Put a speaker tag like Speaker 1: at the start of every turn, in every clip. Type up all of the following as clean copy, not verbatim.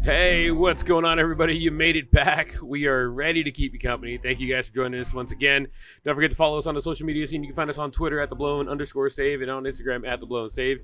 Speaker 1: Hey, what's going on, everybody? You made it back. We are ready to keep you company. Thank you guys for joining us once again. Don't forget to follow us on the social media scene. You can find us on Twitter at @theblown_save and on Instagram at @theblown_save.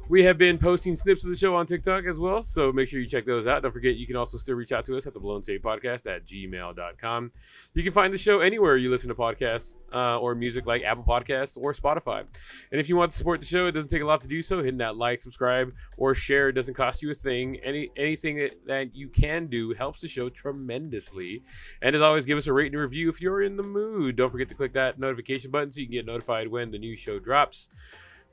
Speaker 1: We have been posting snips of the show on TikTok as well, so make sure you check those out. Don't forget, you can also still reach out to us at theblownSavePodcast@gmail.com. You can find the show anywhere you listen to podcasts or music, like Apple Podcasts or Spotify. And if you want to support the show, it doesn't take a lot to do so. Hitting that like, subscribe, or share doesn't cost you a thing. Anything that you can do helps the show tremendously. And as always, give us a rate and review if you're in the mood. Don't forget to click that notification button so you can get notified when the new show drops.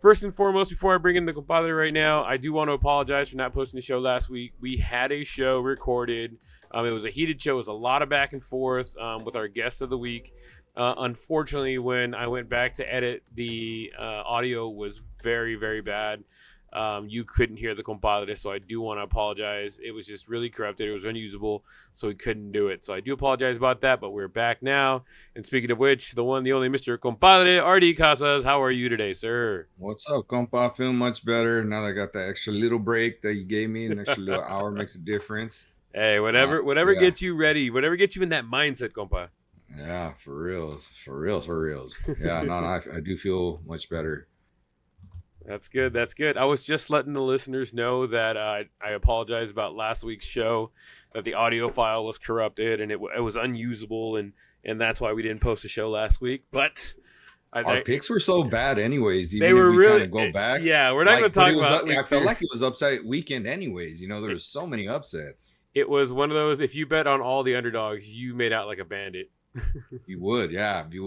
Speaker 1: First and foremost, before I bring in the compadre right now, I do want to apologize for not posting the show last week. We had a show recorded. It was a heated show. It was a lot of back and forth with our guest of the week. Unfortunately, when I went back to edit, the audio was very, very bad. You couldn't hear the compadre, so I do want to apologize. It was just really corrupted. It was unusable, so we couldn't do it. So I do apologize about that, but we're back now. And speaking of which, the one, the only Mr. Compadre, RD Casas, how are you today, sir?
Speaker 2: What's up, compa? Feeling much better now that I got that extra little break that you gave me. An extra little hour makes a difference.
Speaker 1: Hey, whatever
Speaker 2: Yeah,
Speaker 1: gets you ready, whatever gets you in that mindset, compa.
Speaker 2: yeah, for reals, for reals, for reals. Yeah, no, I do feel much better.
Speaker 1: That's good. That's good. I was just letting the listeners know that I apologize about last week's show, that the audio file was corrupted and it was unusable, and that's why we didn't post a show last week. But
Speaker 2: Our picks were so bad, anyways.
Speaker 1: they
Speaker 2: Even if
Speaker 1: were
Speaker 2: we kind
Speaker 1: really,
Speaker 2: of go back,
Speaker 1: yeah. We're not going to
Speaker 2: but
Speaker 1: talk
Speaker 2: it was.
Speaker 1: about week
Speaker 2: I felt
Speaker 1: two.
Speaker 2: like it was upside weekend, anyways. You know, there was so many upsets.
Speaker 1: It was one of those. If you bet on all the underdogs, you made out like a bandit.
Speaker 2: You would, yeah. If you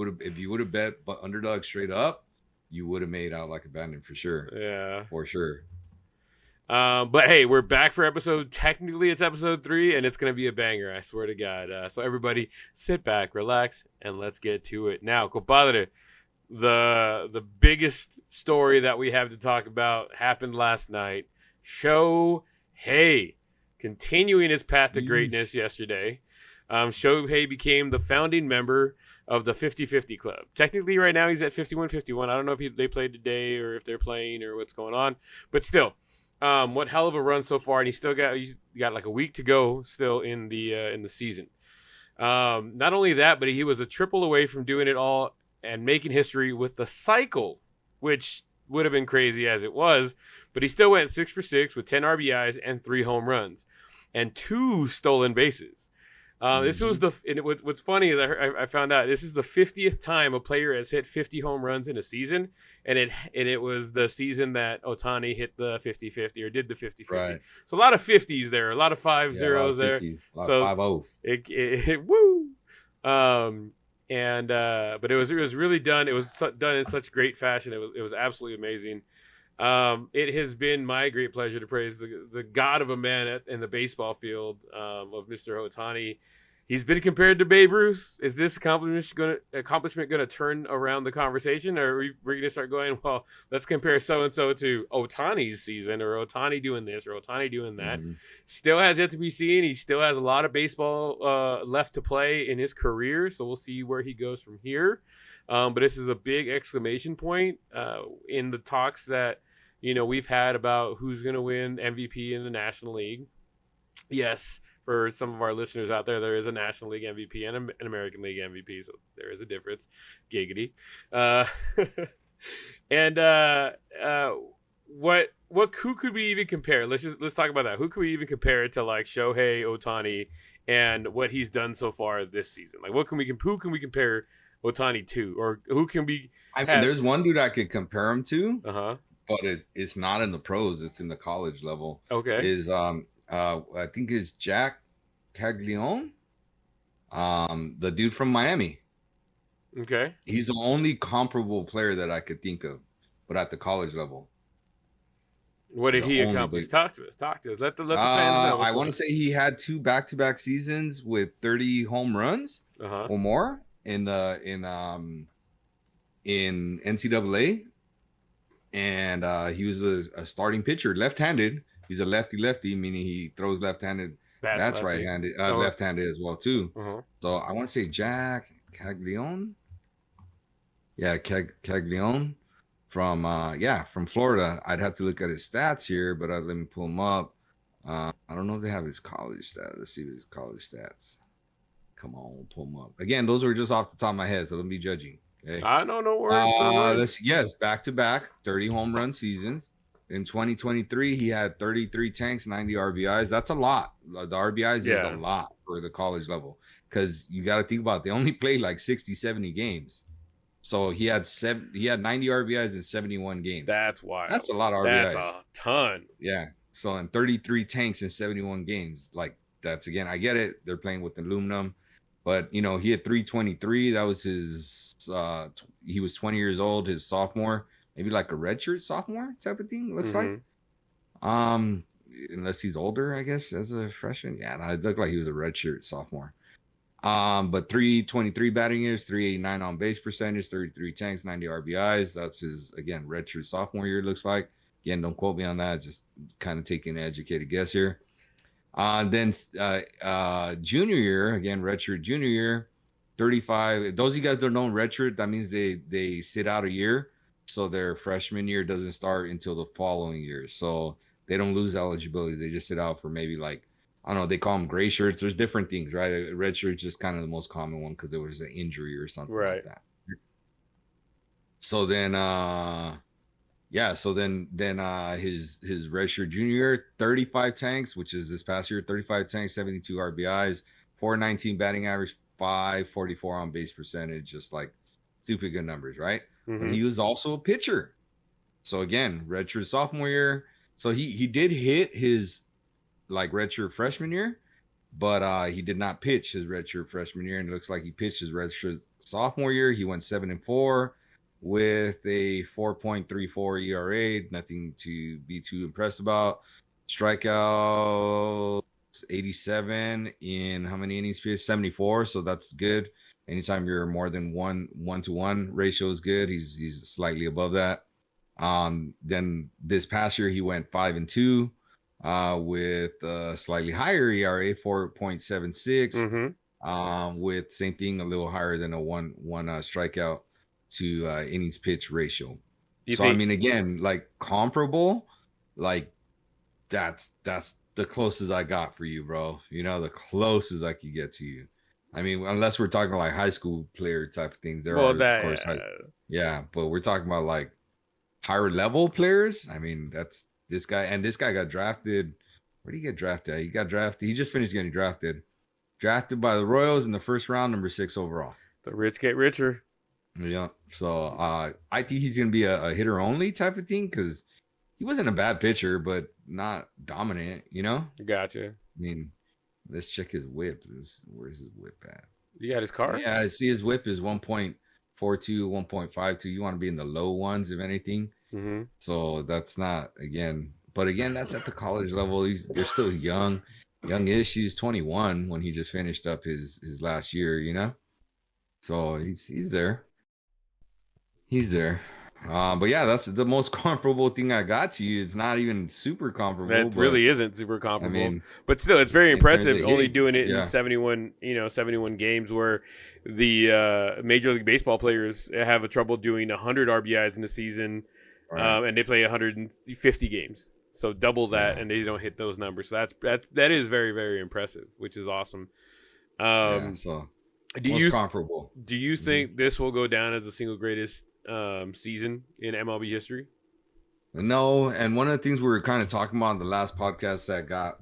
Speaker 2: would have bet underdog straight up, you would have made out like a bandit for sure,
Speaker 1: Yeah.
Speaker 2: for sure.
Speaker 1: But hey, we're back for episode. Technically, it's episode 3, and it's gonna be a banger. I swear to God. So everybody, sit back, relax, and let's get to it now, compadre. The biggest story that we have to talk about happened last night. Shohei continuing his path to greatness yesterday. Shohei became the founding member of the 50-50 club. Technically, right now he's at 51-51. I don't know if they played today or if they're playing or what's going on, but still. What hell of a run so far, and he's got like a week to go still in the season. Not only that, but he was a triple away from doing it all and making history with the cycle, which would have been crazy as it was, but he still went 6 for 6 with 10 RBIs and 3 home runs and 2 stolen bases. This was what's funny is I found out this is the 50th time a player has hit 50 home runs in a season, and it was the season that Ohtani hit the 50-50 or did the 50-50.
Speaker 2: Right.
Speaker 1: So a lot of 50s there, a lot of 5 zeros there.
Speaker 2: A lot
Speaker 1: So
Speaker 2: of 5-0.
Speaker 1: it woo. But it was really done. It was done in such great fashion. It was absolutely amazing. It has been my great pleasure to praise the god of a man in the baseball field of Mr. Ohtani. He's been compared to Babe Ruth. Is this accomplishment going to turn around the conversation, or are we going to start going, well, let's compare so-and-so to Ohtani's season, or Ohtani doing this, or Ohtani doing that?
Speaker 2: Mm-hmm.
Speaker 1: Still has yet to be seen. He still has a lot of baseball left to play in his career, so we'll see where he goes from here. But this is a big exclamation point in the talks that we've had about who's going to win MVP in the National League. Yes, for some of our listeners out there is a National League MVP and an American League MVP, so there is a difference. Giggity. Who could we even compare? Let's talk about that. Who could we even compare it to, like Shohei Ohtani and what he's done so far this season? Like, who can we compare Ohtani to, or who can we?
Speaker 2: I mean, there's one dude I could compare him to,
Speaker 1: Uh-huh.
Speaker 2: but it's not in the pros. It's in the college level.
Speaker 1: Okay.
Speaker 2: I think is Jack Caglione, the dude from Miami.
Speaker 1: Okay.
Speaker 2: He's the only comparable player that I could think of, but at the college level.
Speaker 1: What did he accomplish? Talk to us. Let the fans know.
Speaker 2: I want to say he had 2 back-to-back seasons with 30 home runs or more in NCAA, and he was a starting pitcher, left-handed. He's a lefty, meaning he throws left-handed. That's right-handed, left-handed as well too. So I want to say Jack Caglione. Yeah, Caglione from Florida. I'd have to look at his stats here, but let me pull him up. I don't know if they have his college stats. Let's see his college stats. Come on, we'll pull them up. Again, those were just off the top of my head, so don't be judging. Okay.
Speaker 1: I know, no worries, no worries.
Speaker 2: Yes, back to back, 30 home run seasons. In 2023, he had 33 tanks, 90 RBIs. That's a lot. The RBIs is a lot for the college level because you got to think about it. They only played like 60, 70 games. So he had 90 RBIs in 71 games.
Speaker 1: That's wild.
Speaker 2: That's a lot of
Speaker 1: RBIs.
Speaker 2: RBIs.
Speaker 1: That's a ton.
Speaker 2: Yeah. So in 33 tanks in 71 games, like that's again, I get it. They're playing with aluminum, but you know, he had 323. That was his he was 20 years old, his sophomore, maybe like a redshirt sophomore type of thing, looks like. Unless he's older, I guess, as a freshman. Yeah, no, it looked like he was a redshirt sophomore. But 323 batting years, 389 on base percentage, 33 tanks, 90 RBIs. That's his, again, redshirt sophomore year, looks like. Again, don't quote me on that. Just kind of taking an educated guess here. Then junior year, again, redshirt junior year, 35. Those of you guys don't know redshirt, that means they sit out a year. So their freshman year doesn't start until the following year. So they don't lose eligibility. They just sit out for maybe like, I don't know, they call them gray shirts. There's different things, right? A red shirt is just kind of the most common one because there was an injury or something like that. So then, his red shirt junior year, 35 tanks, which is this past year, 35 tanks, 72 RBIs, 419 batting average, 544 on base percentage, just like stupid good numbers, right? But he was also a pitcher. So again, redshirt sophomore year. So he did hit his like redshirt freshman year, but he did not pitch his redshirt freshman year, and it looks like he pitched his redshirt sophomore year. He went 7-4 with a 4.34 ERA, nothing to be too impressed about. Strikeout 87 in how many innings pitched? 74, so that's good. Anytime you're more than 1-to-1 ratio is good. He's slightly above that. Then this past year he went 5-2 with a slightly higher ERA, 4.76. With same thing, a little higher than a one strikeout to innings pitch ratio. I mean, again, like comparable, like that's the closest I got for you, bro. You know, the closest I could get to you. I mean, unless we're talking like high school player type of things, there are of course, but we're talking about like higher level players. I mean, that's this guy, and this guy got drafted. Where did he get drafted? He got drafted. He just finished getting drafted. Drafted by the Royals in the first round, number 6 overall.
Speaker 1: The rich get richer.
Speaker 2: Yeah. So I think he's going to be a hitter only type of thing because he wasn't a bad pitcher, but not dominant, you know?
Speaker 1: Gotcha.
Speaker 2: I mean, let's check his whip. Where's his whip at?
Speaker 1: You got his car?
Speaker 2: Yeah, I see his whip is 1.42, 1.52. You want to be in the low ones, if anything. So that's not, but again, that's at the college level. They're still youngish. He's 21 when he just finished up his last year, you know? So he's there. But yeah, that's the most comparable thing I got to you. It's not even super comparable.
Speaker 1: That really isn't super comparable. I mean, but still, it's very impressive only doing it in 71 games where the Major League Baseball players have a trouble doing 100 RBIs in a season, and they play 150 games. So double that, and they don't hit those numbers. So that is very, very impressive, which is awesome.
Speaker 2: Comparable.
Speaker 1: Do you think this will go down as the single greatest season in MLB history?
Speaker 2: No, and one of the things we were kind of talking about in the last podcast that got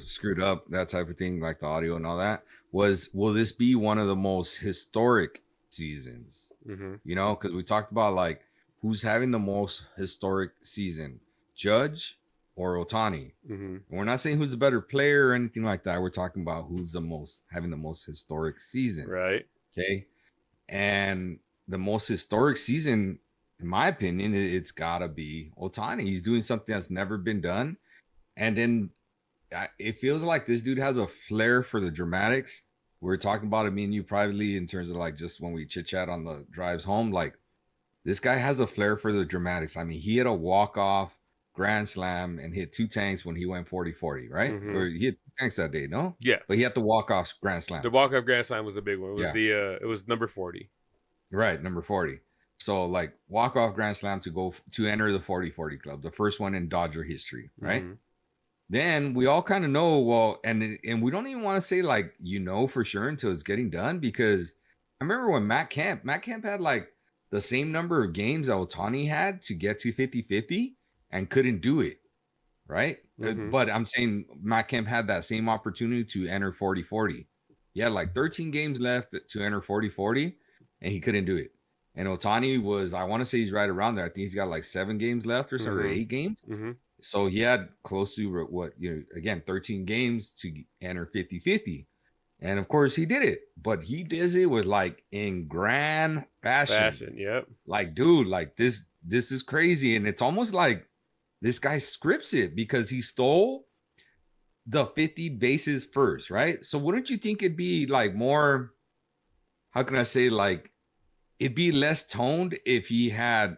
Speaker 2: screwed up, that type of thing, like the audio and all that, was will this be one of the most historic seasons? You know, because we talked about like who's having the most historic season, Judge or Ohtani. We're not saying who's the better player or anything like that. We're talking about who's having the most historic season.
Speaker 1: Right.
Speaker 2: Okay. And the most historic season, in my opinion, it's gotta be Ohtani. He's doing something that's never been done. And then it feels like this dude has a flair for the dramatics. We were talking about it, me and you privately, in terms of like just when we chit chat on the drives home, like this guy has a flair for the dramatics. I mean, he had a walk-off grand slam and hit 2 tanks when he went 40-40, right? Or he hit 2 tanks that day, no?
Speaker 1: Yeah.
Speaker 2: But he had the walk-off grand slam.
Speaker 1: The walk-off grand slam was a big one. It was it was number 40.
Speaker 2: Right, number 40. So like walk-off grand slam to enter the 40-40 club, the first one in Dodger history, right? then we all kind of know, well, and we don't even want to say like, for sure until it's getting done, because I remember when Matt Kemp had like the same number of games that Otani had to get to 50-50 and couldn't do it, right? But I'm saying Matt Kemp had that same opportunity to enter 40-40. He had like 13 games left to enter 40-40 and he couldn't do it. And Otani was, I want to say he's right around there. I think he's got like 7 games left or something, or 8 games. So he had close to again, 13 games to enter 50-50. And of course he did it, but he does it with like in grand fashion.
Speaker 1: Yep.
Speaker 2: Like, dude, like this is crazy. And it's almost like this guy scripts it because he stole the 50 bases first, right? So wouldn't you think it'd be like more, how can I say, like it'd be less toned if he had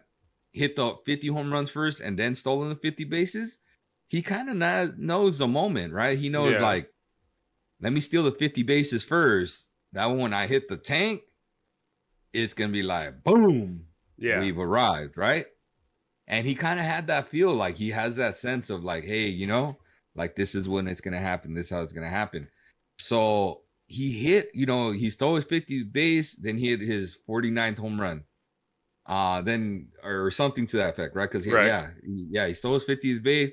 Speaker 2: hit the 50 home runs first and then stolen the 50 bases? He kind of knows the moment, right? He knows like, let me steal the 50 bases first. That one, when I hit the tank, it's going to be like, boom, we've arrived, right? And he kind of had that feel, like he has that sense of like, hey, like this is when it's going to happen. This is how it's going to happen. So he hit, he stole his 50th base, then he hit his 49th home run. Then, or something to that effect, right? Because he stole his 50th base,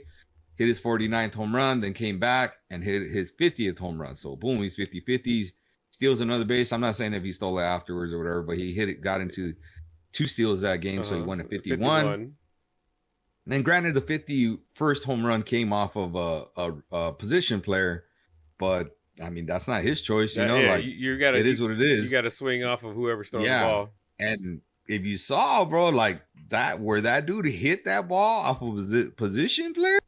Speaker 2: hit his 49th home run, then came back and hit his 50th home run. So boom, he's 50-50, steals another base. I'm not saying if he stole it afterwards or whatever, but he got into 2 steals that game, so he won at 51. And then granted, the 51st home run came off of a position player, but I mean, that's not his choice, like it is what it is.
Speaker 1: You got to swing off of whoever's throwing the ball.
Speaker 2: And if you saw, bro, like that, where that dude hit that ball off of a position player,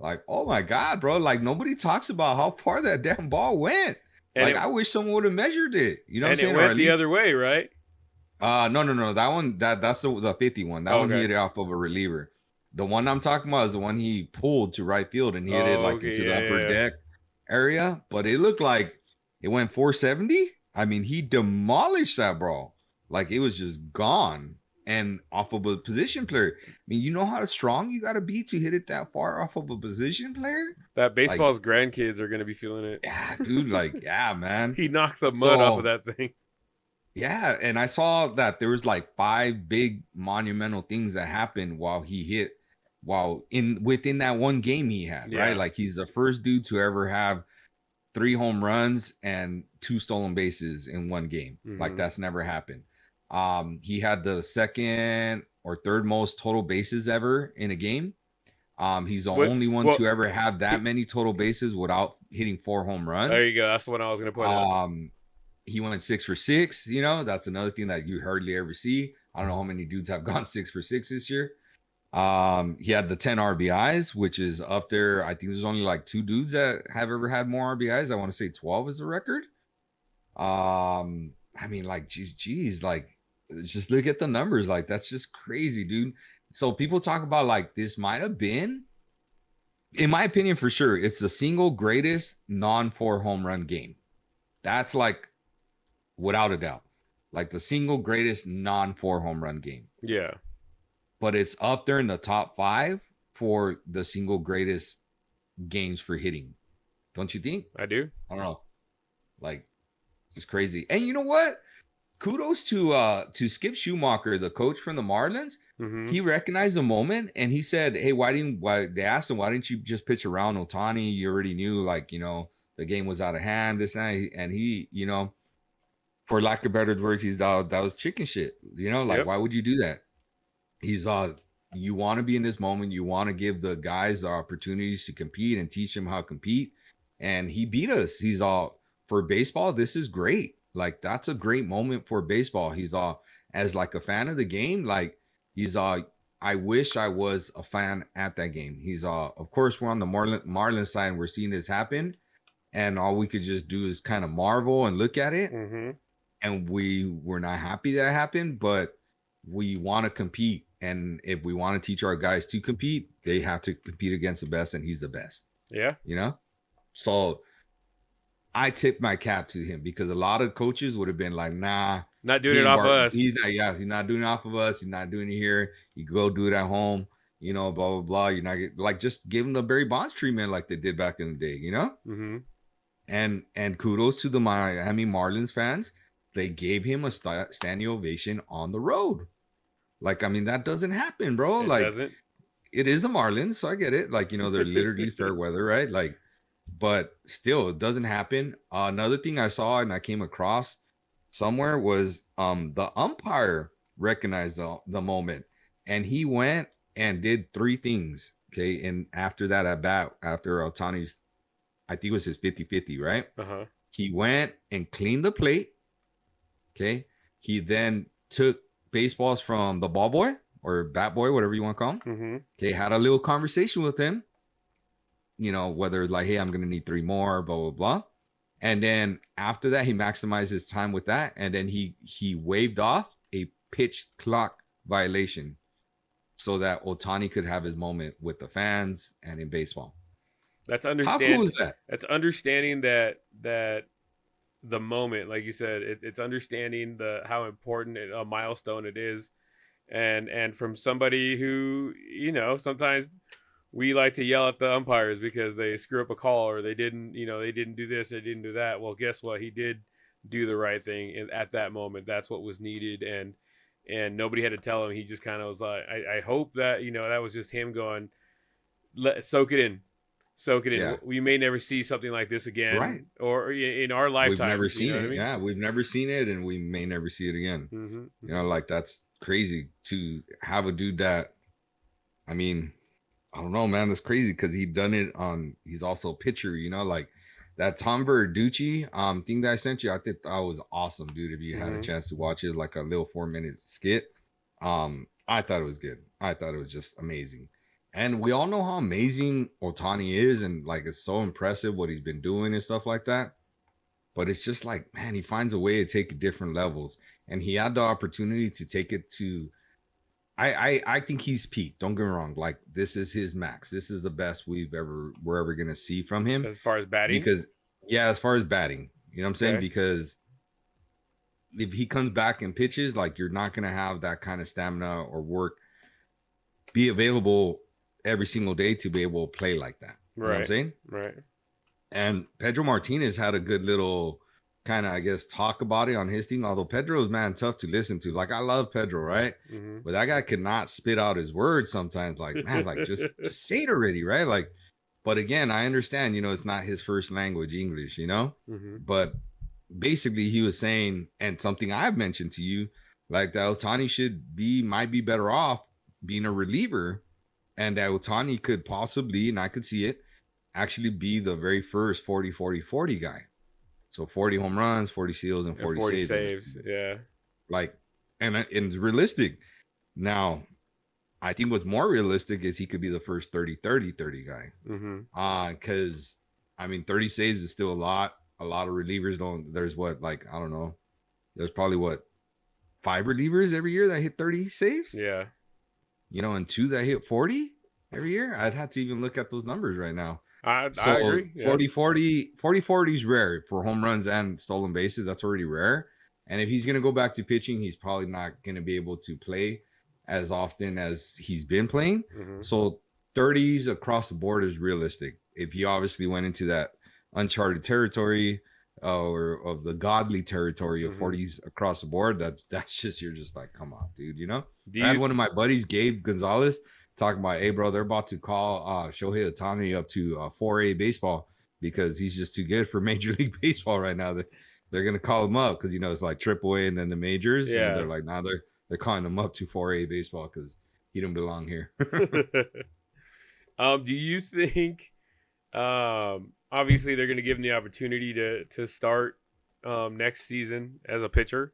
Speaker 2: like, oh my God, bro, like nobody talks about how far that damn ball went. And like, I wish someone would have measured it. You know what I'm saying?
Speaker 1: And it went the other way, right?
Speaker 2: No. That one, that's the 50 one. That one hit it off of a reliever. The one I'm talking about is the one he pulled to right field and hit it like into the upper deck area. But it looked like it went 470. I mean, he demolished that ball. Like it was just gone. And off of a position player. I mean, you know how strong you got to be to hit it that far off of a position player?
Speaker 1: That baseball's grandkids are going to be feeling it.
Speaker 2: Yeah, dude. Like, yeah, man.
Speaker 1: He knocked the mud off of that thing.
Speaker 2: Yeah, and I saw that there was like 5 big monumental things that happened while he hit, within that one game he had, right? Like he's the first dude to ever have 3 home runs and 2 stolen bases in one game. Like that's never happened. He had the second or third most total bases ever in a game. He's the only one to ever have that many total bases without hitting 4 home runs.
Speaker 1: There you go. That's the one I was going to point out.
Speaker 2: He went 6 for 6. That's another thing that you hardly ever see. I don't know how many dudes have gone 6 for 6 this year. He had the 10 RBIs, which is up there. I think there's only like 2 dudes that have ever had more RBIs. I want to say 12 is the record. I mean, like, geez, like, just look at the numbers. Like, that's just crazy, dude. So people talk about like this might have been, in my opinion, for sure, it's the single greatest non-4 home run game. That's like, without a doubt, like the single greatest non-4 home run game.
Speaker 1: Yeah.
Speaker 2: But it's up there in the top 5 for the single greatest games for hitting. Don't you think?
Speaker 1: I do.
Speaker 2: I don't know. Like, it's crazy. And you know what? Kudos to Skip Schumacher, the coach from the Marlins. He recognized the moment and he said, hey, they asked him, why didn't you just pitch around Otani? You already knew, like, the game was out of hand, this and that. And he, for lack of better words, that was chicken shit. Like, why would you do that? He's you want to be in this moment. You want to give the guys the opportunities to compete and teach them how to compete. And he beat us. He's for baseball, this is great. Like, that's a great moment for baseball. He's as like a fan of the game, like he's I wish I was a fan at that game. He's of course we're on the Marlins side and we're seeing this happen. And all we could just do is kind of marvel and look at it. And we're not happy that happened, but we want to compete. And if we want to teach our guys to compete, they have to compete against the best, and he's the best.
Speaker 1: Yeah.
Speaker 2: So I tip my cap to him, because a lot of coaches would have been like, nah,
Speaker 1: not doing it off of us.
Speaker 2: He's not doing it off of us. He's not doing it here. You go do it at home. blah blah blah. You're not like just give him the Barry Bonds treatment like they did back in the day,
Speaker 1: Mm-hmm.
Speaker 2: And kudos to the Miami Marlins fans. They gave him a standing ovation on the road. Like, I mean, that doesn't happen, bro.
Speaker 1: It
Speaker 2: Like,
Speaker 1: doesn't.
Speaker 2: it is the Marlins, so I get it. Like, they're literally fair weather, right? Like, but still, it doesn't happen. Another thing I saw and I came across somewhere was the umpire recognized the moment, and he went and did three things. Okay, and after that at bat, after Otani's, I think it was his 50-50, right?
Speaker 1: Uh-huh.
Speaker 2: He went and cleaned the plate. Okay, he then took baseballs from the ball boy or bat boy, whatever you want to call him.
Speaker 1: Mm-hmm.
Speaker 2: Okay, had a little conversation with him. Whether it's like, hey, I'm gonna need three more, blah blah blah. And then after that, he maximized his time with that, and then he waved off a pitch clock violation so that Otani could have his moment with the fans and in baseball.
Speaker 1: That's
Speaker 2: How cool is that?
Speaker 1: That's understanding that the moment, like you said, it's understanding how important a milestone it is, and from somebody who sometimes we like to yell at the umpires because they screw up a call or they didn't do this, they didn't do that. Well, guess what? He did do the right thing at that moment. That's what was needed, and nobody had to tell him. He just kind of was like, I hope that that was just him going, soak it in. Soak it in.
Speaker 2: Yeah.
Speaker 1: We may never see something like this again,
Speaker 2: Right.
Speaker 1: or in our lifetime.
Speaker 2: We've never seen it.
Speaker 1: I mean?
Speaker 2: Yeah, we've never seen it, and we may never see it again.
Speaker 1: Mm-hmm.
Speaker 2: Like, that's crazy to have a dude that, I mean, I don't know, man. That's crazy because he's also a pitcher, like that Tom Verducci thing that I sent you. I think that was awesome, dude. If you had a chance to watch it, like a little 4-minute skit, I thought it was good. I thought it was just amazing. And we all know how amazing Otani is, and like it's so impressive what he's been doing and stuff like that. But it's just like, man, he finds a way to take it different levels, and he had the opportunity to take it to. I think he's peaked. Don't get me wrong. Like, this is his max. This is the best we're ever gonna see from him.
Speaker 1: As far as batting,
Speaker 2: because as far as batting, you know what I'm saying?
Speaker 1: Okay.
Speaker 2: Because if he comes back and pitches, like, you're not gonna have that kind of stamina or work be available every single day to be able to play like that. You know what I'm saying?
Speaker 1: Right.
Speaker 2: And Pedro Martinez had a good little kind of, I guess, talk about it on his thing. Although Pedro is, man, tough to listen to. Like, I love Pedro, right?
Speaker 1: Mm-hmm.
Speaker 2: But that guy could not spit out his words sometimes. Like, man, like just say it already, right? Like, but again, I understand, it's not his first language, English,
Speaker 1: Mm-hmm.
Speaker 2: But basically he was saying, and something I've mentioned to you, like that Otani might be better off being a reliever, and that Otani could possibly, and I could see it, actually be the very first 40-40-40 guy. So 40 home runs, 40 steals, and 40
Speaker 1: saves. Yeah.
Speaker 2: Like, and it's realistic. Now, I think what's more realistic is he could be the first 30-30-30 guy.
Speaker 1: Mm-hmm.
Speaker 2: Because, I mean, 30 saves is still a lot. A lot of relievers don't. There's I don't know. There's probably 5 relievers every year that hit 30 saves.
Speaker 1: Yeah.
Speaker 2: And 2 that hit 40 every year. I'd have to even look at those numbers right now.
Speaker 1: I agree.
Speaker 2: 40-40 is rare for home runs and stolen bases. That's already rare. And if he's going to go back to pitching, he's probably not going to be able to play as often as he's been playing.
Speaker 1: Mm-hmm.
Speaker 2: So 30s across the board is realistic. If he obviously went into that uncharted territory or of the godly territory of 40s across the board, that's just, you're just like, come on, dude. I had one of my buddies, Gabe Gonzalez, talking about, hey, bro, they're about to call Shohei Ohtani up to 4A baseball because he's just too good for Major League Baseball right now. They're going to call him up because, it's like AAA and then the majors.
Speaker 1: Yeah.
Speaker 2: And they're like, now they're calling him up to 4A baseball because he don't belong here.
Speaker 1: Do you think, obviously they're going to give him the opportunity to start next season as a pitcher?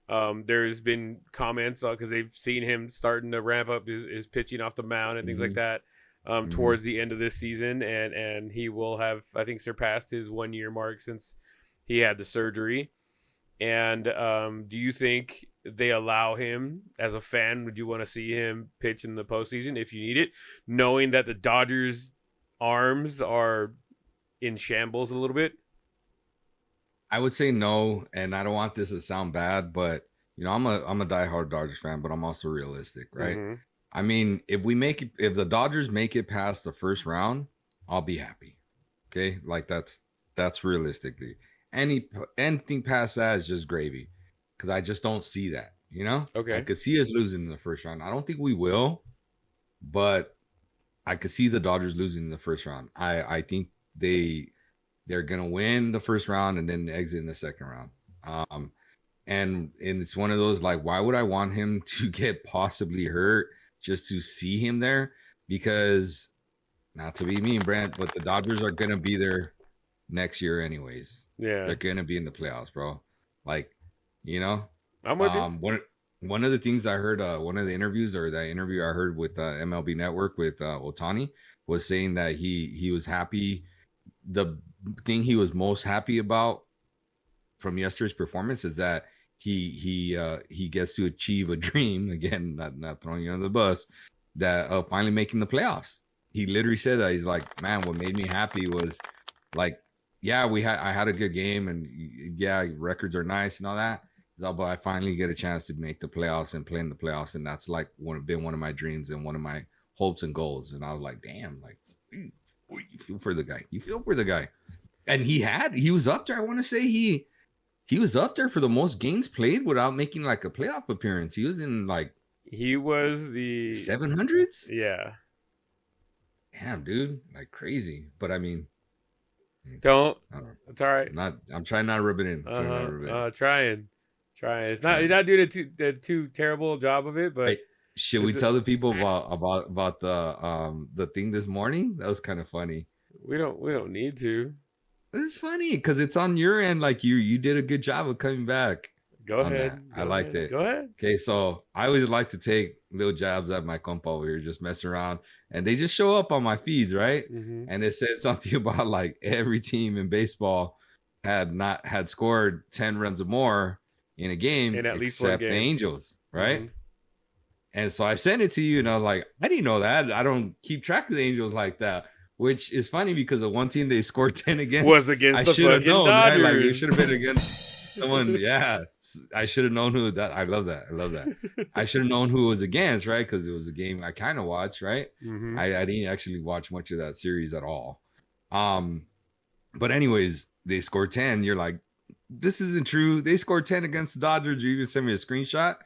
Speaker 1: There's been comments because they've seen him starting to ramp up his pitching off the mound and things like that towards the end of this season, and he will have, I think, surpassed his 1-year mark since he had the surgery. And do you think they allow him as a fan? Would you want to see him pitch in the postseason if you need it, knowing that the Dodgers' arms are in shambles a little bit?
Speaker 2: I would say no, and I don't want this to sound bad, but I'm a diehard Dodgers fan, but I'm also realistic, right? I mean, if the Dodgers make it past the first round, I'll be happy. Okay, like that's realistically anything past that is just gravy, because I just don't see that. I
Speaker 1: Okay.
Speaker 2: could see us losing in the first round. I don't think we will, but I could see the Dodgers losing in the first round. I think they're gonna win the first round and then exit in the second round. And it's one of those, like, why would I want him to get possibly hurt just to see him there? Because, not to be mean, Brent, but the Dodgers are gonna be there next year anyways.
Speaker 1: Yeah.
Speaker 2: They're gonna be in the playoffs, bro. Like,
Speaker 1: I'm with you.
Speaker 2: One of the things I heard, one of the interviews, or that interview I heard with MLB Network with Ohtani, was saying that he was happy. The thing he was most happy about from yesterday's performance is that he gets to achieve a dream again, not throwing you under the bus, that finally making the playoffs. He literally said that. He's like, man, what made me happy was, like, yeah, I had a good game, and yeah, records are nice and all that, but I finally get a chance to make the playoffs and play in the playoffs, and that's like been one of my dreams and one of my hopes and goals. And I was like, damn, like, you feel for the guy. You feel for the guy. And he was up there. I want to say he was up there for the most games played without making like a playoff appearance. He was in like,
Speaker 1: he was the
Speaker 2: 700s.
Speaker 1: Yeah.
Speaker 2: Damn, dude, like crazy. But I mean,
Speaker 1: don't. It's all right.
Speaker 2: I'm trying not to rub it in.
Speaker 1: Trying. It's not. You're not doing a too terrible job of it. But
Speaker 2: hey, should we tell the people about the thing this morning? That was kind of funny.
Speaker 1: We don't need to.
Speaker 2: It's funny because it's on your end. Like, you did a good job of coming back.
Speaker 1: Go ahead.
Speaker 2: I liked it.
Speaker 1: Go ahead.
Speaker 2: Okay, so I always like to take little jabs at my compa over here, just messing around, and they just show up on my feeds, right?
Speaker 1: Mm-hmm.
Speaker 2: And it said something about like every team in baseball had scored 10 runs or more in a game,
Speaker 1: in at least
Speaker 2: except the Angels, right? Mm-hmm. And so I sent it to you, and I was like, I didn't know that. I don't keep track of the Angels like that. Which is funny because the one team they scored 10 against
Speaker 1: was against the fucking known, Dodgers.
Speaker 2: Right? Like, it should have been against someone. Yeah, I should have known who that. I love that. I should have known who it was against, right? Because it was a game I kind of watched, right?
Speaker 1: Mm-hmm.
Speaker 2: I didn't actually watch much of that series at all. But anyways, they scored 10. You're like, this isn't true. They scored 10 against the Dodgers. You even sent me a screenshot.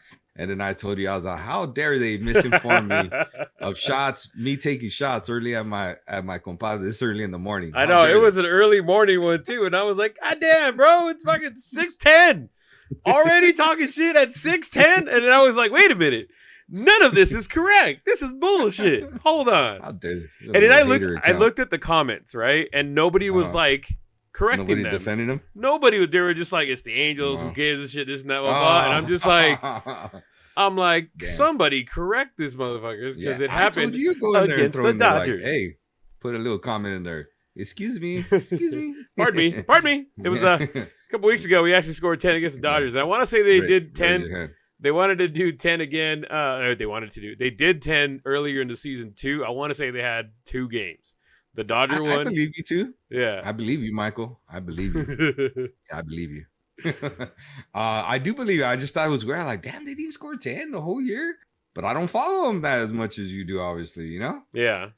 Speaker 2: And then I told you, I was like, how dare they misinform me of shots, me taking shots early at my compadre this early in the morning.
Speaker 1: I know, it was an early morning one too. And I was like, God damn, bro, it's fucking 6:10. Already talking shit at 6:10. And then I was like, wait a minute. None of this is correct. This is bullshit. Hold on.
Speaker 2: How dare you?
Speaker 1: And then I looked at the comments, right? And nobody was like correcting them.
Speaker 2: Nobody defended them?
Speaker 1: Nobody. They were just like, it's the Angels. Who gives a shit? This and that, blah, blah. And I'm just like, damn. Somebody correct this motherfuckers, because it happened against the Dodgers.
Speaker 2: Like, hey, put a little comment in there. Excuse me.
Speaker 1: Pardon me. It was a couple weeks ago. We actually scored 10 against the Dodgers. I want to say they did 10. They wanted to do 10 again. They did 10 earlier in the season too. I want to say they had 2 games. The Dodger one.
Speaker 2: I believe you too.
Speaker 1: Yeah.
Speaker 2: I believe you, Michael. I believe you. I believe you. I do believe it. I just thought it was weird. Like, damn, they didn't score 10 the whole year. But I don't follow them that as much as you do, obviously,
Speaker 1: Yeah.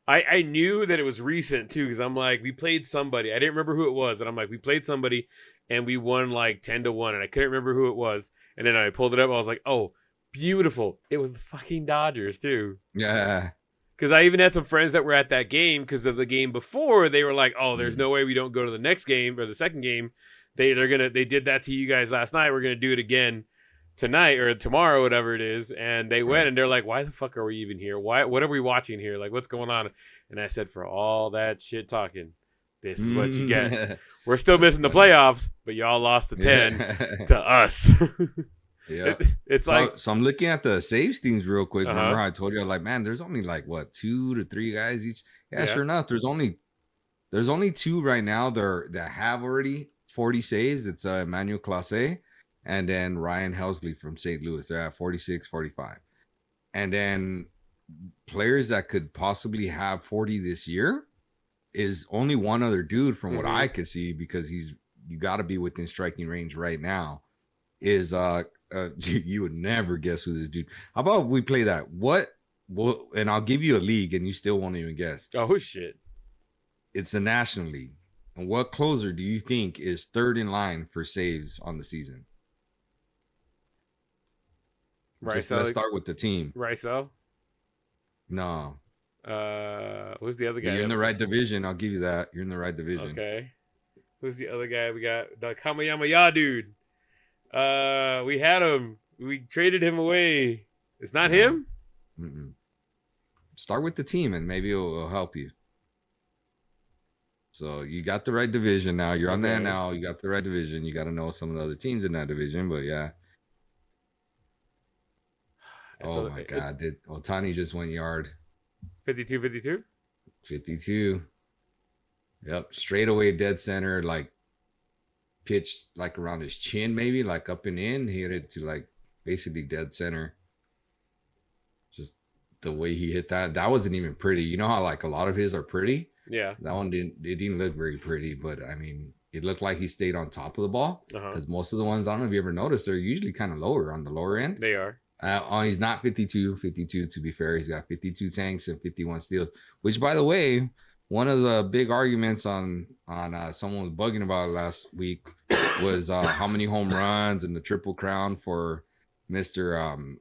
Speaker 1: I knew that it was recent too, because I'm like, we played somebody. I didn't remember who it was. And I'm like, we played somebody and we won like 10-1. And I couldn't remember who it was. And then I pulled it up. I was like, oh, beautiful. It was the fucking Dodgers too.
Speaker 2: Yeah.
Speaker 1: Because I even had some friends that were at that game because of the game before. They were like, oh, there's no way we don't go to the next game or the second game. They did that to you guys last night. We're going to do it again tonight or tomorrow, whatever it is. And they went and they're like, why the fuck are we even here? What are we watching here? Like, what's going on? And I said, for all that shit talking, this is what you get. We're still missing the playoffs, but y'all lost the 10 to us.
Speaker 2: Yeah.
Speaker 1: It's
Speaker 2: so I'm looking at the saves things real quick. Remember how I told you, like, man, there's only like 2 to 3 guys each. Yeah, sure enough. There's only 2 right now that have already 40 saves. It's Emmanuel Clase and then Ryan Helsley from St. Louis. They're at 46, 45. And then players that could possibly have 40 this year is only one other dude from what I could see, because you got to be within striking range right now, is You would never guess who this dude. How about we play that? What? And I'll give you a league, and you still won't even guess.
Speaker 1: Oh shit!
Speaker 2: It's the National League. And what closer do you think is third in line for saves on the season? Let's start with the team.
Speaker 1: Rysel?
Speaker 2: No.
Speaker 1: Who's the other guy?
Speaker 2: You're in the right division. I'll give you that. You're in the right division.
Speaker 1: Okay. Who's the other guy? We got the Kamayama dude. We had him. We traded him away. It's not him?
Speaker 2: Mm-mm. Start with the team, and maybe it'll help you. So you got the right division now. You're on that now. You got the right division. You got to know some of the other teams in that division, but yeah. Oh my God. Did Ohtani just went yard?
Speaker 1: 52.
Speaker 2: 52. Yep. Straight away dead center, like pitched like around his chin, maybe like up and in. He hit it to like basically dead center. Just the way he hit that. That wasn't even pretty. You know how like a lot of his are pretty?
Speaker 1: Yeah.
Speaker 2: That one didn't look very pretty, but I mean, it looked like he stayed on top of the ball. Because most of the ones, I don't know if you ever noticed, they're usually kind of lower on the lower end.
Speaker 1: They are.
Speaker 2: He's not 52 to be fair. He's got 52 tanks and 51 steals, which by the way, one of the big arguments on someone was bugging about last week was how many home runs and the triple crown for Mr.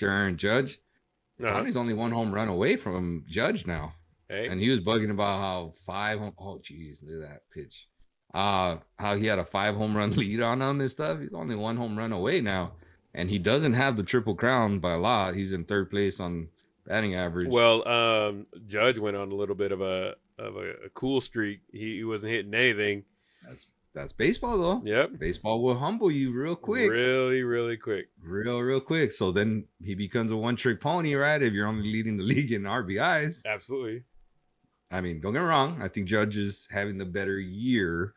Speaker 2: Aaron Judge. Tony's only one home run away from Judge now. Hey. And he was bugging about how look at that pitch. How he had a 5 home run lead on him and stuff. He's only 1 home run away now. And he doesn't have the triple crown by a lot. He's in 3rd place on batting average.
Speaker 1: Well, Judge went on a little bit of a cool streak. He wasn't hitting anything.
Speaker 2: That's baseball though.
Speaker 1: Yep.
Speaker 2: Baseball will humble you real quick.
Speaker 1: Really, really quick.
Speaker 2: Real quick. So then he becomes a one-trick pony, right? If you're only leading the league in RBIs.
Speaker 1: Absolutely.
Speaker 2: I mean, don't get me wrong. I think Judge is having the better year,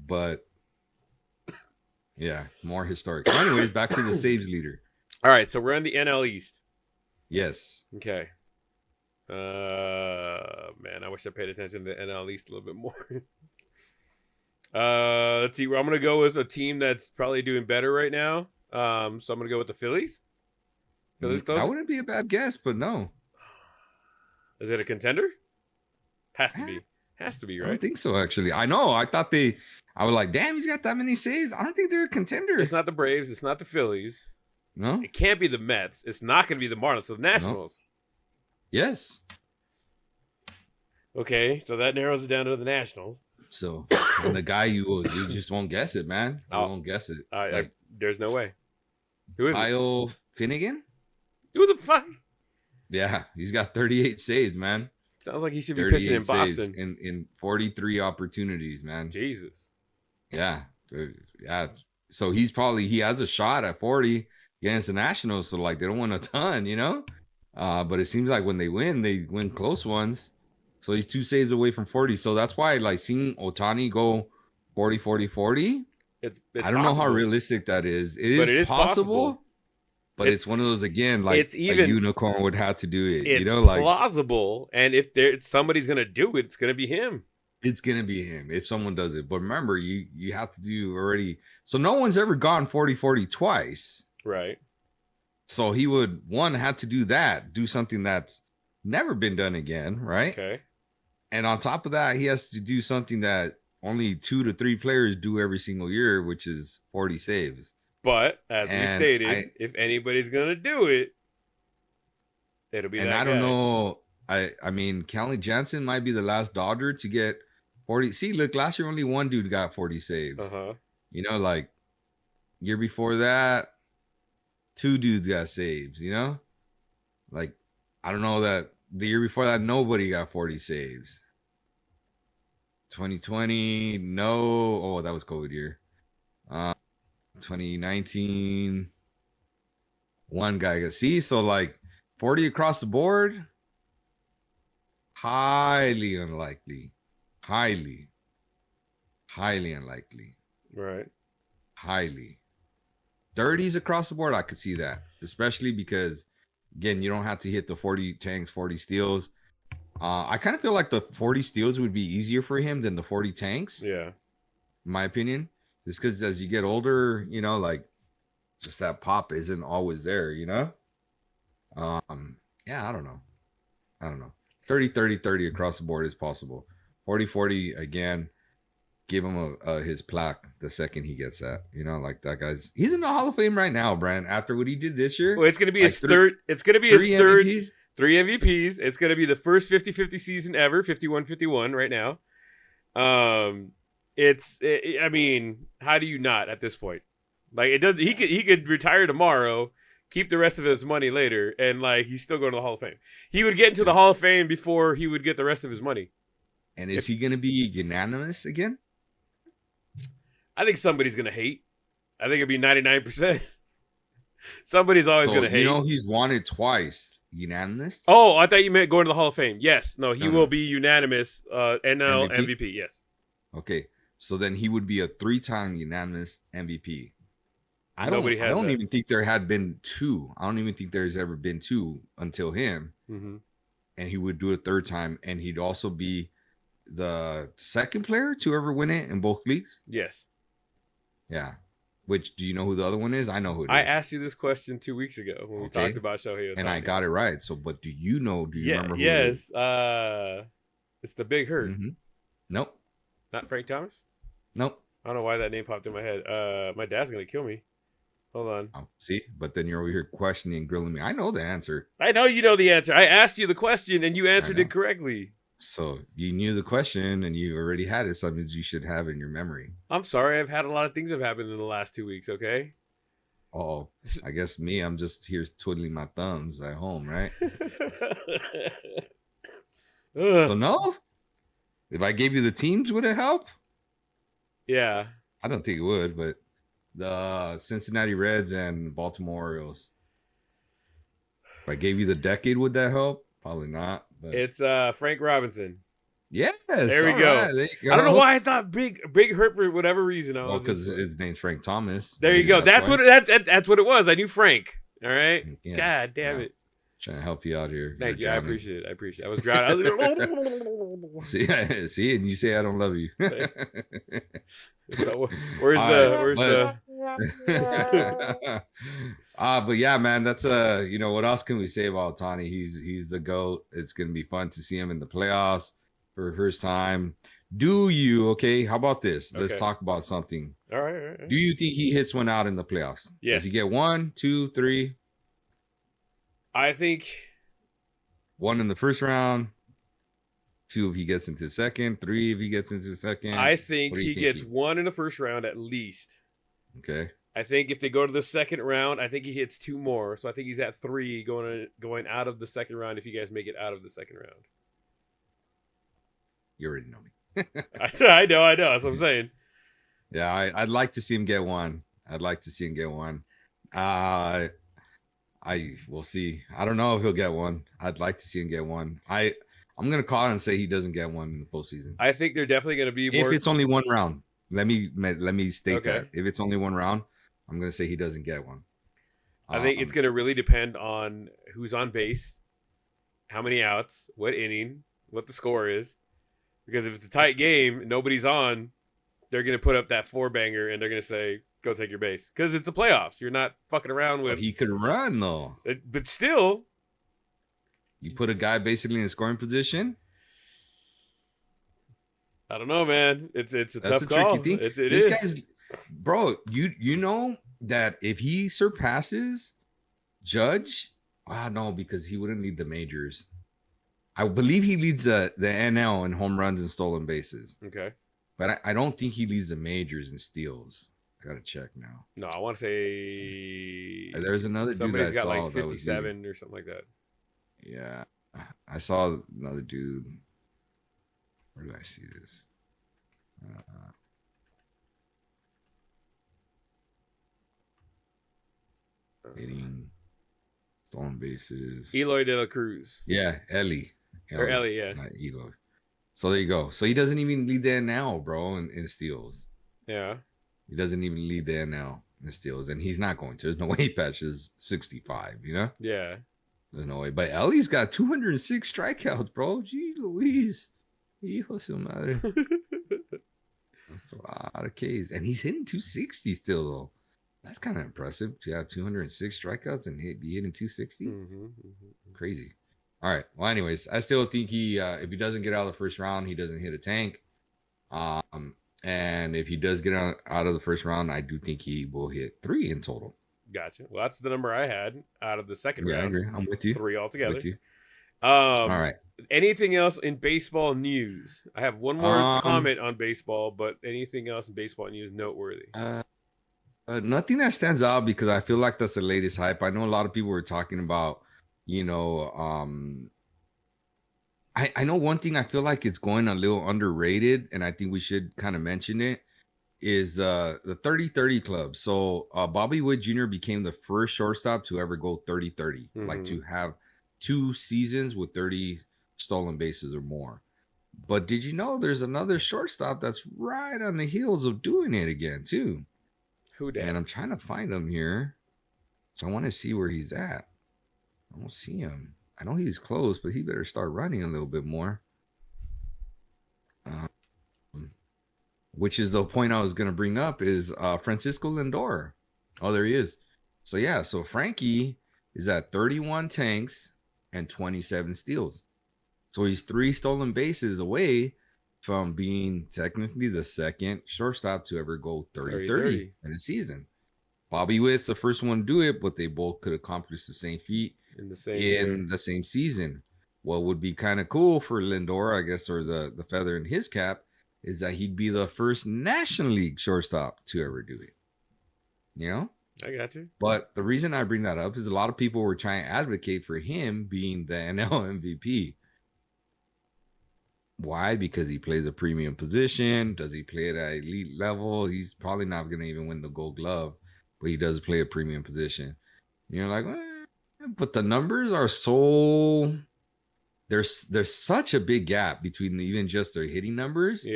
Speaker 2: but yeah, more historic. So anyways, back to the saves leader.
Speaker 1: All right, so we're in the NL East.
Speaker 2: Yes.
Speaker 1: Okay. Man, I wish I paid attention to the NL East a little bit more. Let's see. I'm gonna go with a team that's probably doing better right now. So I'm gonna go with the Phillies.
Speaker 2: That wouldn't be a bad guess, but no.
Speaker 1: Is it a contender? Has to be. Has to be, right?
Speaker 2: I don't think so, actually. I know. I was like, damn, he's got that many saves. I don't think they're a contender.
Speaker 1: It's not the Braves. It's not the Phillies.
Speaker 2: No.
Speaker 1: It can't be the Mets. It's not going to be the Marlins. So the Nationals.
Speaker 2: No. Yes.
Speaker 1: Okay, so that narrows it down to the Nationals.
Speaker 2: So, and the guy you just won't guess it, man. You won't guess it.
Speaker 1: There's no way. Who is
Speaker 2: Kyle Finnegan?
Speaker 1: Who the fuck?
Speaker 2: Yeah, he's got 38 saves, man.
Speaker 1: Sounds like he should be pitching in Boston.
Speaker 2: In 43 opportunities, man.
Speaker 1: Jesus.
Speaker 2: Yeah. Yeah. So he has a shot at 40 against the Nationals. So like they don't win a ton, you know? But it seems like when they win close ones. So he's 2 saves away from 40. So that's why like seeing Ohtani go 40, 40, 40.
Speaker 1: It's
Speaker 2: I don't know how realistic that is. It is possible. But it's one of those, again, like it's even, a unicorn would have to do it.
Speaker 1: It's plausible. And if somebody's going to do it, it's going to be him.
Speaker 2: It's going to be him if someone does it. But remember, you have to do already. So no one's ever gone 40-40 twice.
Speaker 1: Right.
Speaker 2: So he would, have to do that. Do something that's never been done again, right?
Speaker 1: Okay.
Speaker 2: And on top of that, he has to do something that only 2 to 3 players do every single year, which is 40 saves.
Speaker 1: But as we stated, if anybody's gonna do it, it'll be. And that
Speaker 2: I don't know. I mean, Kelly Jansen might be the last Dodger to get 40. See, look, last year only one dude got 40 saves. You know, like year before that, 2 dudes got saves. You know, like I don't know that the year before that nobody got 40 saves. 2020, no. Oh, that was COVID year. 2019, one guy got so like 40 across the board, highly unlikely. Highly unlikely.
Speaker 1: Right.
Speaker 2: Highly. 30s across the board, I could see that, especially because again, you don't have to hit the 40 tanks, 40 steals. I kind of feel like the 40 steals would be easier for him than the 40 tanks.
Speaker 1: Yeah.
Speaker 2: In my opinion. Just because as you get older, you know, like just that pop isn't always there, you know? Yeah, I don't know. 30 30 30 across the board is possible. 40 40 again. Give him his plaque the second he gets that. You know, like that guy's he's in the Hall of Fame right now, Brand. After what he did this year.
Speaker 1: Well, it's gonna be
Speaker 2: like
Speaker 1: his third. It's gonna be his third.
Speaker 2: MVPs?
Speaker 1: 3 MVPs. It's gonna be the first 50-50 season ever. 51-51 right now. I mean, how do you not at this point? Like it does. He could retire tomorrow, keep the rest of his money later, and like he's still going to the Hall of Fame. He would get into the Hall of Fame before he would get the rest of his money.
Speaker 2: And is he going to be unanimous again?
Speaker 1: I think somebody's going to hate. I think it'd be 99%. Somebody's always going to hate.
Speaker 2: You know, he's won it twice. Unanimous?
Speaker 1: Oh, I thought you meant going to the Hall of Fame. Yes. No, he will be unanimous NL MVP. Yes.
Speaker 2: Okay. So then he would be a 3-time unanimous MVP. I don't even think there had been 2. I don't even think there's ever been 2 until him.
Speaker 1: Mm-hmm.
Speaker 2: And he would do it 3rd time. And he'd also be the 2nd player to ever win it in both leagues.
Speaker 1: Yes.
Speaker 2: Yeah. Which, do you know who the other one is? I know who it is.
Speaker 1: I asked you this question 2 weeks ago when we talked about Shohei Ohtani.
Speaker 2: And I got it right. So, but do you know? Do you remember who
Speaker 1: it is? It's the Big Hurt.
Speaker 2: Mm-hmm. Nope.
Speaker 1: Not Frank Thomas?
Speaker 2: Nope.
Speaker 1: I don't know why that name popped in my head. My dad's going to kill me. Hold on.
Speaker 2: Oh, see? But then you're over here questioning and grilling me. I know the answer.
Speaker 1: I know you know the answer. I asked you the question and you answered it correctly.
Speaker 2: So you knew the question and you already had it. So that means you should have it in your memory.
Speaker 1: I'm sorry. I've had a lot of things have happened in the last 2 weeks, okay?
Speaker 2: Oh, I guess I'm just here twiddling my thumbs at home, right? So no? If I gave you the teams, would it help?
Speaker 1: Yeah.
Speaker 2: I don't think it would, but the Cincinnati Reds and Baltimore Orioles. If I gave you the decade, would that help? Probably not. But
Speaker 1: it's Frank Robinson.
Speaker 2: Yes.
Speaker 1: There we go.
Speaker 2: Right, there you go.
Speaker 1: I don't know why I thought Big Hurt for whatever reason.
Speaker 2: Because his name's Frank Thomas.
Speaker 1: There you go. That's what it was. I knew Frank. All right. Yeah. God damn it.
Speaker 2: Trying to help you out here.
Speaker 1: Thank you. I appreciate it. I was drowning.
Speaker 2: See, and you say I don't love you.
Speaker 1: So, where's the
Speaker 2: but yeah, man, that's what else can we say about Ohtani? He's the GOAT. It's gonna be fun to see him in the playoffs for the first time. How about this? Let's talk about something.
Speaker 1: All right.
Speaker 2: Do you think he hits one out in the playoffs?
Speaker 1: Yes.
Speaker 2: Does he get 1, 2, 3?
Speaker 1: I think
Speaker 2: 1 in the first round, 2 if he gets into the second, 3 if he gets into the second.
Speaker 1: I think he gets 1 in the first round at least.
Speaker 2: Okay.
Speaker 1: I think if they go to the second round, I think he hits 2 more. So I think he's at 3 going out of the second round if you guys make it out of the second round.
Speaker 2: You already know me.
Speaker 1: I know. That's what I'm saying.
Speaker 2: Yeah, I'd like to see him get 1. We'll see. I don't know if he'll get 1. I'd like to see him get 1. I'm gonna call it and say he doesn't get 1 in the postseason.
Speaker 1: I think they're definitely gonna be more.
Speaker 2: If it's only 1 round, let me state that. If it's only 1 round, I'm gonna say he doesn't get 1.
Speaker 1: I think it's gonna really depend on who's on base, how many outs, what inning, what the score is. Because if it's a tight game, nobody's on, they're gonna put up that 4-banger and they're gonna say, go take your base, because it's the playoffs. You're not fucking around with.
Speaker 2: But he could run though.
Speaker 1: But still,
Speaker 2: you put a guy basically in scoring position.
Speaker 1: I don't know, man. It's a tough call.
Speaker 2: Tricky thing. This guy's, bro. You know that if he surpasses Judge, no, because he wouldn't lead the majors. I believe he leads the NL in home runs and stolen bases.
Speaker 1: Okay,
Speaker 2: but I don't think he leads the majors in steals. Gotta check now.
Speaker 1: No, I want to say
Speaker 2: there's another dude
Speaker 1: somebody's got
Speaker 2: saw
Speaker 1: like 57 or something like that.
Speaker 2: Yeah, I saw another dude. Where did I see this? Hitting, stolen bases.
Speaker 1: Eloy De La Cruz.
Speaker 2: Yeah, Ellie.
Speaker 1: Or Ellie, yeah.
Speaker 2: Not Eloy. So there you go. So he doesn't even lead the NL, bro, in steals.
Speaker 1: Yeah.
Speaker 2: He doesn't even lead the NL in steals, and he's not going to. There's no way he patches 65, you know?
Speaker 1: Yeah.
Speaker 2: There's no way. But Ellie's got 206 strikeouts, bro. Gee Louise. Hijo su madre. That's a lot of Ks. And he's hitting 260 still, though. That's kind of impressive to have 206 strikeouts and be hitting 260. Crazy. All right. Well, anyways, I still think he, if he doesn't get out of the first round, he doesn't hit a tank. And if he does get out of the first round, I do think he will hit 3 in total.
Speaker 1: Gotcha. Well, that's the number I had out of the second round.
Speaker 2: Yeah, I agree. I'm with you.
Speaker 1: 3 altogether.
Speaker 2: With you.
Speaker 1: All
Speaker 2: right.
Speaker 1: Anything else in baseball news? I have one more comment on baseball, but anything else in baseball news noteworthy?
Speaker 2: Nothing that stands out because I feel like that's the latest hype. I know a lot of people were talking about, you know, I know one thing I feel like it's going a little underrated, and I think we should kind of mention it, is the 30-30 club. So Bobby Wood Jr. became the first shortstop to ever go 30-30, like to have 2 seasons with 30 stolen bases or more. But did you know there's another shortstop that's right on the heels of doing it again too?
Speaker 1: Who dat?
Speaker 2: And I'm trying to find him here. So I want to see where he's at. I don't see him. I know he's close, but he better start running a little bit more. Which is the point I was going to bring up is Francisco Lindor. Oh, there he is. So, yeah. So, Frankie is at 31 tanks and 27 steals. So, he's 3 stolen bases away from being technically the second shortstop to ever go 30-30 in a season. Bobby Witt's the first one to do it, but they both could accomplish the same feat in the same season. What would be kind of cool for Lindor, I guess, or the feather in his cap, is that he'd be the first National League shortstop to ever do it. You know?
Speaker 1: I got you.
Speaker 2: But the reason I bring that up is a lot of people were trying to advocate for him being the NL MVP. Why? Because he plays a premium position. Does he play at an elite level? He's probably not going to even win the Gold Glove, but he does play a premium position. And you're like, but the numbers are so... There's such a big gap between even just their hitting numbers,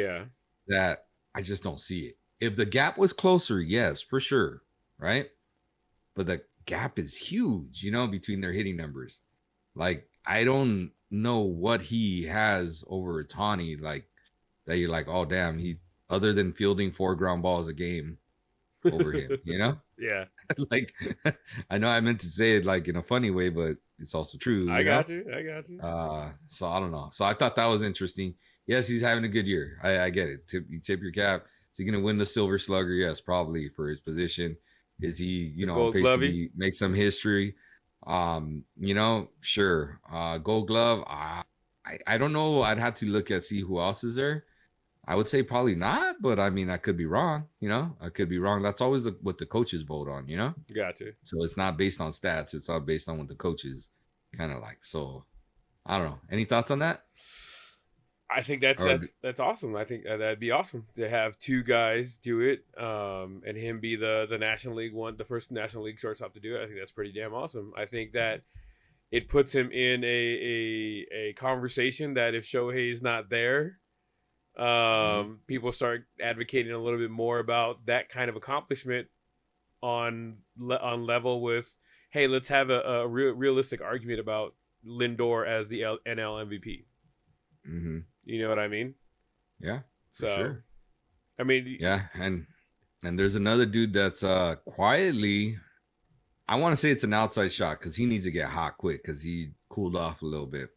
Speaker 2: that I just don't see it. If the gap was closer, yes, for sure, right? But the gap is huge, between their hitting numbers. Like, I don't know what he has over Ohtani, like that you're like, oh damn, he's other than fielding 4 ground balls a game over him,
Speaker 1: Yeah.
Speaker 2: Like, I know I meant to say it like in a funny way, but it's also true.
Speaker 1: I got you.
Speaker 2: So I don't know. So I thought that was interesting. Yes, he's having a good year. I get it. You tip your cap. Is he going to win the Silver Slugger? Yes, probably for his position. Is he, on pace to make some history? Sure. Gold Glove. I don't know. I'd have to look at see who else is there. I would say probably not, but I mean, I could be wrong. I could be wrong. That's always what the coaches vote on.
Speaker 1: Gotcha.
Speaker 2: So it's not based on stats. It's all based on what the coaches kind of like. So I don't know. Any thoughts on that?
Speaker 1: I think that's awesome. I think that'd be awesome to have 2 guys do it, and him be the National League the first National League shortstop to do it. I think that's pretty damn awesome. I think that it puts him in a conversation that if Shohei's not there, people start advocating a little bit more about that kind of accomplishment on level with, hey, let's have a realistic argument about Lindor as the NL MVP. You know what I mean?
Speaker 2: Yeah.
Speaker 1: So,
Speaker 2: sure.
Speaker 1: I mean,
Speaker 2: yeah, and there's another dude that's quietly, I want to say it's an outside shot because he needs to get hot quick because he cooled off a little bit.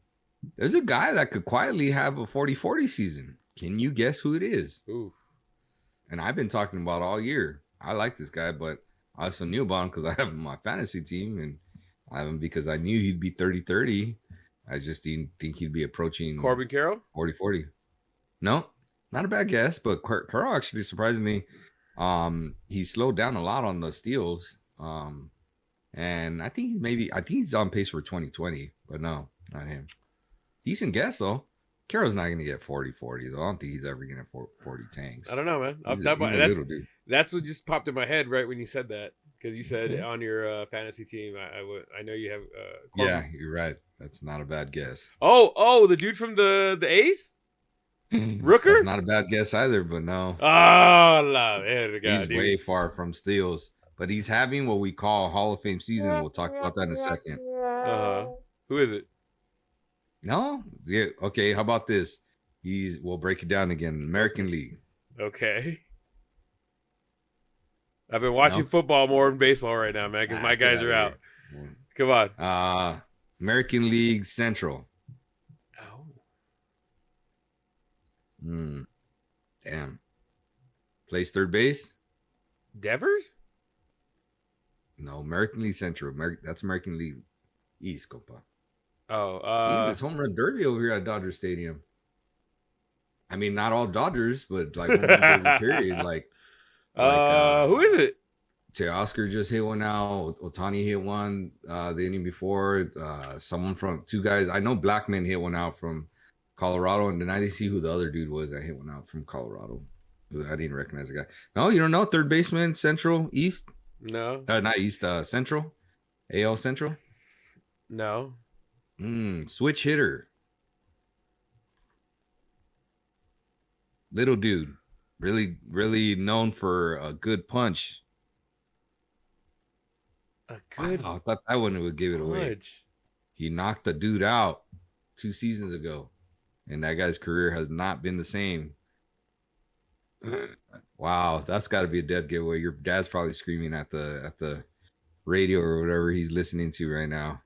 Speaker 2: There's a guy that could quietly have a 40-40 season. Can you guess who it is?
Speaker 1: Ooh.
Speaker 2: And I've been talking about all year. I like this guy, but I also knew about him because I have him on my fantasy team, and I have him because I knew he'd be 30-30. I just didn't think he'd be approaching
Speaker 1: Corbin Carroll?
Speaker 2: 40-40. No, not a bad guess, but Carroll actually, surprisingly, he slowed down a lot on the steals. And I think he's on pace for 2020, but no, not him. Decent guess, though. Carroll's not going to get 40-40, though. I don't think he's ever going to get 40 tanks.
Speaker 1: I don't know, man. That's what just popped in my head right when you said that. Because you said on your fantasy team, I know you have.
Speaker 2: Yeah, you're right. That's not a bad guess.
Speaker 1: Oh, the dude from the A's, Rooker.
Speaker 2: That's not a bad guess either, but no.
Speaker 1: Oh,
Speaker 2: he's way far from steals, but he's having what we call Hall of Fame season. We'll talk about that in a second.
Speaker 1: Who is it?
Speaker 2: No, yeah. Okay, how about this? We'll break it down again. American League.
Speaker 1: Okay. I've been watching football more than baseball right now, man, because my guys are out. Come on.
Speaker 2: American League Central.
Speaker 1: Oh.
Speaker 2: Damn. Plays third base?
Speaker 1: Devers?
Speaker 2: No, American League Central. That's American League East, compa.
Speaker 1: Oh,
Speaker 2: Jesus, home run derby over here at Dodger Stadium. I mean, not all Dodgers, but like home run derby period.
Speaker 1: Who is it?
Speaker 2: Teoscar just hit one out. Otani hit one the inning before. Someone from two guys. I know Blackman hit one out from Colorado, and then I didn't see who the other dude was that hit one out from Colorado. I didn't recognize the guy. No, you don't know? Third baseman, Central, East?
Speaker 1: No.
Speaker 2: Not East, Central? AL Central?
Speaker 1: No.
Speaker 2: Switch hitter. Little dude. Really known for a good punch. Wow, I thought that one would give it away. He knocked the dude out 2 seasons ago, and that guy's career has not been the same. Wow, that's got to be a dead giveaway. Your dad's probably screaming at the radio or whatever he's listening to right now.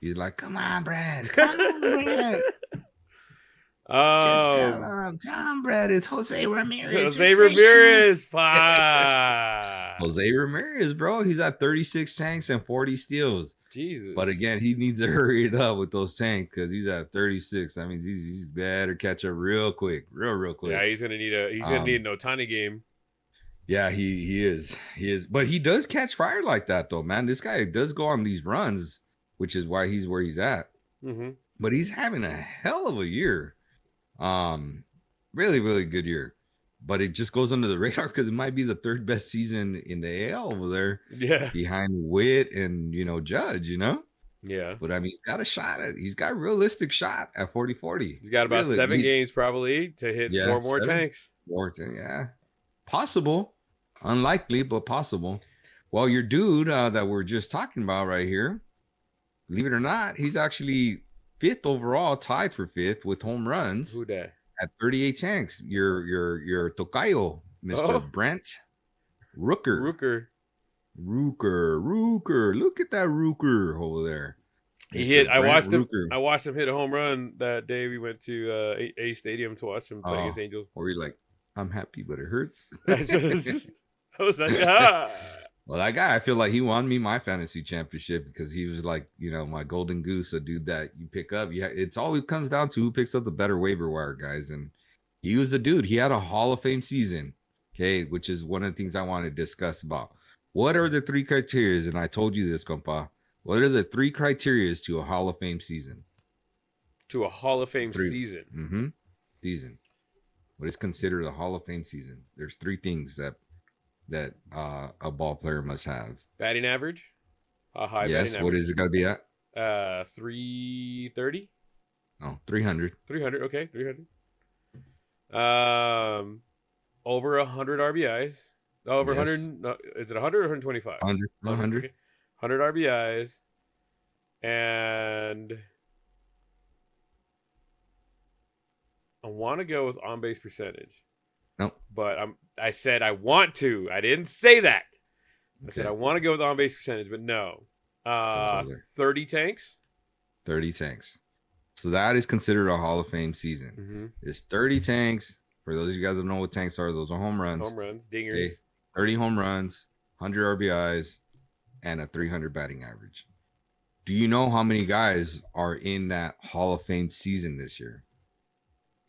Speaker 2: He's like, "Come on, Brad! Come on, Brad! Just tell him, Brad. It's Jose Ramirez.
Speaker 1: Jose Ramirez,
Speaker 2: Jose Ramirez, bro. He's at 36 tanks and 40 steals.
Speaker 1: Jesus.
Speaker 2: But again, he needs to hurry it up with those tanks because he's at 36. That means he's better catch up real quick, real quick.
Speaker 1: Yeah, he's gonna need an Otani game.
Speaker 2: Yeah, he is. But he does catch fire like that, though, man. This guy does go on these runs, which is why he's where he's at.
Speaker 1: Mm-hmm.
Speaker 2: But he's having a hell of a year. Really good year. But it just goes under the radar because it might be the third best season in the AL over there.
Speaker 1: Yeah.
Speaker 2: Behind Witt and, Judge,
Speaker 1: Yeah.
Speaker 2: But I mean, he's got a shot he's got a realistic shot at 40-40.
Speaker 1: He's got about 7 games probably to hit 4 more tanks.
Speaker 2: Yeah. Possible. Unlikely, but possible. Well, your dude that we're just talking about right here, believe it or not, he's actually 5th overall, tied for 5th with home runs.
Speaker 1: Who that?
Speaker 2: At 38 tanks. Your Tocayo, Mr. Brent Rooker. Rooker. Look at that Rooker over there.
Speaker 1: He hit. I watched him hit a home run that day. We went to A Stadium to watch him play against Angels.
Speaker 2: Or you're like, I'm happy, but it hurts.
Speaker 1: I was like, ah.
Speaker 2: Well, that guy, I feel like he won me my fantasy championship because he was like, my golden goose, a dude that you pick up. Yeah, it's always comes down to who picks up the better waiver wire, guys. And he was a dude. He had a Hall of Fame season, okay, which is one of the things I want to discuss about. What are the 3 criteria? And I told you this, compa. What are the 3 criteria to a Hall of Fame season?
Speaker 1: To a Hall of Fame season?
Speaker 2: Mm-hmm. Season. What is considered a Hall of Fame season? There's 3 things that a ball player must have.
Speaker 1: Batting average? A high batting average. Yes,
Speaker 2: what is it got to be at?
Speaker 1: 330?
Speaker 2: Oh, 300.
Speaker 1: 300, okay, 300. Over 100 RBIs. Over 100, no, is it 100 or 125?
Speaker 2: 100. 100.
Speaker 1: Okay. 100 RBIs. And I want to go with on-base percentage.
Speaker 2: Nope.
Speaker 1: But I said I want to. I didn't say that. I said I want to go with on-base percentage, but no. 30 tanks?
Speaker 2: 30 tanks. So that is considered a Hall of Fame season.
Speaker 1: Mm-hmm.
Speaker 2: It's 30 tanks. For those of you guys that don't know what tanks are, those are home runs.
Speaker 1: Home runs, dingers.
Speaker 2: Okay. 30 home runs, 100 RBIs, and a 300 batting average. Do you know how many guys are in that Hall of Fame season this year?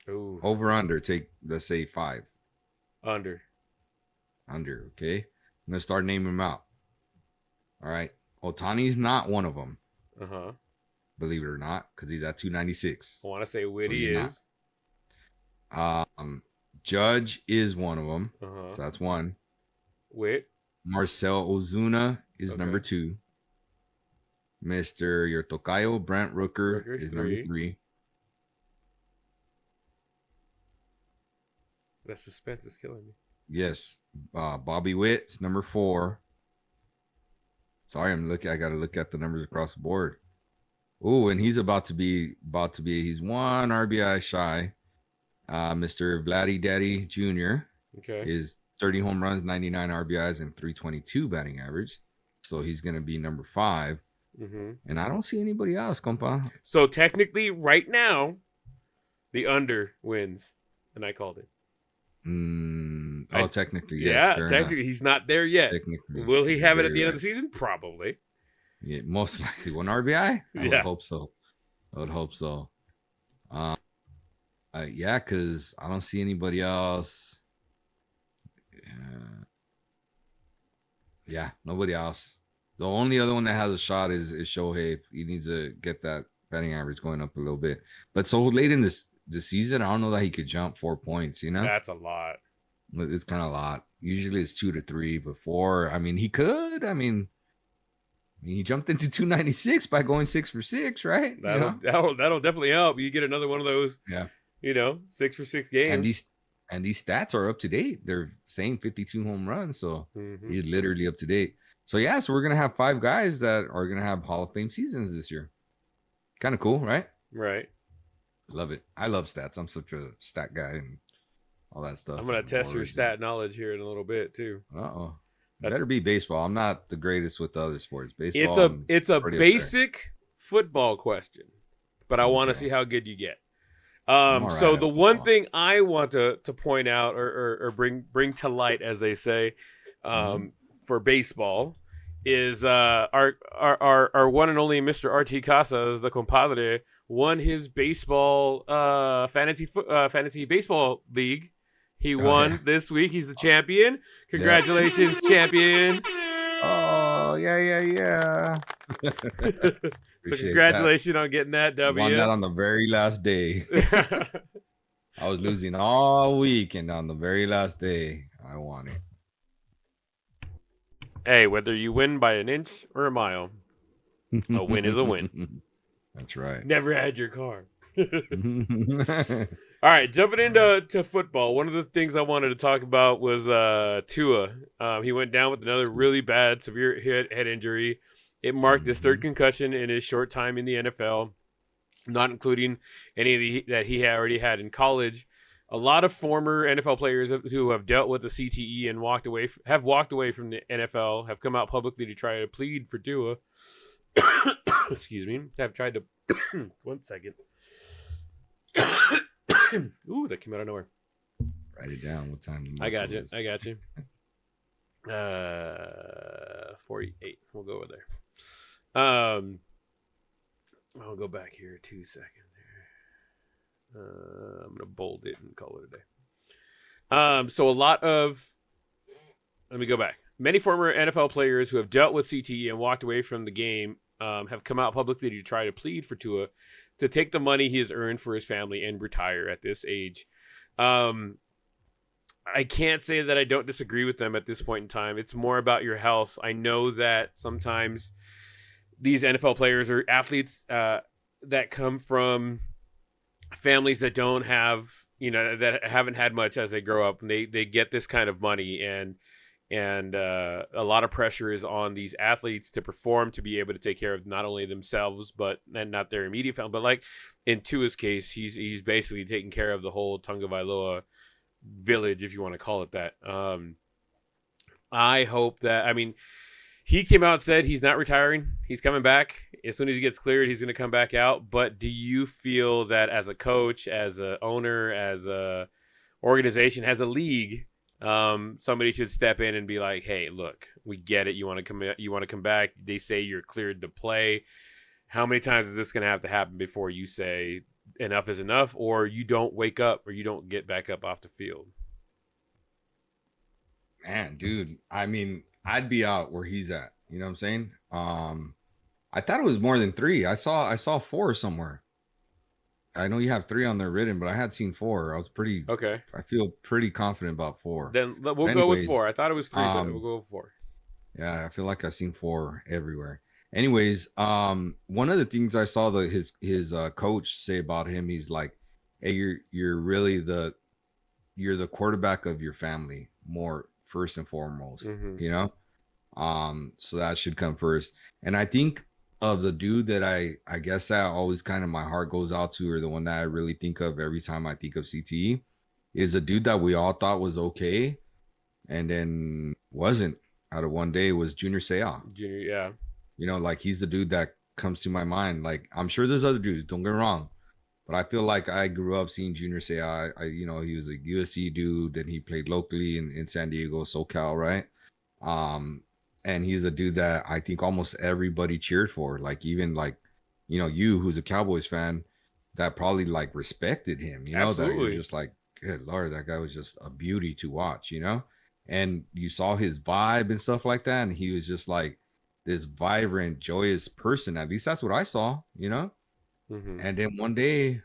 Speaker 1: Ooh.
Speaker 2: Over, under, let's say 5.
Speaker 1: Under,
Speaker 2: okay? I'm going to start naming them out. All right. Otani's not one of them.
Speaker 1: Uh-huh.
Speaker 2: Believe it or not, because he's at 296.
Speaker 1: I want to say Whitty is.
Speaker 2: Judge is one of them.
Speaker 1: Uh-huh.
Speaker 2: So that's 1.
Speaker 1: Witt.
Speaker 2: Marcell Ozuna is number 2. Mr. Your Tocayo, Brent Rooker is number 3.
Speaker 1: That suspense is killing me.
Speaker 2: Yes. Bobby Witt is number 4. Sorry, I got to look at the numbers across the board. Oh, and he's he's 1 RBI shy. Mr. Vladdy Daddy Jr.
Speaker 1: Okay.
Speaker 2: is 30 home runs, 99 RBIs, and 322 batting average. So he's going to be number 5. Mm-hmm. And I don't see anybody else, compa.
Speaker 1: So technically, right now, the under wins, and I called it.
Speaker 2: Technically, yes.
Speaker 1: Yeah, technically, enough. He's not there yet. Will he have it at the end of the season? Probably.
Speaker 2: Yeah, most likely 1 RBI. I would hope so. Yeah, because I don't see anybody else. Yeah, nobody else. The only other one that has a shot is Shohei. He needs to get that batting average going up a little bit. But so late in the season, I don't know that he could jump 4 points, you know?
Speaker 1: That's a lot.
Speaker 2: It's kind of a lot. Usually it's 2 to 3, but 4. I mean, he could. I mean, he jumped into 296 by going 6 for 6, right?
Speaker 1: That'll definitely help. You get another one of those.
Speaker 2: Yeah.
Speaker 1: 6 for 6 games.
Speaker 2: And these stats are up to date. They're saying 52 home runs, so he's literally up to date. So yeah, so we're gonna have 5 guys that are gonna have Hall of Fame seasons this year. Kind of cool, right?
Speaker 1: Right.
Speaker 2: Love it. I love stats. I'm such a stat guy and all that stuff.
Speaker 1: I'm gonna test your stat knowledge here in a little bit too.
Speaker 2: Better be baseball. I'm not the greatest with the other sports. Baseball.
Speaker 1: It's a basic football question, but I want to see how good you get. So the one thing I want to point out or bring to light, as they say, for baseball is our one and only Mr. RT Casas, the compadre, won his baseball fantasy baseball league. He won this week. He's the champion. Congratulations, champion.
Speaker 2: Oh, yeah.
Speaker 1: So congratulations on getting that W.
Speaker 2: Won that on the very last day. I was losing all week, and on the very last day, I won it.
Speaker 1: Hey, whether you win by an inch or a mile, a win is a win.
Speaker 2: That's right.
Speaker 1: Never had your car. All right, jumping into football. One of the things I wanted to talk about was Tua. He went down with another really bad, severe head injury. It marked his 3rd concussion in his short time in the NFL, not including any that he had already had in college. A lot of former NFL players who have dealt with the CTE and have walked away from the NFL have come out publicly to try to plead for Tua. Excuse me. Have tried to. 1 second. Ooh, that came out of nowhere.
Speaker 2: Write it down. What time?
Speaker 1: I got you. 48. We'll go over there. I'll go back here 2 seconds. I'm gonna bold it and call it a day. So a lot of. Let me go back. Many former NFL players who have dealt with CTE and walked away from the game have come out publicly to try to plead for Tua to take the money he has earned for his family and retire at this age. I can't say that I don't disagree with them at this point in time. It's more about your health. I know that sometimes these NFL players or athletes that come from families that don't have, that haven't had much as they grow up, and they get this kind of money, and a lot of pressure is on these athletes to perform, to be able to take care of not only themselves and not their immediate family, but like in Tua's case, he's basically taking care of the whole Tonga Vailoa village, if you want to call it that. I hope that, he came out and said he's not retiring. He's coming back. As soon as he gets cleared, he's going to come back out. But do you feel that as a coach, as a owner, as a organization, as a league, somebody should step in and be like, hey, look, we get it. You want to come back. They say you're cleared to play. How many times is this going to have to happen before you say enough is enough, or you don't wake up, or you don't get back up off the field?
Speaker 2: Man, dude, I'd be out where he's at. You know what I'm saying? I thought it was more than 3. I saw 4 somewhere. I know you have 3 on there written, but I had seen 4. I was pretty okay. I feel pretty confident about 4.
Speaker 1: Then we'll go with 4. I thought it was 3, but we'll go with 4.
Speaker 2: Yeah, I feel like I've seen 4 everywhere. Anyways, one of the things I saw his coach say about him, he's like, "Hey, you're really the quarterback of your family, more first and foremost, you know. So that should come first." And I think of the dude that I guess that always kind of my heart goes out to, or the one that I really think of every time I think of CTE, is a dude that we all thought was okay, and then wasn't out of one day was Junior Seau.
Speaker 1: Junior, yeah.
Speaker 2: You know, like he's the dude that comes to my mind. Like I'm sure there's other dudes, don't get me wrong, but I feel like I grew up seeing Junior Seau. You know, he was a USC dude, and he played locally in San Diego, SoCal, right? And he's a dude that I think almost everybody cheered for. Like even like, you know, you who's a Cowboys fan, that probably like respected him. You know, that you're
Speaker 1: Absolutely.
Speaker 2: just like, good Lord, that guy was just a beauty to watch. You know, and you saw his vibe and stuff like that, and he was just like this vibrant, joyous person. At least that's what I saw. You know,
Speaker 1: Mm-hmm.
Speaker 2: and then one day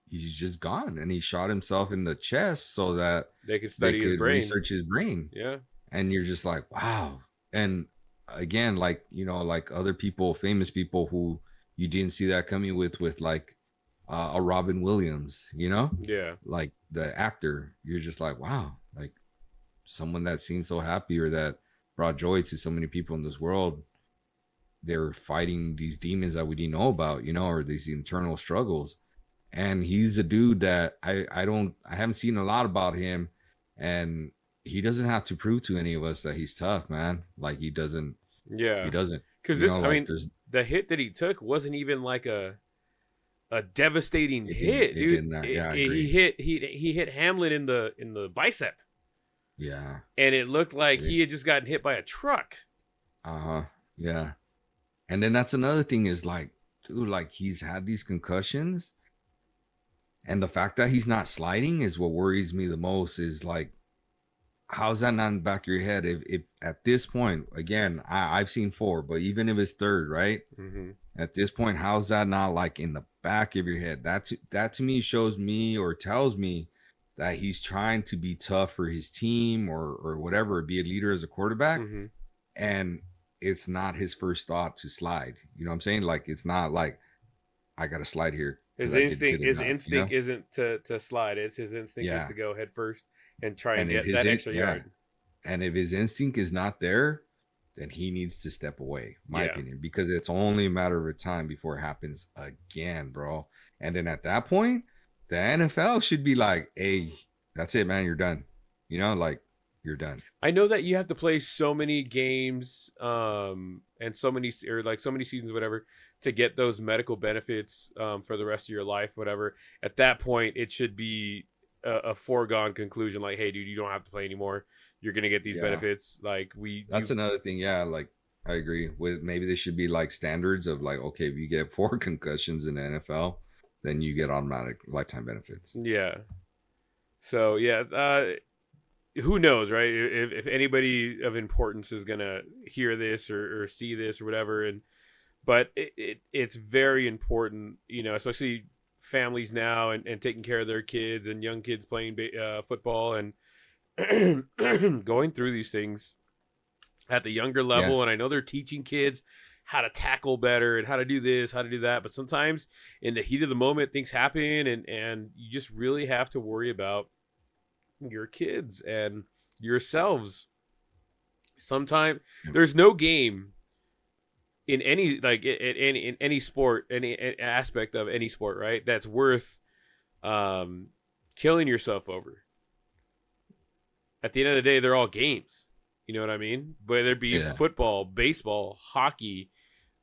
Speaker 2: he's just gone, and he shot himself in the chest so that
Speaker 1: They could
Speaker 2: they
Speaker 1: study his
Speaker 2: could
Speaker 1: brain.
Speaker 2: research his brain.
Speaker 1: Yeah.
Speaker 2: And you're just like, wow. And again, like, you know, like other people, famous people who you didn't see that coming with like a Robin Williams, you know,
Speaker 1: Yeah.
Speaker 2: like the actor. You're just like, wow, like someone that seemed so happy or that brought joy to so many people in this world. They're fighting these demons that we didn't know about, you know, or these internal struggles. And he's a dude that I haven't seen a lot about him, and he doesn't have to prove to any of us that he's tough, man. Like he
Speaker 1: Yeah.
Speaker 2: doesn't,
Speaker 1: Because
Speaker 2: you know,
Speaker 1: this, I
Speaker 2: like
Speaker 1: mean,
Speaker 2: there's
Speaker 1: the hit that he took wasn't even like a devastating hit,
Speaker 2: it
Speaker 1: dude.
Speaker 2: did not. Yeah, I
Speaker 1: He
Speaker 2: agree.
Speaker 1: hit Hamlin in the bicep,
Speaker 2: Yeah,
Speaker 1: and it looked like
Speaker 2: it,
Speaker 1: he had just gotten hit by a truck.
Speaker 2: uh-huh, yeah. And then that's another thing is like, dude, like he's had these concussions, and the fact that he's not sliding is what worries me the most. Is like, how's that not in the back of your head? If at this point, again, I've seen four, but even if it's third, right?
Speaker 1: Mm-hmm.
Speaker 2: At this point, how's that not like in the back of your head? That to me shows me or tells me that he's trying to be tough for his team or whatever, be a leader as a quarterback,
Speaker 1: Mm-hmm.
Speaker 2: and it's not his first thought to slide. You know what I'm saying? Like it's not like I got to slide here because I did good
Speaker 1: His
Speaker 2: enough. You know?
Speaker 1: instinct isn't to slide. It's his instinct is
Speaker 2: Yeah.
Speaker 1: to go head first and try and
Speaker 2: And if
Speaker 1: get
Speaker 2: his
Speaker 1: that
Speaker 2: in,
Speaker 1: extra
Speaker 2: yeah,
Speaker 1: yard.
Speaker 2: and if his instinct is not there, then he needs to step away, my
Speaker 1: Yeah.
Speaker 2: opinion, because it's only a matter of time before it happens again, bro. And then at that point, the NFL should be like, hey, that's it, man, you're done. You know, like you're done.
Speaker 1: I know that you have to play so many games, and so many or like so many seasons, whatever, to get those medical benefits for the rest of your life, whatever. At that point, it should be a foregone conclusion. Like, hey, dude, you don't have to play anymore. You're gonna get these
Speaker 2: Yeah.
Speaker 1: benefits. Like
Speaker 2: That's another thing. Yeah, like I agree with maybe there should be like standards of like, okay, if you get four concussions in the NFL, then you get automatic lifetime benefits.
Speaker 1: yeah. So yeah, who knows, right? If anybody of importance is gonna hear this or see this or whatever, and but it's very important, you know, especially families now and taking care of their kids and young kids playing football and going through these things at the younger
Speaker 2: Yeah.
Speaker 1: level. And I know they're teaching kids how to tackle better and how to do this, how to do that. But sometimes in the heat of the moment, things happen, and you just really have to worry about your kids and yourselves. Sometimes there's no game in any like in any sport, any aspect of any sport, right? That's worth um, killing yourself over. At the end of the day, they're all games. You know what I mean? Whether it be
Speaker 2: Yeah.
Speaker 1: football, baseball, hockey,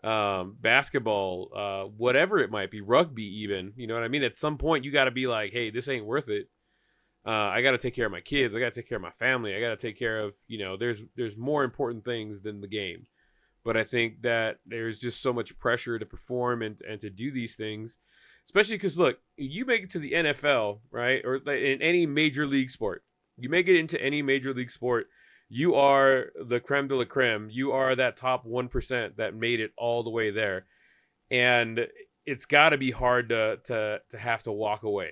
Speaker 1: basketball, whatever it might be, rugby, even. You know what I mean? At some point, you got to be like, hey, this ain't worth it. I got to take care of my kids. I got to take care of my family. I got to take care of, you know, there's more important things than the game. But I think that there's just so much pressure to perform and to do these things, especially because look, you make it to the NFL, right, or in any major league sport, you make it into any major league sport, you are the creme de la creme. You are that top 1% that made it all the way there, and it's got to be hard to have to walk away.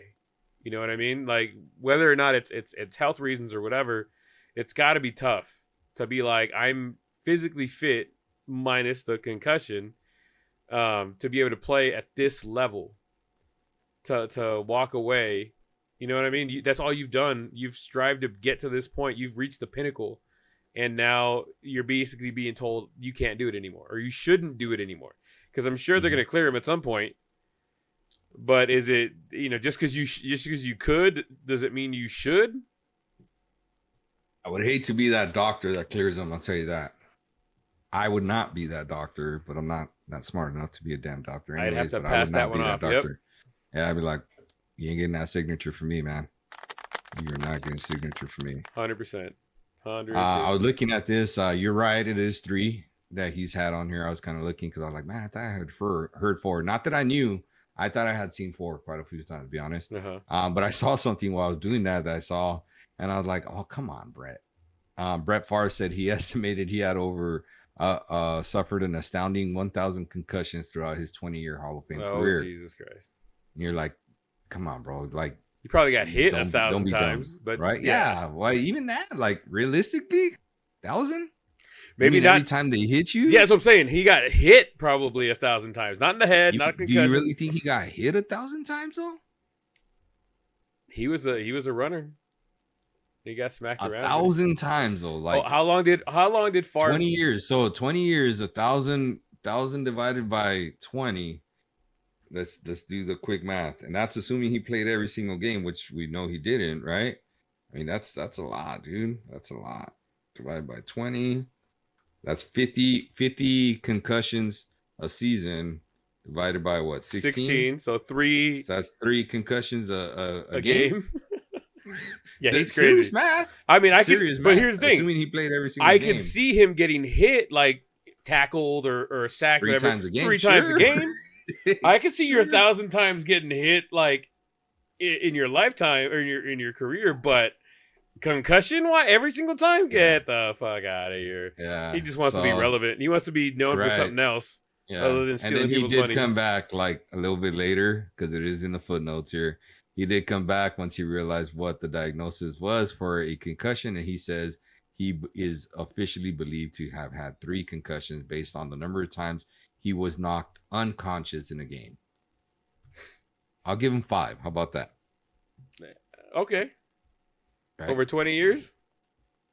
Speaker 1: You know what I mean? Like whether or not it's health reasons or whatever, it's got to be tough to be like I'm physically fit minus the concussion, to be able to play at this level, to walk away. You know what I mean? That's all you've done. You've strived to get to this point. You've reached the pinnacle, and now you're basically being told you can't do it anymore, or you shouldn't do it anymore. Because I'm sure they're
Speaker 2: Mhm.
Speaker 1: going to clear him at some point. But is it, you know, just because you could, does it mean you should?
Speaker 2: I would hate to be that doctor that clears them. I'll tell you that. I would not be that doctor, but I'm not smart enough to be a damn doctor
Speaker 1: I'd have
Speaker 2: anyways.
Speaker 1: to
Speaker 2: But I would
Speaker 1: pass that
Speaker 2: not
Speaker 1: one
Speaker 2: be that
Speaker 1: off. Yep.
Speaker 2: doctor. Yeah, I'd be like, you ain't getting that signature for me, man. You're not getting a signature for me.
Speaker 1: 100%. 100%.
Speaker 2: I was looking at this. You're right. It is 3 that he's had on here. I was kind of looking because I was like, man, I thought I had heard 4. Not that I knew. I thought I had seen 4 quite a few times, to be honest. But I saw something while I was doing that I saw, and I was like, oh, come on, Brett. Brett Favre said he estimated he had suffered an astounding 1,000 concussions throughout his 20-year Hall of Fame career.
Speaker 1: Oh, Jesus Christ.
Speaker 2: And you're like, come on, bro. Like,
Speaker 1: you probably got hit 1,000 times, but
Speaker 2: right? Yeah. Well, even that, like, realistically, 1,000?
Speaker 1: Maybe not
Speaker 2: every time they hit you.
Speaker 1: Yeah, that's what I'm saying. He got hit probably 1,000 times, not in the head, not concussion.
Speaker 2: Do you really think he got hit 1,000 times though?
Speaker 1: He was a runner. He got smacked around
Speaker 2: 1,000 times though. Like,
Speaker 1: how long did Favre?
Speaker 2: 20 years. So 20 years, 1,000 divided by 20. Let's do the quick math, and that's assuming he played every single game, which we know he didn't, right? I mean, that's a lot, dude. That's a lot. Divided by 20. That's 50 concussions a season divided by what? 16.
Speaker 1: So 3.
Speaker 2: So that's 3 concussions a
Speaker 1: game. Yeah, he's crazy.
Speaker 2: Serious math.
Speaker 1: I mean, but here's the thing.
Speaker 2: Assuming he played every single game.
Speaker 1: I could see him getting hit, like tackled or sacked
Speaker 2: 3 times a game.
Speaker 1: 3 times a game. I could see you 1,000 times getting hit, like in your lifetime or in your career, but concussion, why every single time? Get the fuck out of here.
Speaker 2: Yeah,
Speaker 1: he just wants to be relevant. He wants to be known for something else.
Speaker 2: Yeah,
Speaker 1: other than stealing people's money.
Speaker 2: And then he did come back like a little bit later because it is in the footnotes here. He did come back once he realized what the diagnosis was for a concussion, and he says he is officially believed to have had 3 concussions based on the number of times he was knocked unconscious in a game. I'll give him 5. How about that?
Speaker 1: Okay. Right. Over 20 years?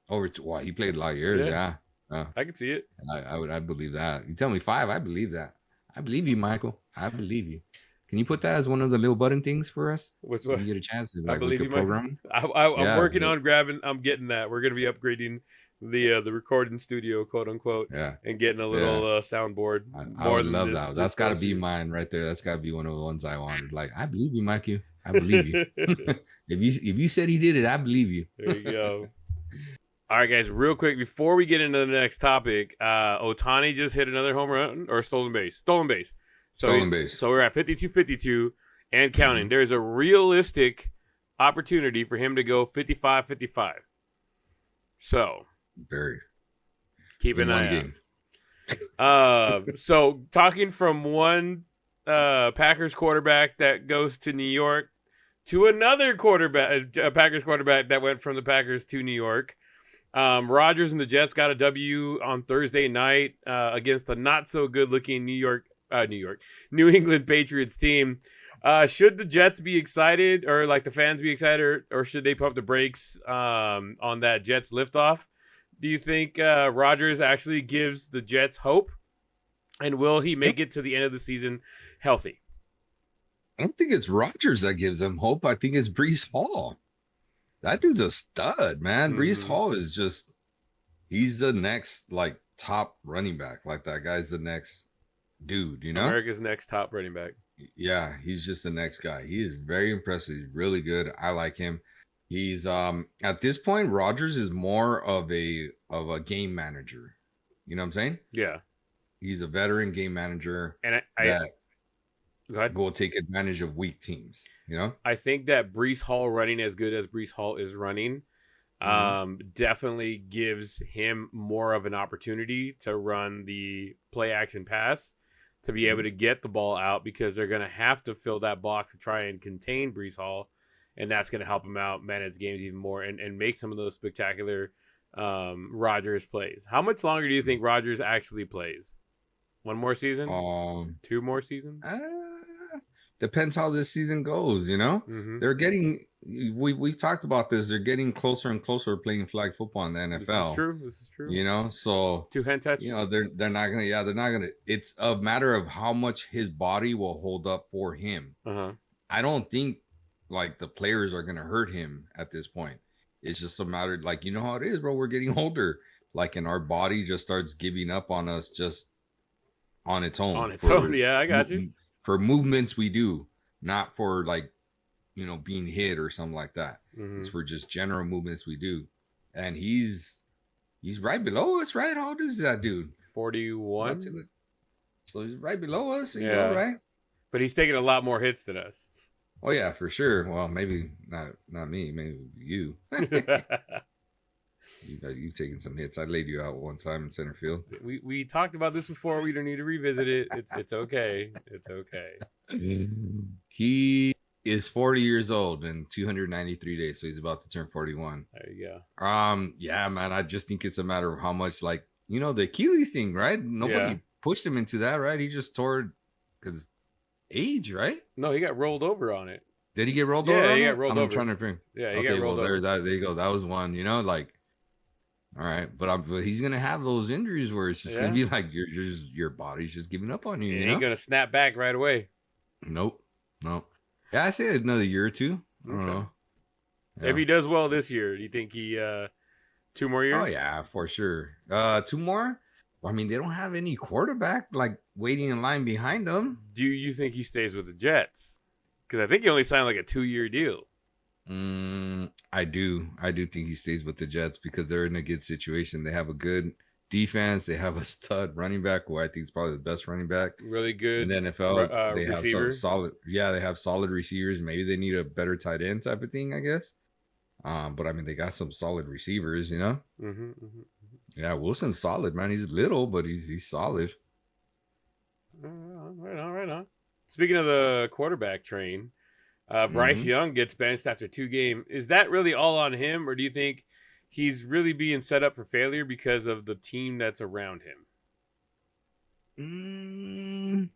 Speaker 2: Well, he played a lot of years. Yeah.
Speaker 1: I can see it.
Speaker 2: I believe that. You tell me 5, I believe that. I believe you, Michael. I believe you. Can you put that as one of the little button things for us?
Speaker 1: Which one?
Speaker 2: When you get a chance to,
Speaker 1: I believe you, program. I'm working on grabbing. I'm getting that. We're going to be upgrading the recording studio, quote unquote.
Speaker 2: Yeah.
Speaker 1: And getting a little soundboard.
Speaker 2: I would love that. That's got to be mine right there. That's got to be one of the ones I wanted. Like, I believe you, Michael. I believe you. If you said he did it, I believe you.
Speaker 1: There you go. All right, guys, real quick, before we get into the next topic, Ohtani just hit another home run or stolen base. Stolen base. So we're at 52-52 and counting. Mm-hmm. There's a realistic opportunity for him to go 55-55. So keep an eye out. So talking from one Packers quarterback that goes to New York to another Packers quarterback that went from the Packers to New York. Rodgers and the Jets got a W on Thursday night against the not so good looking New England Patriots team. Should the Jets be excited, or like the fans be excited, or should they pump the brakes on that Jets liftoff? Do you think Rodgers actually gives the Jets hope, and will he make it to the end of the season healthy?
Speaker 2: I don't think it's Rodgers that gives them hope. I think it's Breece Hall. That dude's a stud, man. Mm-hmm. Breece Hall is he's the next like top running back. Like that guy's the next dude, you know?
Speaker 1: America's next top running back.
Speaker 2: Yeah, he's just the next guy. He is very impressive. He's really good. I like him. He's at this point, Rodgers is more of a game manager. You know what I'm saying?
Speaker 1: Yeah.
Speaker 2: He's a veteran game manager
Speaker 1: and
Speaker 2: that will take advantage of weak teams. You know?
Speaker 1: I think that Breece Hall running as good as Breece Hall is running definitely gives him more of an opportunity to run the play action pass, to be able to get the ball out, because they're going to have to fill that box to try and contain Breece Hall, and that's going to help him out manage games even more and make some of those spectacular Rodgers plays. How much longer do you think Rodgers actually plays? 1 more season? 2 more seasons?
Speaker 2: Depends how this season goes, you know?
Speaker 1: Mm-hmm.
Speaker 2: They're getting we've talked about this. They're getting closer and closer playing flag football in the NFL.
Speaker 1: This is true.
Speaker 2: You know, so
Speaker 1: 2 hand touch.
Speaker 2: You know, they're not gonna. It's a matter of how much his body will hold up for him.
Speaker 1: Uh-huh.
Speaker 2: I don't think like the players are gonna hurt him at this point. It's just a matter, like, you know how it is, bro. We're getting older, like, and our body just starts giving up on us just on its own
Speaker 1: On its own, yeah, I got you.
Speaker 2: for movements we do, not for like, being hit or something like that. It's for just general movements we do. And he's right below us, right? How old is that dude?
Speaker 1: 41.
Speaker 2: So he's right below us,
Speaker 1: Yeah,
Speaker 2: right?
Speaker 1: but he's taking a lot more hits than us.
Speaker 2: Oh yeah, for sure. Well, maybe not me, maybe you. You've taken some hits. I laid you out one time in center field.
Speaker 1: We talked about this before. We don't need to revisit it. It's okay. It's okay.
Speaker 2: He is 40 years old in 293 days, so he's about to turn 41.
Speaker 1: There you go.
Speaker 2: Yeah, man. I just think it's a matter of how much, like, the Achilles thing, right? Nobody pushed him into that, right? He just tore because age, right?
Speaker 1: No, he got rolled over on it.
Speaker 2: Did he get rolled over?
Speaker 1: Yeah, he
Speaker 2: got
Speaker 1: rolled over.
Speaker 2: I'm trying to think.
Speaker 1: Yeah, he got rolled over.
Speaker 2: There you go. That was one. Like, all right, but he's gonna have those injuries where it's just gonna be like your body's just giving up on you.
Speaker 1: He ain't gonna snap back right away.
Speaker 2: Nope. Yeah, I say another year or two. I don't know.
Speaker 1: Yeah. If he does well this year, do you think he 2 more years?
Speaker 2: Oh yeah, for sure. 2 more. Well, I mean, they don't have any quarterback like waiting in line behind them.
Speaker 1: Do you think he stays with the Jets? Because I think he only signed like a 2-year deal.
Speaker 2: I do think he stays with the Jets because they're in a good situation. They have a good defense. They have a stud running back, who I think is probably the best running back.
Speaker 1: Really good
Speaker 2: in the NFL. They
Speaker 1: receiver.
Speaker 2: have solid. Yeah, they have solid receivers. Maybe they need a better tight end type of thing, I guess. But I mean, they got some solid receivers, Yeah, Wilson's solid, man. He's little, but he's solid.
Speaker 1: Right on. Speaking of the quarterback train, Bryce Young gets benched after 2 games. Is that really all on him, or do you think he's really being set up for failure because of the team that's around
Speaker 2: him?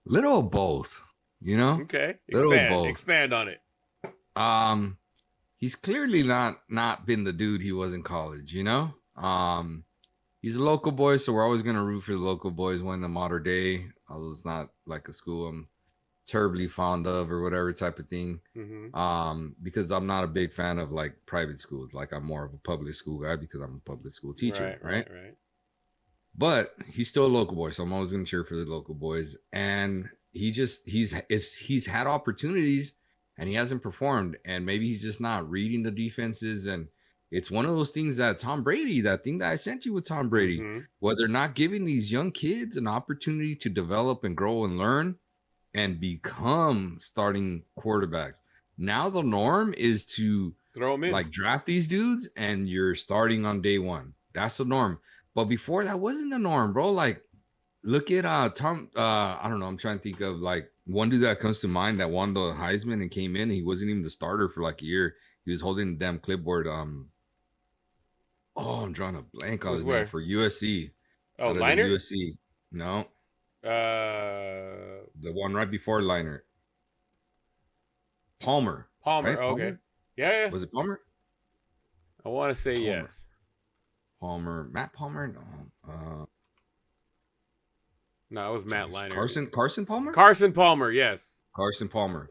Speaker 2: Little of both,
Speaker 1: Okay. Expand on it.
Speaker 2: He's clearly not been the dude he was in college, He's a local boy, so we're always gonna root for the local boys when the modern day, although it's not like a school I'm terribly fond of or whatever type of thing. Because I'm not a big fan of like private schools. Like, I'm more of a public school guy because I'm a public school teacher, right? But he's still a local boy, so I'm always gonna cheer for the local boys. And he's had opportunities and he hasn't performed, and maybe he's just not reading the defenses. And it's one of those things that that thing that I sent you with Tom Brady, where they're not giving these young kids an opportunity to develop and grow and learn and become starting quarterbacks. Now the norm is to
Speaker 1: throw them in,
Speaker 2: like, draft these dudes and you're starting on day one. That's the norm. But before, that wasn't the norm, bro. Like, look at Tom. I don't know. I'm trying to think of like one dude that comes to mind that won the Heisman and came in. And he wasn't even the starter for like a year. He was holding the damn clipboard. I'm drawing a blank on his name for USC.
Speaker 1: Oh, Liner?
Speaker 2: USC. No. The one right before Liner. Palmer.
Speaker 1: Right? Okay. Palmer? Yeah.
Speaker 2: Was it Palmer?
Speaker 1: I want to say
Speaker 2: Palmer.
Speaker 1: yes.
Speaker 2: Palmer. Matt Palmer? No.
Speaker 1: No, it was Matt Liner.
Speaker 2: Carson Palmer?
Speaker 1: Carson Palmer, yes.
Speaker 2: Carson Palmer.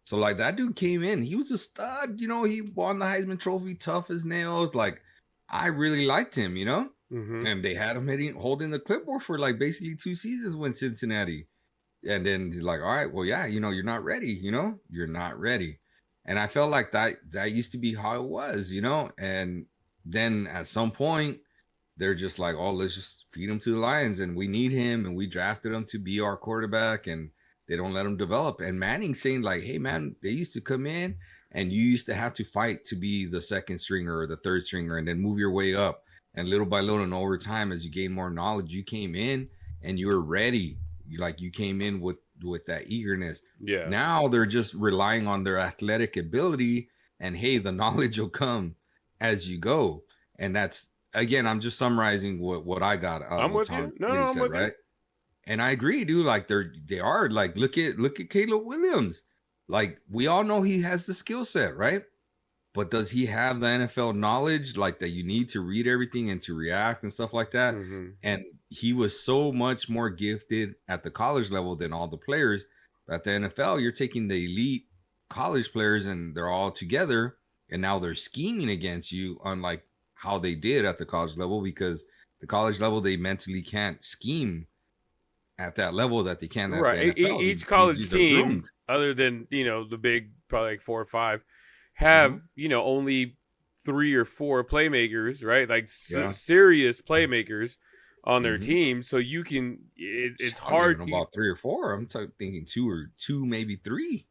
Speaker 2: So, like, that dude came in. He was a stud. He won the Heisman Trophy, tough as nails. Like, I really liked him, And they had him holding the clipboard for, like, basically 2 seasons with Cincinnati. And then he's like, all right, well, yeah, you're not ready, You're not ready. And I felt like that used to be how it was, And then at some point, they're just like, oh, let's just feed him to the Lions, and we need him, and we drafted him to be our quarterback, and they don't let him develop. And Manning saying like, hey, man, they used to come in, and you used to have to fight to be the second stringer or the third stringer, and then move your way up. And little by little and over time, as you gain more knowledge, you came in and you were ready. You came in with that eagerness.
Speaker 1: Yeah.
Speaker 2: Now they're just relying on their athletic ability, and hey, the knowledge will come as you go. And that's, again, I'm just summarizing what I got.
Speaker 1: I'm with you. No, I'm with you.
Speaker 2: And I agree, dude. Like, they are like, look at Caleb Williams. Like, we all know he has the skill set, right? But does he have the NFL knowledge, like, that you need to read everything and to react and stuff like that? And he was so much more gifted at the college level than all the players. At the NFL, you're taking the elite college players and they're all together, and now they're scheming against you, unlike how they did at the college level, because the college level they mentally can't scheme at that level that they can at the
Speaker 1: Right.
Speaker 2: NFL.
Speaker 1: Each
Speaker 2: These
Speaker 1: college
Speaker 2: dudes are
Speaker 1: team,
Speaker 2: groomed.
Speaker 1: other than the big probably like 4 or 5,
Speaker 2: Mm-hmm.
Speaker 1: have only 3 or 4 playmakers, right? Like
Speaker 2: Yeah.
Speaker 1: serious playmakers on their
Speaker 2: Mm-hmm.
Speaker 1: team. So it's
Speaker 2: I don't even
Speaker 1: hard.
Speaker 2: know about 3 or 4. I'm thinking two, maybe 3.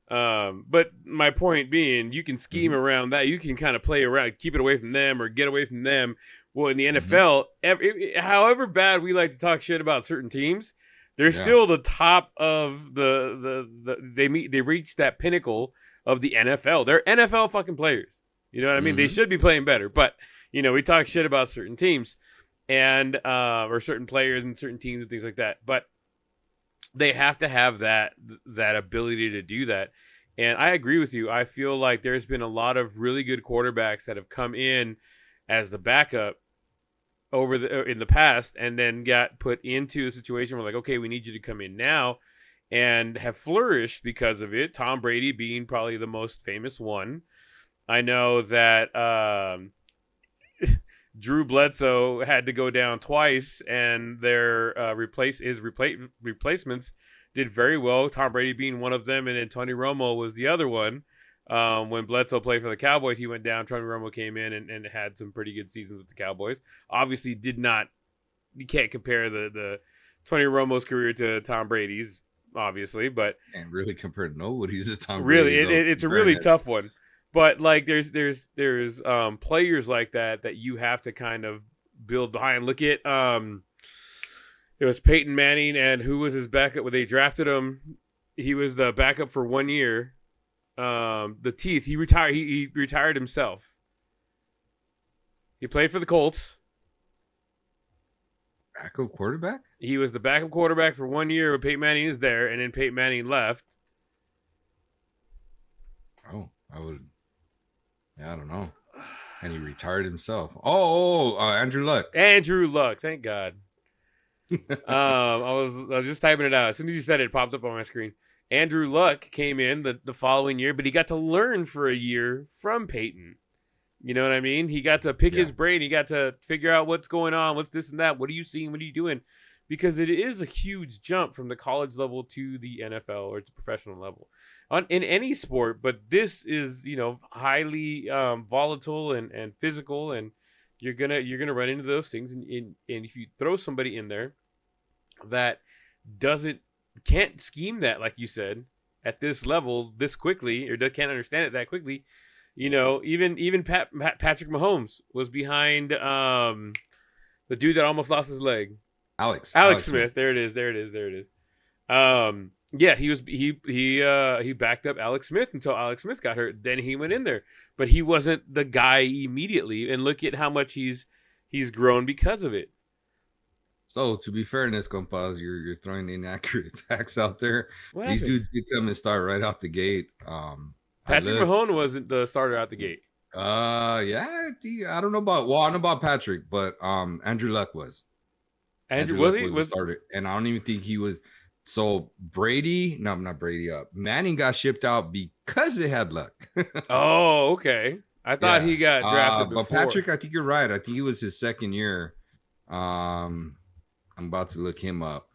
Speaker 1: But my point being, you can scheme
Speaker 2: Mm-hmm.
Speaker 1: around that. You can kind of play around, keep it away from them, or get away from them. Well, in the
Speaker 2: Mm-hmm.
Speaker 1: NFL, however bad we like to talk shit about certain teams, they're
Speaker 2: Yeah.
Speaker 1: still the top of they reach that pinnacle of the NFL. They're NFL fucking players. You know what I mean? They
Speaker 2: Mm-hmm.
Speaker 1: should be playing better, but we talk shit about certain teams and or certain players and certain teams and things like that. But they have to have that ability to do that. And I agree with you. I feel like there's been a lot of really good quarterbacks that have come in as the backup in the past, and then got put into a situation where, like, okay, we need you to come in now, and have flourished because of it. Tom Brady being probably the most famous one. I know that Drew Bledsoe had to go down twice, and their replacements did very well. Tom Brady being one of them, and then Tony Romo was the other one. When Bledsoe played for the Cowboys, he went down. Tony Romo came in and had some pretty good seasons with the Cowboys. Obviously, you can't compare the Tony Romo's career to Tom Brady's, obviously, but
Speaker 2: And really compared to nobody's a Tom
Speaker 1: really,
Speaker 2: Brady, though.
Speaker 1: it's a really
Speaker 2: Fairness.
Speaker 1: tough one. But like, there's players like that you have to kind of build behind. Look at it was Peyton Manning, and who was his backup when they drafted him? He was the backup for 1 year. The teeth. He retired. He retired himself. He played for the Colts.
Speaker 2: Backup quarterback?
Speaker 1: He was the backup quarterback for 1 year when Peyton Manning is there, and then Peyton Manning left.
Speaker 2: Oh, I would. Yeah, I don't know. And he retired himself. Andrew Luck.
Speaker 1: Andrew Luck. Thank God. I was just typing it out. As soon as you said it, it popped up on my screen. Andrew Luck came in the following year, but he got to learn for a year from Peyton. You know what I mean? He got to pick his brain. He got to figure out what's going on, what's this and that. What are you seeing? What are you doing? Because it is a huge jump from the college level to the NFL or to professional level in any sport. But this is, highly volatile and physical, and you're gonna run into those things. And if you throw somebody in there that can't scheme that, like you said, at this level this quickly, or can't understand it that quickly, even Patrick Mahomes was behind the dude that almost lost his leg. Alex Smith. There it is. Yeah, he backed up Alex Smith until Alex Smith got hurt. Then he went in there, but he wasn't the guy immediately. And look at how much he's grown because of it.
Speaker 2: So, to be fairness, compas, you're throwing inaccurate facts out there.
Speaker 1: What
Speaker 2: These
Speaker 1: happened?
Speaker 2: dudes did come and start right out the gate.
Speaker 1: Patrick Mahomes wasn't the starter out the gate.
Speaker 2: Yeah, I don't know about Patrick, but Andrew Luck was.
Speaker 1: Andrew Luck
Speaker 2: was the starter, and I don't even think he was. So not Brady. Manning got shipped out because they had Luck.
Speaker 1: Oh, okay. I thought he got drafted before.
Speaker 2: But Patrick, I think you're right. I think it was his second year. I'm about to look him up,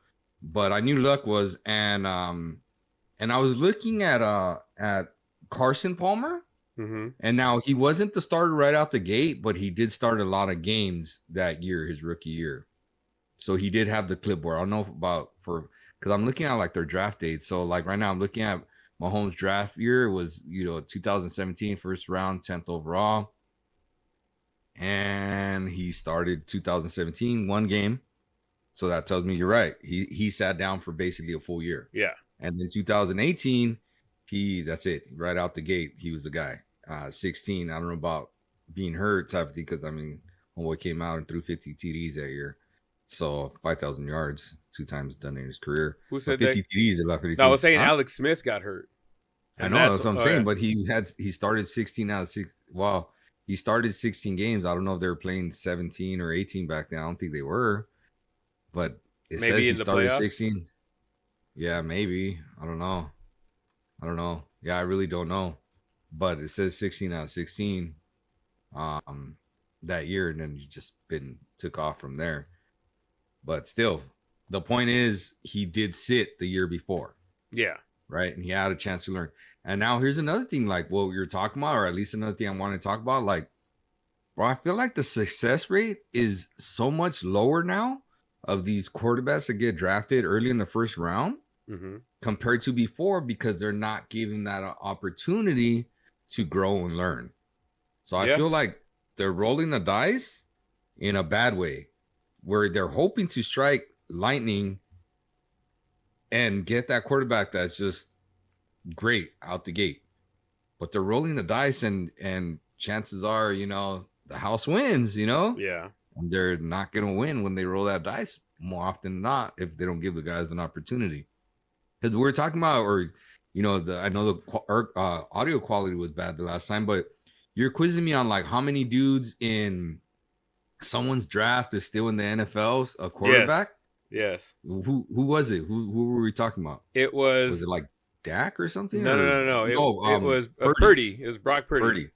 Speaker 2: but I knew Luck was, and I was looking at Carson Palmer, and now he wasn't the starter right out the gate, but he did start a lot of games that year, his rookie year. So he did have the clipboard. I don't know because I'm looking at like their draft dates. So like right now I'm looking at Mahomes' draft year was 2017 first round 10th overall, and he started 2017 one game. So that tells me you're right. He sat down for basically a full year.
Speaker 1: Yeah.
Speaker 2: And then 2018, that's it right out the gate. He was the guy. 16. I don't know about being hurt type of thing because homeboy came out and threw 50 TDs that year. So 5,000 yards, 2 times done in his career.
Speaker 1: Who said
Speaker 2: 50 TDs at 52?
Speaker 1: No, I was saying Alex Smith got hurt.
Speaker 2: I know that's what I'm saying, but he started 16 out of 6. Well, he started 16 games. I don't know if they were playing 17 or 18 back then. I don't think they were, but it maybe says he started playoffs? 16. Yeah, maybe. I don't know. Yeah, I really don't know. but it says 16 out of 16 um, that year, and then he just took off from there. But still, the point is, he did sit the year before.
Speaker 1: Yeah.
Speaker 2: Right. And he had a chance to learn. And now here's another thing, like what you're talking about, or at least another thing I want to talk about. Like, bro, I feel like the success rate is so much lower now of these quarterbacks that get drafted early in the first round compared to before, because they're not giving that opportunity to grow and learn. So I feel like they're rolling the dice in a bad way, where they're hoping to strike lightning and get that quarterback that's just great out the gate. But they're rolling the dice, and chances are, the house wins,
Speaker 1: Yeah.
Speaker 2: And they're not going to win when they roll that dice more often than not if they don't give the guys an opportunity. Because we're talking about, or, I know the audio quality was bad the last time, but you're quizzing me on like how many dudes in someone's draft is still in the NFL, a quarterback.
Speaker 1: Yes.
Speaker 2: Who was it? Who were we talking about?
Speaker 1: It
Speaker 2: Was it like Dak or something?
Speaker 1: No. It was Purdy. It was Brock Purdy.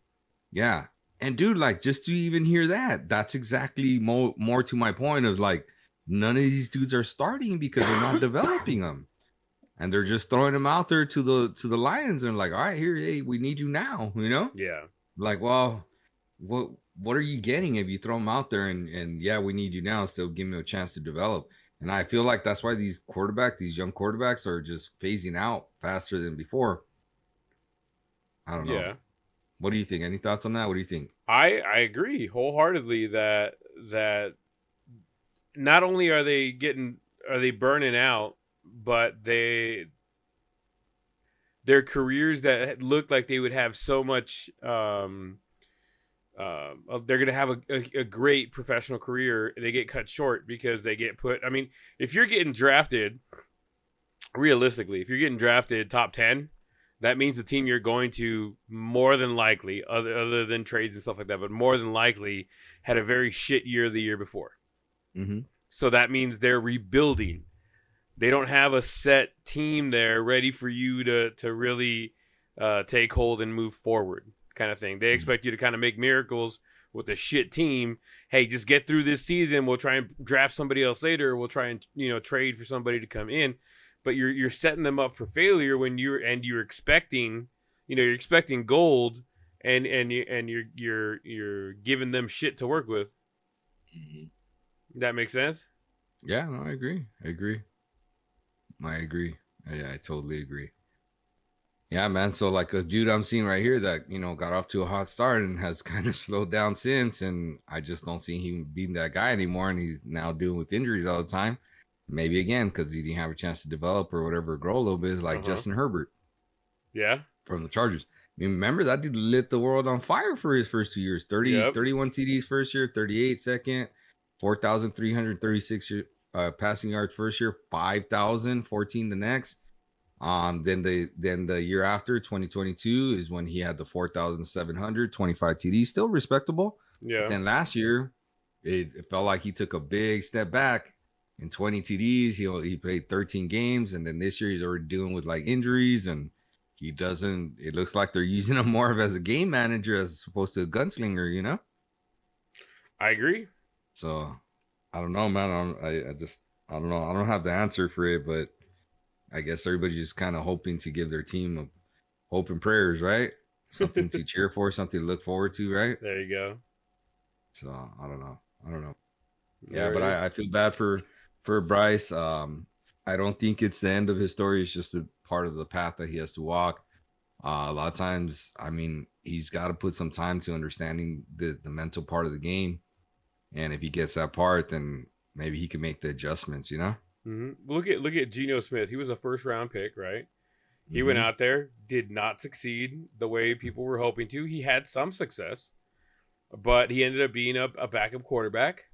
Speaker 2: Yeah. And dude, like, just to even hear that's exactly more to my point of like, none of these dudes are starting because they're not developing them, and they're just throwing them out there to the Lions, and like, all right, here, hey, we need you now,
Speaker 1: Yeah.
Speaker 2: Like, well, what are you getting if you throw them out there and yeah, we need you now, still give me a chance to develop? And I feel like that's why these young quarterbacks are just phasing out faster than before. I don't know.
Speaker 1: Yeah.
Speaker 2: What do you think? Any thoughts on that? What do you think?
Speaker 1: I agree wholeheartedly that not only are they burning out, but their careers that looked like they would have so much they're going to have a great professional career, they get cut short because they get put. I mean, if you're getting drafted, realistically, if you're getting drafted top 10, that means the team you're going to more than likely, other than trades and stuff like that, but more than likely had a very shit year the year before. So that means they're rebuilding. They don't have a set team there ready for you to really take hold and move forward, kind of thing. They expect you to kind of make miracles with a shit team. Hey, just get through this season. We'll try and draft somebody else later. We'll try and trade for somebody to come in. But you're setting them up for failure when you're expecting gold, and you're giving them shit to work with. That makes sense?
Speaker 2: Yeah, no, I agree. Yeah, I totally agree. Yeah, man. So like a dude I'm seeing right here that, got off to a hot start and has kind of slowed down since. And I just don't see him being that guy anymore. And he's now dealing with injuries all the time. Maybe again, because he didn't have a chance to develop or whatever, grow a little bit, like Justin Herbert.
Speaker 1: Yeah.
Speaker 2: From the Chargers. I mean, remember that dude lit the world on fire for his first 2 years. 31 TDs first year, 38 second, 4,336 passing yards first year, 5,014 the next. Then the year after, 2022, is when he had the 4,725 TDs, still respectable.
Speaker 1: Yeah.
Speaker 2: But then last year, it felt like he took a big step back. In 20 TDs, he played 13 games, and then this year he's already dealing with like injuries, and it looks like they're using him more as a game manager as opposed to a gunslinger,
Speaker 1: I agree.
Speaker 2: So I don't know, man. I don't know. I don't have the answer for it, but I guess everybody's just kind of hoping to give their team a hope and prayers, right? Something to cheer for, something to look forward to, right?
Speaker 1: There you go.
Speaker 2: So I don't know. Yeah, but I feel bad for Bryce. I don't think it's the end of his story. It's just a part of the path that he has to walk. A lot of times, I mean, he's got to put some time to understanding the mental part of the game. And if he gets that part, then maybe he can make the adjustments,
Speaker 1: Look at Geno Smith. He was a first round pick, right? He went out there, did not succeed the way people were hoping to. He had some success, but he ended up being a backup quarterback.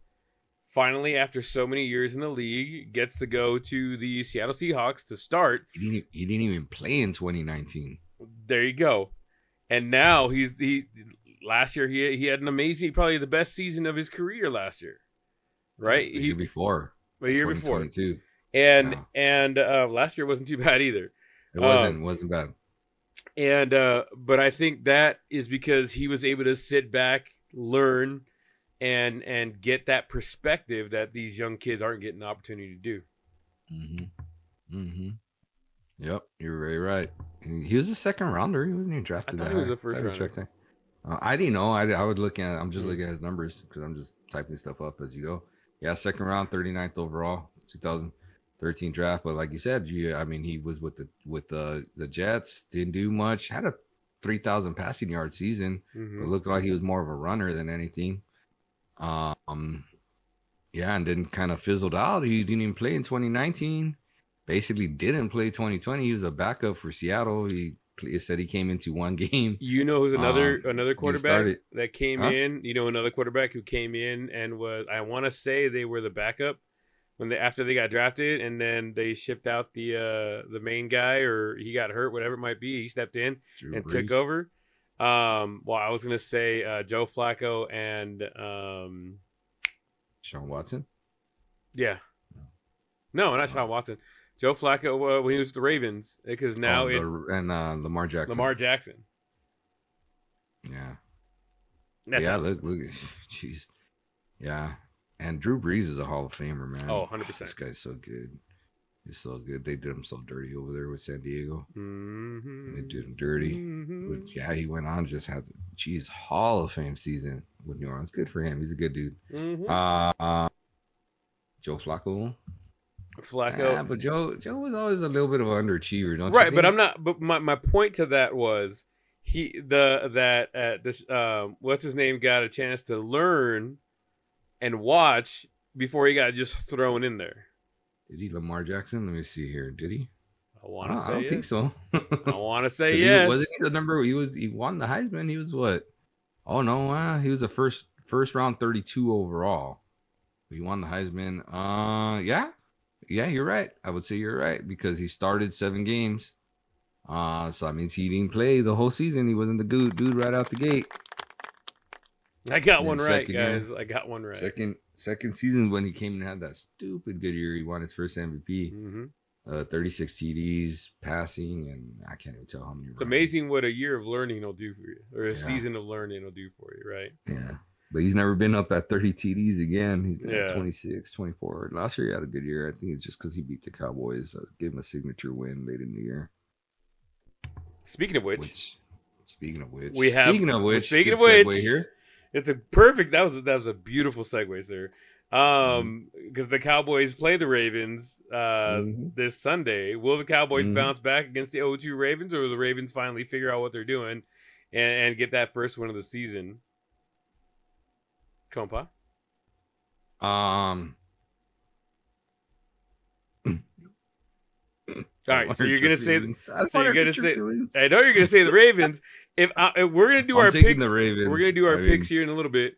Speaker 1: Finally, after so many years in the league, gets to go to the Seattle Seahawks to start.
Speaker 2: He didn't even play in 2019.
Speaker 1: There you go. And now last year he had an amazing, probably the best season of his career last year. Right?
Speaker 2: The year before.
Speaker 1: The year before. And last year wasn't too bad either.
Speaker 2: It wasn't bad.
Speaker 1: And but I think that is because he was able to sit back, learn, and get that perspective that these young kids aren't getting the opportunity to do.
Speaker 2: Mm-hmm. Mm-hmm. Yep, you're very right. He was a second rounder. He wasn't even drafted
Speaker 1: I thought
Speaker 2: that
Speaker 1: he was
Speaker 2: high.
Speaker 1: a first rounder.
Speaker 2: I didn't know. I would look at. I'm just looking at his numbers because I'm just typing stuff up as you go. Yeah, second round, 39th overall, 2013 draft. But like you said, I mean, he was with the Jets. Didn't do much. Had a 3,000 passing yard season, but looked like he was more of a runner than anything. Yeah, and then kind of fizzled out. He didn't even play in 2019. Basically, didn't play 2020. He was a backup for Seattle. He said he came into one game.
Speaker 1: You know who's another
Speaker 2: Get
Speaker 1: quarterback
Speaker 2: started.
Speaker 1: that came
Speaker 2: Huh?
Speaker 1: in? You know another quarterback who came in and was, I want to say they were the backup when they after they got drafted, and then they shipped out the main guy, or he got hurt, whatever it might be. He stepped in
Speaker 2: Drew
Speaker 1: and took
Speaker 2: Brees.
Speaker 1: over. Well, I was gonna say Joe Flacco and
Speaker 2: Sean Watson.
Speaker 1: yeah, no, not Sean Watson. Joe Flacco when he was with the Ravens, because now it's
Speaker 2: Lamar Jackson.
Speaker 1: Lamar Jackson.
Speaker 2: Yeah.
Speaker 1: That's
Speaker 2: yeah, look, jeez. Yeah. And Drew Brees is a Hall of Famer, man.
Speaker 1: Oh, 100%.
Speaker 2: This guy's so good. He's so good. They did him so dirty over there with San Diego.
Speaker 1: Mm-hmm.
Speaker 2: They did him dirty.
Speaker 1: Mm-hmm.
Speaker 2: But yeah, he went on, just had, Hall of Fame season with New Orleans. Good for him. He's a good dude.
Speaker 1: Mm-hmm.
Speaker 2: Joe Flacco.
Speaker 1: Flacco.
Speaker 2: But Joe was always a little bit of an underachiever, don't you
Speaker 1: Right,
Speaker 2: think?
Speaker 1: but I'm not. But my point to that was this what's his name got a chance to learn and watch before he got just thrown in there.
Speaker 2: Did he Lamar Jackson? Let me see here. Did he?
Speaker 1: I want to say
Speaker 2: I don't
Speaker 1: yes.
Speaker 2: think so.
Speaker 1: I want to say yes.
Speaker 2: Wasn't he the number? He won the Heisman. He was what? Oh no, he was the first round 32 overall. He won the Heisman. Yeah, you're right. I would say you're right because he started 7 games. So that means he didn't play the whole season. He wasn't the good dude right out the gate.
Speaker 1: I got one right, guys. I got one right.
Speaker 2: Second season when he came and had that stupid good year, he won his first MVP.
Speaker 1: Mm-hmm.
Speaker 2: 36 TDs, passing, and I can't even tell how many.
Speaker 1: It's amazing what a year of learning will do for you, or a season of learning will do for you, right?
Speaker 2: Yeah. But he's never been up at 30 TDs again. He's at 26, 24. Last year he had a good year. I think it's just because he beat the Cowboys. Gave him a signature win late in the year.
Speaker 1: Speaking of which
Speaker 2: here.
Speaker 1: It's a perfect. That was a beautiful segue, sir. Because the Cowboys play the Ravens this Sunday. Will the Cowboys bounce back against the 0-2 Ravens, or will the Ravens finally figure out what they're doing and get that first win of the season? Compa. All right, so you're gonna say. I know you're gonna say the Ravens. If we're gonna do our picks, we're gonna do our picks here in a little bit.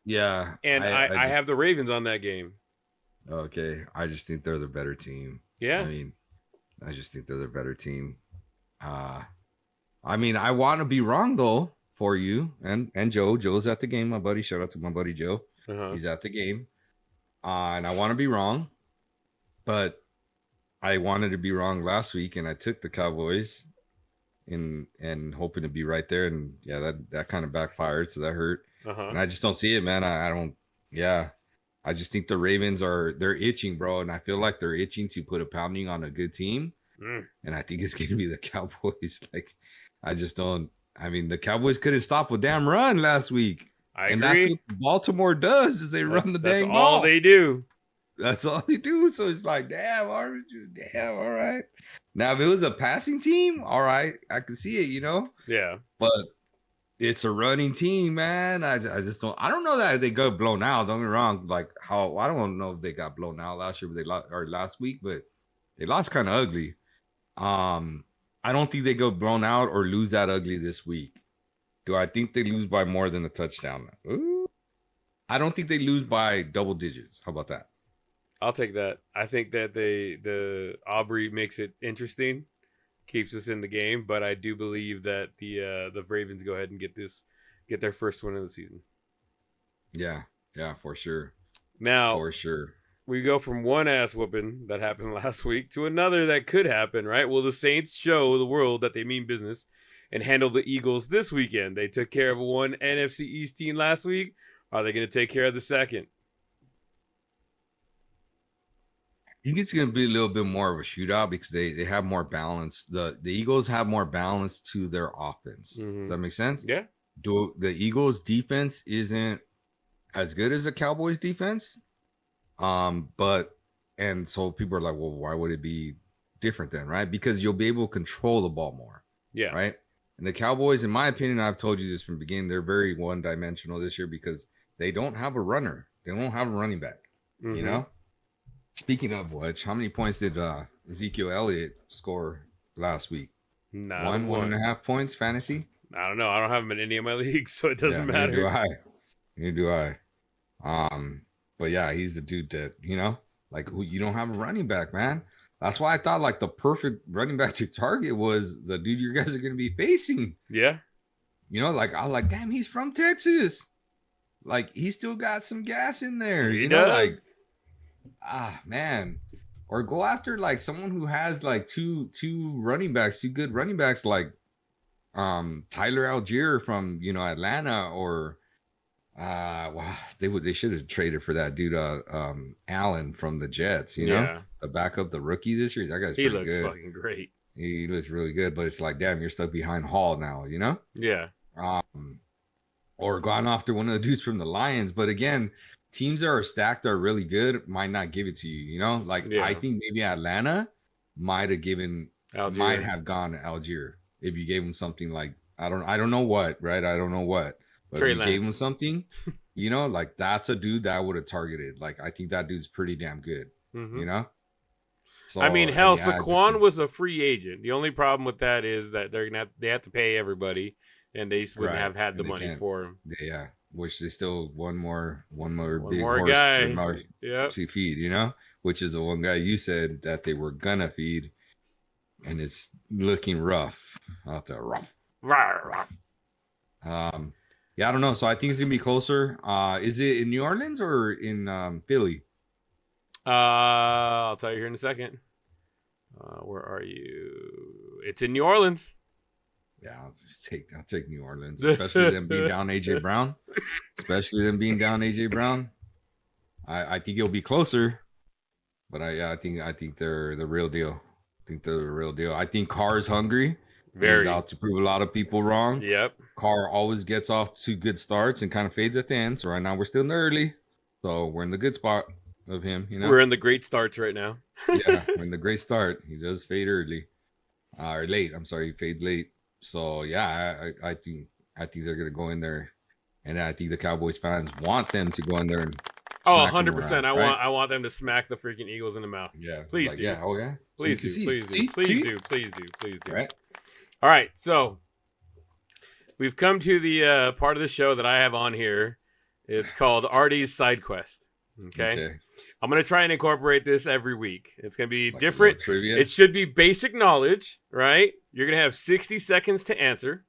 Speaker 2: Yeah,
Speaker 1: and I have the Ravens on that game.
Speaker 2: Okay, I just think they're the better team.
Speaker 1: Yeah,
Speaker 2: I just think they're the better team. I want to be wrong though for you and Joe. Joe's at the game, my buddy. Shout out to my buddy Joe. He's at the game, and I want to be wrong, but I wanted to be wrong last week, and I took the Cowboys, and hoping to be right there, and yeah, that kind of backfired, so that hurt. And I just don't see it, man. I don't. Yeah, I just think the Ravens they're itching, bro, and I feel like they're itching to put a pounding on a good team, and I think it's gonna be the Cowboys. Like, I just don't. I mean, the Cowboys couldn't stop a damn run last week.
Speaker 1: I agree.
Speaker 2: That's what Baltimore does is they run the dang ball.
Speaker 1: That's all they do.
Speaker 2: That's all they do. So it's like, damn, all right. Now, if it was a passing team, all right, I can see it,
Speaker 1: Yeah.
Speaker 2: But it's a running team, man. I just don't. I don't know that they got blown out. Don't get me wrong. Like I don't know if they got blown out last year, but last week, but they lost kind of ugly. I don't think they go blown out or lose that ugly this week. Do I think they lose by more than a touchdown? Ooh. I don't think they lose by double digits. How about that?
Speaker 1: I'll take that. I think that the Aubrey makes it interesting, keeps us in the game, but I do believe that the Ravens go ahead and get their first win of the season.
Speaker 2: Yeah, for sure.
Speaker 1: Now,
Speaker 2: for sure,
Speaker 1: we go from one ass whooping that happened last week to another that could happen. Right? Will the Saints show the world that they mean business and handle the Eagles this weekend? They took care of one NFC East team last week. Are they going to take care of the second?
Speaker 2: I think it's going to be a little bit more of a shootout because they have more balance. The Eagles have more balance to their offense. Does that make sense?
Speaker 1: Yeah.
Speaker 2: The Eagles defense isn't as good as the Cowboys defense. But so people are like, well, why would it be different then? Right? Because you'll be able to control the ball more.
Speaker 1: Yeah.
Speaker 2: Right. And the Cowboys, in my opinion, I've told you this from the beginning, they're very one-dimensional this year because they don't have a runner. They don't have a running back. You know? Speaking of which, how many points did Ezekiel Elliott score last week?
Speaker 1: Not
Speaker 2: 1.5 points fantasy.
Speaker 1: I don't know. I don't have him in any of my leagues, so it doesn't matter.
Speaker 2: Neither do I. But yeah, he's the dude that you don't have a running back, man. That's why I thought like the perfect running back to target was the dude you guys are going to be facing.
Speaker 1: Yeah.
Speaker 2: I was like, damn, he's from Texas. Like he still got some gas in there.
Speaker 1: He does.
Speaker 2: Man. Or go after like someone who has like two running backs, two good running backs, like Tyler Algier from Atlanta, or they should have traded for that dude Allen from the Jets, the backup, the rookie this year. That guy's pretty good. He
Speaker 1: looks fucking great.
Speaker 2: He looks really good, but it's like, damn, you're stuck behind Hall now,
Speaker 1: Yeah.
Speaker 2: Or gone after one of the dudes from the Lions, but again, teams that are stacked are really good might not give it to you, I think maybe Atlanta might have gone to Algier if you gave him something like I don't know what, right? I don't know what, but if you gave him something, like that's a dude that I would have targeted. Like I think that dude's pretty damn good, So,
Speaker 1: I mean, hell, Saquon was a free agent. The only problem with that is that they have to pay everybody, and they wouldn't have had the money for him.
Speaker 2: Yeah. Which they still one more big
Speaker 1: horse
Speaker 2: guy
Speaker 1: to
Speaker 2: feed, which is the one guy you said that they were gonna feed, and it's looking rough out there. Rough. Yeah, I don't know. So I think it's gonna be closer. Is it in New Orleans or in Philly?
Speaker 1: I'll tell you here in a second. Where are you? It's in New Orleans.
Speaker 2: Yeah, I'll take New Orleans, especially them being down AJ Brown. I think it'll be closer, but I think they're the real deal. I think Carr's hungry. He's out to prove a lot of people wrong.
Speaker 1: Yep.
Speaker 2: Carr always gets off to good starts and kind of fades at the end. So right now we're still in the early, so we're in the good spot of him.
Speaker 1: We're in the great starts right now.
Speaker 2: Yeah, we're in the great start. He does fade early, or late. I'm sorry, he fade late. So yeah, I think they're gonna go in there, and I think the Cowboys fans want them to go in there and
Speaker 1: 100%. I want them to smack the freaking Eagles in the mouth.
Speaker 2: Yeah,
Speaker 1: please do.
Speaker 2: Yeah, okay.
Speaker 1: Please do. All right, so we've come to the part of the show that I have on here. It's called Artie's Side Quest. Okay. I'm gonna try and incorporate this every week. It's gonna be different. It should be basic knowledge, right? You're gonna have 60 seconds to answer.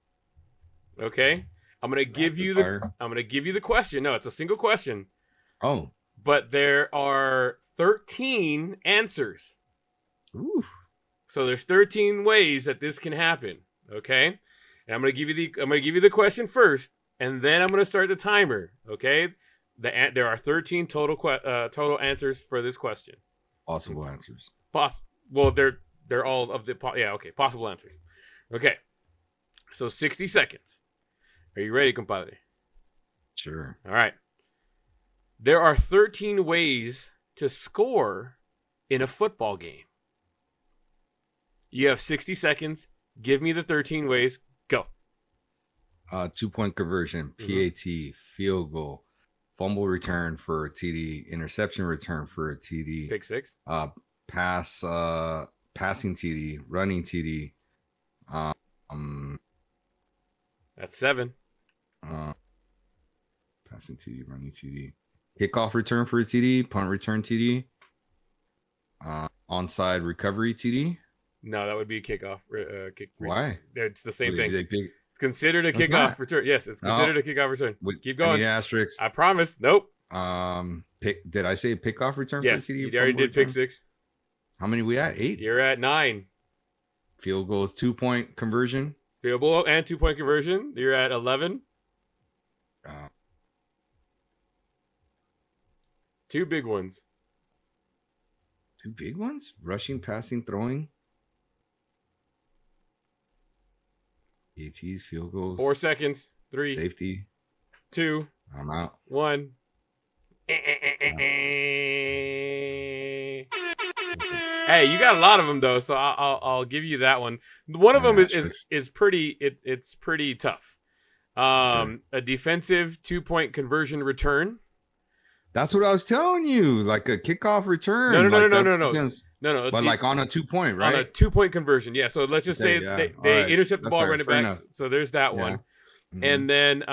Speaker 1: Okay. I'm gonna give you the question. No, it's a single question.
Speaker 2: Oh.
Speaker 1: But there are 13 answers.
Speaker 2: Ooh. So
Speaker 1: there's 13 ways that this can happen. Okay. And I'm gonna give you the question first, and then I'm gonna start the timer. Okay. There are 13 total answers for this question.
Speaker 2: Possible answers.
Speaker 1: Well, they're all of the possible answers. Okay. So 60 seconds. Are you ready, compadre?
Speaker 2: Sure.
Speaker 1: All right. There are 13 ways to score in a football game. You have 60 seconds. Give me the 13 ways. Go.
Speaker 2: 2-point conversion, PAT, field goal, fumble return for a TD, interception return for a TD,
Speaker 1: pick six,
Speaker 2: passing TD, running TD.
Speaker 1: That's 7.
Speaker 2: Passing TD, running TD, kickoff return for a TD, punt return TD, onside recovery TD.
Speaker 1: No, that would be a kickoff.
Speaker 2: Why?
Speaker 1: It's the same thing. It's considered a kickoff return. Yes, it's considered a kickoff return. Keep going.
Speaker 2: I need asterisks.
Speaker 1: I promise. Nope.
Speaker 2: Did I say pickoff return?
Speaker 1: Yes,
Speaker 2: for TD?
Speaker 1: You already did pick 6.
Speaker 2: How many we at? 8.
Speaker 1: You're at 9.
Speaker 2: Field goals, 2-point conversion.
Speaker 1: Field goal and 2-point conversion. You're at 11. Two big ones.
Speaker 2: Two big ones? Rushing, passing, throwing. ATs, field goals.
Speaker 1: 4 seconds. 3.
Speaker 2: Safety.
Speaker 1: 2.
Speaker 2: I'm out.
Speaker 1: 1. Hey, you got a lot of them though, so I'll give you that one. One of them is pretty. It's pretty tough. A defensive 2-point conversion return.
Speaker 2: That's what I was telling you, like a kickoff return.
Speaker 1: No.
Speaker 2: But like on a 2-point, right?
Speaker 1: On a 2-point conversion, yeah. So let's just say they intercept the ball, run it back. So there's that one, and then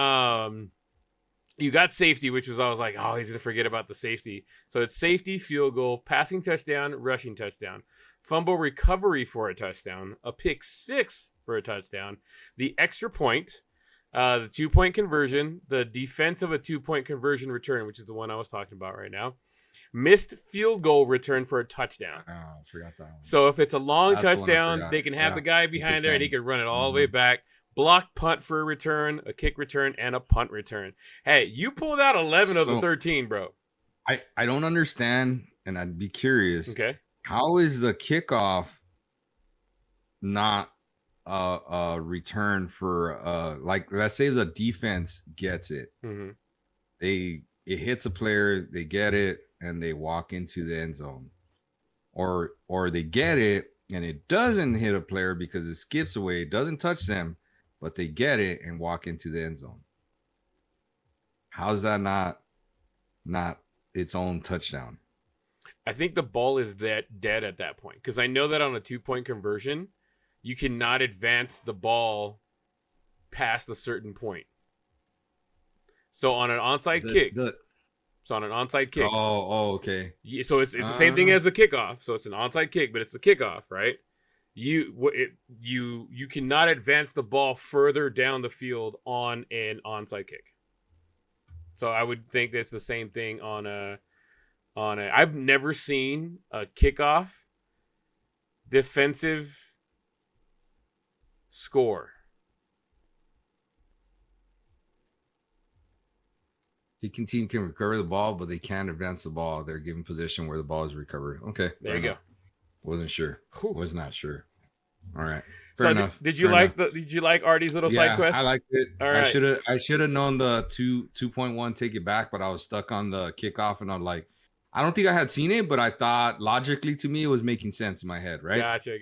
Speaker 1: you got safety, which was I was like, oh, he's gonna forget about the safety. So it's safety, field goal, passing touchdown, rushing touchdown, fumble recovery for a touchdown, a pick 6 for a touchdown, the extra point. The 2-point conversion, the defense of a 2-point conversion return, which is the one I was talking about right now. Missed field goal return for a touchdown.
Speaker 2: Oh, I forgot that one.
Speaker 1: So if it's a long touchdown, they can have the guy behind there and he can run it all the way back. Block punt for a return, a kick return, and a punt return. Hey, you pulled out 11 of the 13, bro.
Speaker 2: I don't understand, and I'd be curious.
Speaker 1: Okay. How
Speaker 2: is the kickoff not a return for like, let's say the defense gets it, it hits a player, they get it, and they walk into the end zone, or they get it and it doesn't hit a player because it skips away, it doesn't touch them, but they get it and walk into the end zone. How's that not its own touchdown?
Speaker 1: I think the ball is dead at that point, because I know that on a 2-point conversion you cannot advance the ball past a certain point. So on an onside kick.
Speaker 2: Oh, okay.
Speaker 1: So it's the same thing as a kickoff. So it's an onside kick, but it's the kickoff, right? You cannot advance the ball further down the field on an onside kick. So I would think that's the same thing on a. I've never seen a kickoff defensive score.
Speaker 2: The team can recover the ball, but they can't advance the ball. They're given position where the ball is recovered. Okay,
Speaker 1: there you go.
Speaker 2: Wasn't sure. Was not sure. All right.
Speaker 1: Fair enough. Did you like Artie's little side quest?
Speaker 2: I liked it.
Speaker 1: All right.
Speaker 2: I should have known the 2.1 take it back, but I was stuck on the kickoff, and I'm like, I don't think I had seen it, but I thought logically to me it was making sense in my head, right?
Speaker 1: Gotcha.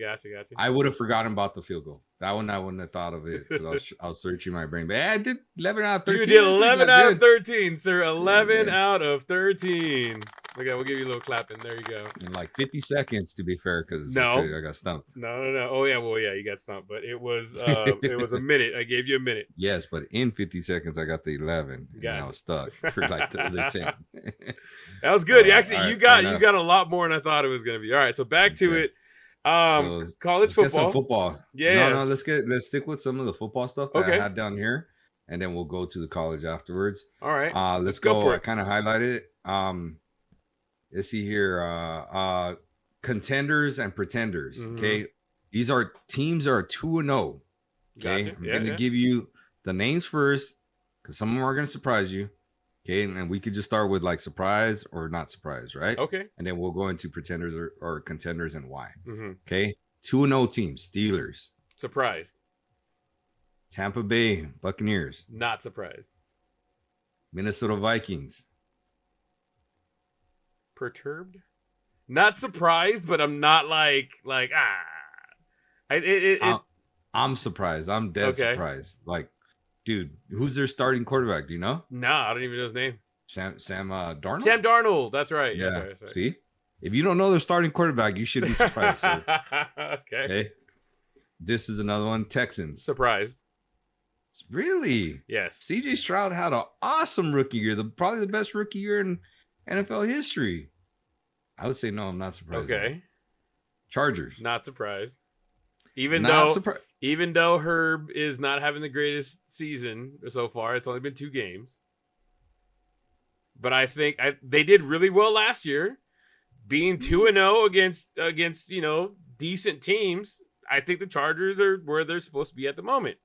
Speaker 2: I would have forgotten about the field goal. That one I wouldn't have thought of it, because I was searching my brain. But I did 11 out of 13.
Speaker 1: You did 11 out of 13, sir. 11 out of 13. Okay, we'll give you a little clapping. There you go.
Speaker 2: In like 50 seconds, to be fair, because I got stumped.
Speaker 1: No. Oh yeah, you got stumped, but it was a minute. I gave you a minute.
Speaker 2: Yes, but in 50 seconds, I got the 11, and I was stuck for like the other 10.
Speaker 1: That was good. You got a lot more than I thought it was going to be. All right, so back to it. College football.
Speaker 2: Get some football.
Speaker 1: Yeah.
Speaker 2: No, let's stick with some of the football stuff that I had down here, and then we'll go to the college afterwards.
Speaker 1: All right.
Speaker 2: Let's go for it. I kind of highlighted it. Let's see here. Contenders and pretenders. Okay. These are teams that are 2-0. Okay.
Speaker 1: Gotcha.
Speaker 2: I'm going to give you the names first, because some of them are going to surprise you. Okay. And we could just start with like surprise or not surprise, right?
Speaker 1: Okay.
Speaker 2: And then we'll go into pretenders or contenders and why. Okay. 2-0 teams. Steelers.
Speaker 1: Surprised.
Speaker 2: Tampa Bay Buccaneers.
Speaker 1: Not surprised.
Speaker 2: Minnesota Vikings.
Speaker 1: Perturbed. Not surprised, but I'm not like
Speaker 2: I'm surprised. I'm dead surprised. Like, dude, who's their starting quarterback? Do you know?
Speaker 1: No, I don't even know his name.
Speaker 2: Sam Darnold?
Speaker 1: Sam Darnold. That's right.
Speaker 2: Yeah.
Speaker 1: That's right.
Speaker 2: See? If you don't know their starting quarterback, you should be surprised.
Speaker 1: Okay.
Speaker 2: This is another one. Texans.
Speaker 1: Surprised.
Speaker 2: Really?
Speaker 1: Yes.
Speaker 2: CJ Stroud had an awesome rookie year. Probably the best rookie year in NFL history. I would say no, I'm not surprised.
Speaker 1: Okay.
Speaker 2: Chargers.
Speaker 1: Not surprised. Even though Herb is not having the greatest season so far, it's only been 2 games. But I think they did really well last year, being 2-0 against decent teams. I think the Chargers are where they're supposed to be at the moment.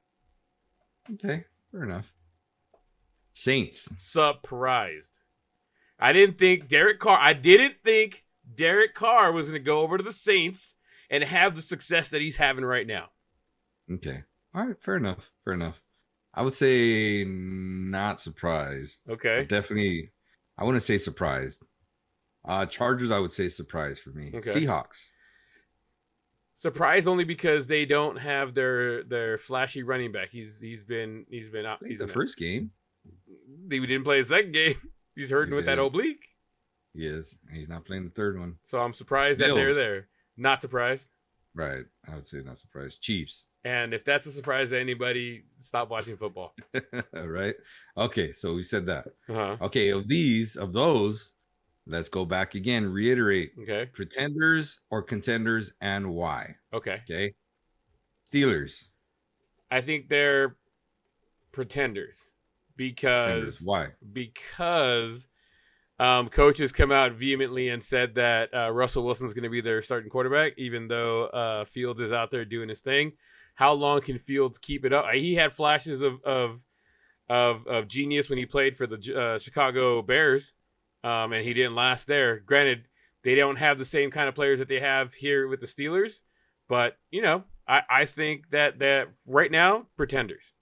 Speaker 2: Okay, fair enough. Saints.
Speaker 1: Surprised. I didn't think Derek Carr was going to go over to the Saints and have the success that he's having right now.
Speaker 2: Okay. All right, fair enough. I would say not surprised.
Speaker 1: Okay.
Speaker 2: Definitely, I wouldn't say surprised. Chargers, I would say surprised for me. Okay. Seahawks.
Speaker 1: Surprised only because they don't have their flashy running back. He's been out.
Speaker 2: He's the first game.
Speaker 1: He didn't play the second game. He's hurting with that oblique.
Speaker 2: He is. He's not playing the third one.
Speaker 1: So I'm surprised that they're there. Not surprised.
Speaker 2: Right. I would say not surprised. Chiefs.
Speaker 1: And if that's a surprise to anybody, stop watching football.
Speaker 2: Right. Okay. So we said that.
Speaker 1: Uh-huh.
Speaker 2: Okay. Of those, let's go back again. Reiterate.
Speaker 1: Okay.
Speaker 2: Pretenders or contenders and why.
Speaker 1: Okay.
Speaker 2: Okay. Steelers.
Speaker 1: I think they're pretenders. Because
Speaker 2: why?
Speaker 1: Because coaches come out vehemently and said that Russell Wilson's going to be their starting quarterback, even though Fields is out there doing his thing. How long can Fields keep it up? He had flashes of genius when he played for the Chicago Bears, and he didn't last there. Granted, they don't have the same kind of players that they have here with the Steelers, but I think that right now, pretenders.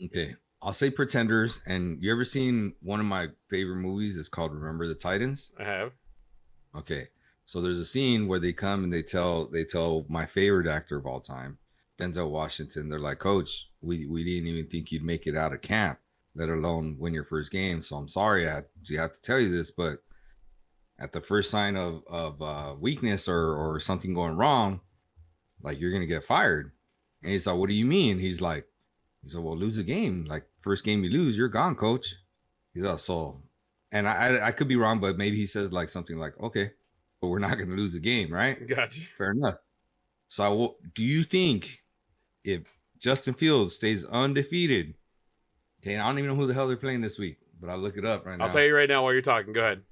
Speaker 2: Okay. I'll say pretenders. And you ever seen one of my favorite movies? It's called Remember the Titans.
Speaker 1: I have.
Speaker 2: Okay. So there's a scene where they come and they tell my favorite actor of all time, Denzel Washington. They're like, Coach, we didn't even think you'd make it out of camp, let alone win your first game. So I'm sorry I have to tell you this, but at the first sign of weakness or something going wrong, like, you're gonna get fired. And he's like, what do you mean? He said, well, lose a game. Like, first game you lose, you're gone, coach. He's like, so, and I could be wrong, but maybe he says like something like, okay, but we're not going to lose a game, right?
Speaker 1: Gotcha.
Speaker 2: Fair enough. So do you think if Justin Fields stays undefeated, okay, I don't even know who the hell they're playing this week, but I'll look it up right now.
Speaker 1: I'll tell you right now while you're talking. Go ahead.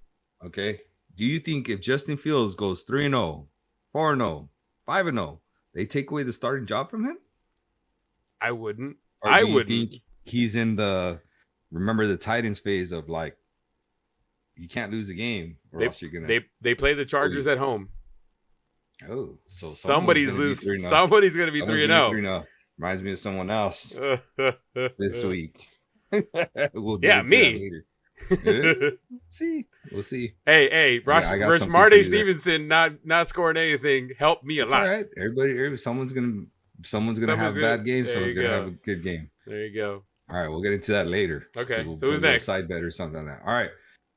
Speaker 2: Okay. Do you think if Justin Fields goes 3-0, 4-0, 5-0, they take away the starting job from him?
Speaker 1: I wouldn't.
Speaker 2: Or do you think he's in the Remember the Titans phase of like, you can't lose a game or else you're gonna.
Speaker 1: They play the Chargers at home.
Speaker 2: Oh, so
Speaker 1: somebody's losing. Somebody's gonna be 3-0.
Speaker 2: Reminds me of someone else this week.
Speaker 1: Yeah, me.
Speaker 2: We'll see.
Speaker 1: Hey, Marty Stevenson not scoring anything helped me a lot.
Speaker 2: All right, everybody, someone's gonna have a bad game. Someone's gonna have a good game.
Speaker 1: There you go.
Speaker 2: All right, we'll get into that later.
Speaker 1: Okay,
Speaker 2: we'll
Speaker 1: so who's next?
Speaker 2: Side bet or something like that. All right.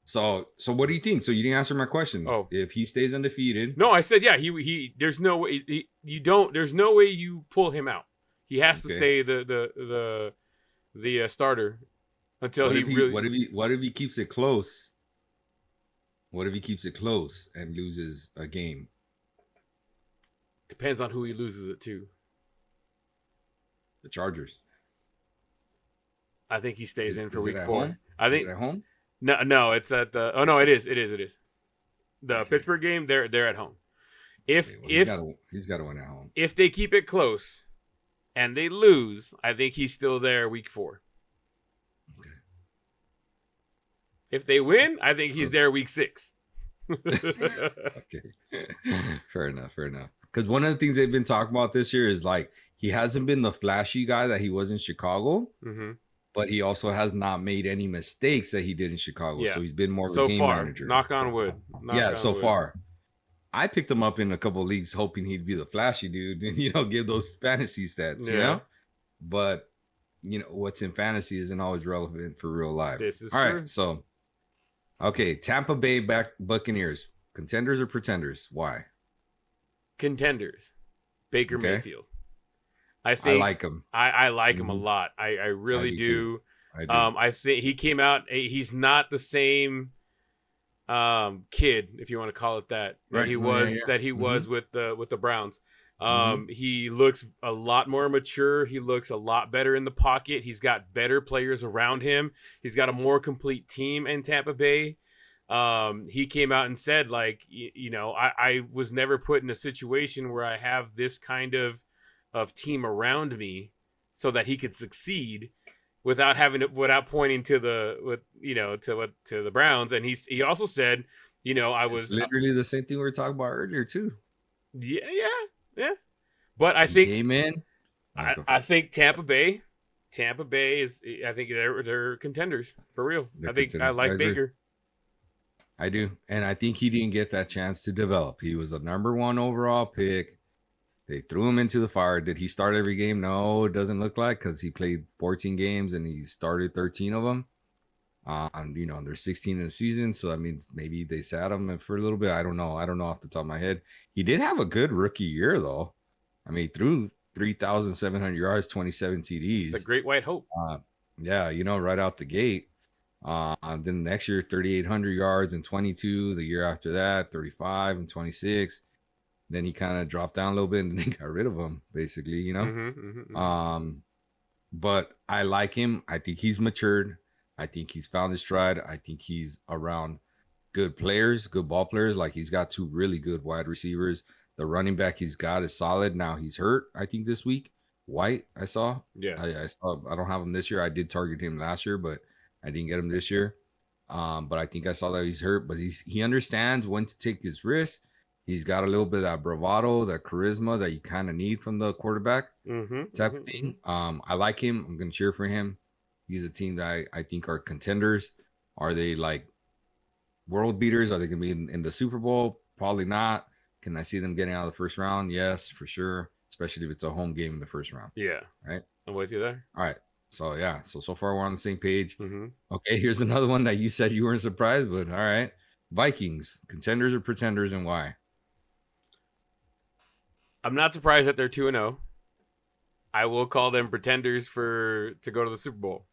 Speaker 2: So what do you think? So you didn't answer my question.
Speaker 1: Oh,
Speaker 2: if he stays undefeated?
Speaker 1: No, I said yeah. He. There's no way you don't. There's no way you pull him out. He has to stay the starter until
Speaker 2: What if he keeps it close? What if he keeps it close and loses a game?
Speaker 1: Depends on who he loses it to.
Speaker 2: The Chargers.
Speaker 1: I think he stays in for week 4.
Speaker 2: Home?
Speaker 1: I think
Speaker 2: is it at home.
Speaker 1: No, it's at the. Oh no, it is. The Pittsburgh game. They're at home. He's got to win at home. If they keep it close, and they lose, I think he's still there week 4.
Speaker 2: Okay.
Speaker 1: If they win, I think he's there week 6.
Speaker 2: Okay. Fair enough. Because one of the things they've been talking about this year is like he hasn't been the flashy guy that he was in Chicago.
Speaker 1: Mm-hmm.
Speaker 2: But he also has not made any mistakes that he did in Chicago. Yeah. So he's been more of a game manager.
Speaker 1: Knock on wood.
Speaker 2: So far. I picked him up in a couple of leagues hoping he'd be the flashy dude and, give those fantasy stats, you know? But, what's in fantasy isn't always relevant for real life.
Speaker 1: This is
Speaker 2: true.
Speaker 1: All
Speaker 2: right, so, okay, Tampa Bay Buccaneers. Contenders or pretenders? Why?
Speaker 1: Contenders. Baker Mayfield.
Speaker 2: I like him.
Speaker 1: I like him a lot. I really do. I think he came out. He's not the same kid, if you want to call it that. Right. He was with the Browns. He looks a lot more mature. He looks a lot better in the pocket. He's got better players around him. He's got a more complete team in Tampa Bay. he came out and said, like, I was never put in a situation where I have this kind of team around me so that he could succeed without pointing to the Browns. And he also said, I
Speaker 2: It's
Speaker 1: was
Speaker 2: literally the same thing we were talking about earlier too.
Speaker 1: yeah. But I
Speaker 2: He
Speaker 1: think
Speaker 2: came in.
Speaker 1: I think Tampa Bay is, I think they're contenders for real.
Speaker 2: They're
Speaker 1: I think I
Speaker 2: considered. I
Speaker 1: like
Speaker 2: agree.
Speaker 1: Baker.
Speaker 2: I do, and I think he didn't get that chance to develop. He was a number 1 overall pick. They threw him into the fire. Did he start every game? No, it doesn't look like, because he played 14 games and he started 13 of them. There's 16 in the season, so that means maybe they sat him for a little bit. I don't know. I don't know off the top of my head. He did have a good rookie year though. I mean, he threw 3,700 yards, 27 TDs.
Speaker 1: It's the Great White Hope.
Speaker 2: Yeah, right out the gate. Then next year, 3,800 yards and 22. The year after that, 35 and 26. Then he kind of dropped down a little bit, and then they got rid of him, basically, But I like him. I think he's matured. I think he's found his stride. I think he's around good players, good ball players. Like, he's got 2 really good wide receivers. The running back he's got is solid. Now he's hurt, I think, this week. White, I saw.
Speaker 1: Yeah.
Speaker 2: I saw. I don't have him this year. I did target him last year, but I didn't get him this year. But I think I saw that he's hurt. But he understands when to take his risks. He's got a little bit of that bravado, that charisma that you kind of need from the quarterback type of thing. I like him. I'm going to cheer for him. He's a team that I think are contenders. Are they like world beaters? Are they going to be in the Super Bowl? Probably not. Can I see them getting out of the first round? Yes, for sure. Especially if it's a home game in the first round.
Speaker 1: Yeah.
Speaker 2: Right?
Speaker 1: I'm with you there.
Speaker 2: All right. So, yeah. So far we're on the same page.
Speaker 1: Mm-hmm.
Speaker 2: Okay, here's another one that you said you weren't surprised, but all right. Vikings, contenders or pretenders, and why?
Speaker 1: I'm not surprised that they're 2-0. I will call them pretenders to go to the Super Bowl.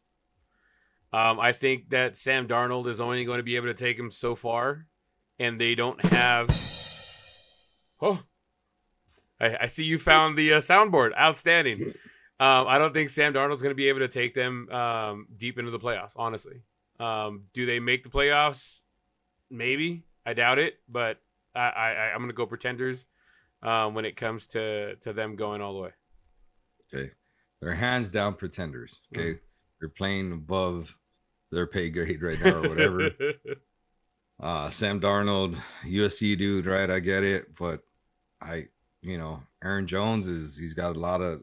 Speaker 1: I think that Sam Darnold is only going to be able to take him so far, and they don't have. Oh, I see you found the soundboard. Outstanding. I don't think Sam Darnold's going to be able to take them deep into the playoffs, honestly. Do they make the playoffs? Maybe. I doubt it, but I'm going to go pretenders when it comes to them going all the way.
Speaker 2: Okay. They're hands down pretenders. Okay. They're playing above their pay grade right now or whatever. Sam Darnold, USC dude, right? I get it, but Aaron Jones he's got a lot of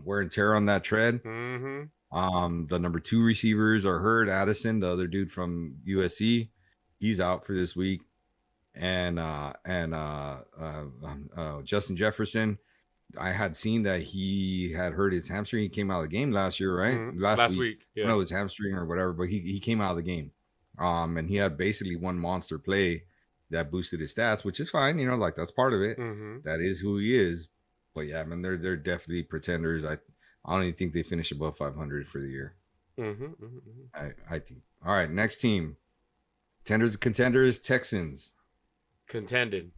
Speaker 2: wear and tear on that tread. The number 2 receivers are hurt. Addison, the other dude from USC, he's out for this week. And Justin Jefferson, I had seen that he had hurt his hamstring. He came out of the game last year, right?
Speaker 1: Last week. Yeah.
Speaker 2: I don't know, his hamstring or whatever, but he came out of the game. And he had basically one monster play that boosted his stats, which is fine. Like, that's part of it. That is who he is. But yeah, man, they're definitely pretenders. I don't even think they finish above 500 for the year. I think. All right, next team. Contenders, Texans.
Speaker 1: Contending.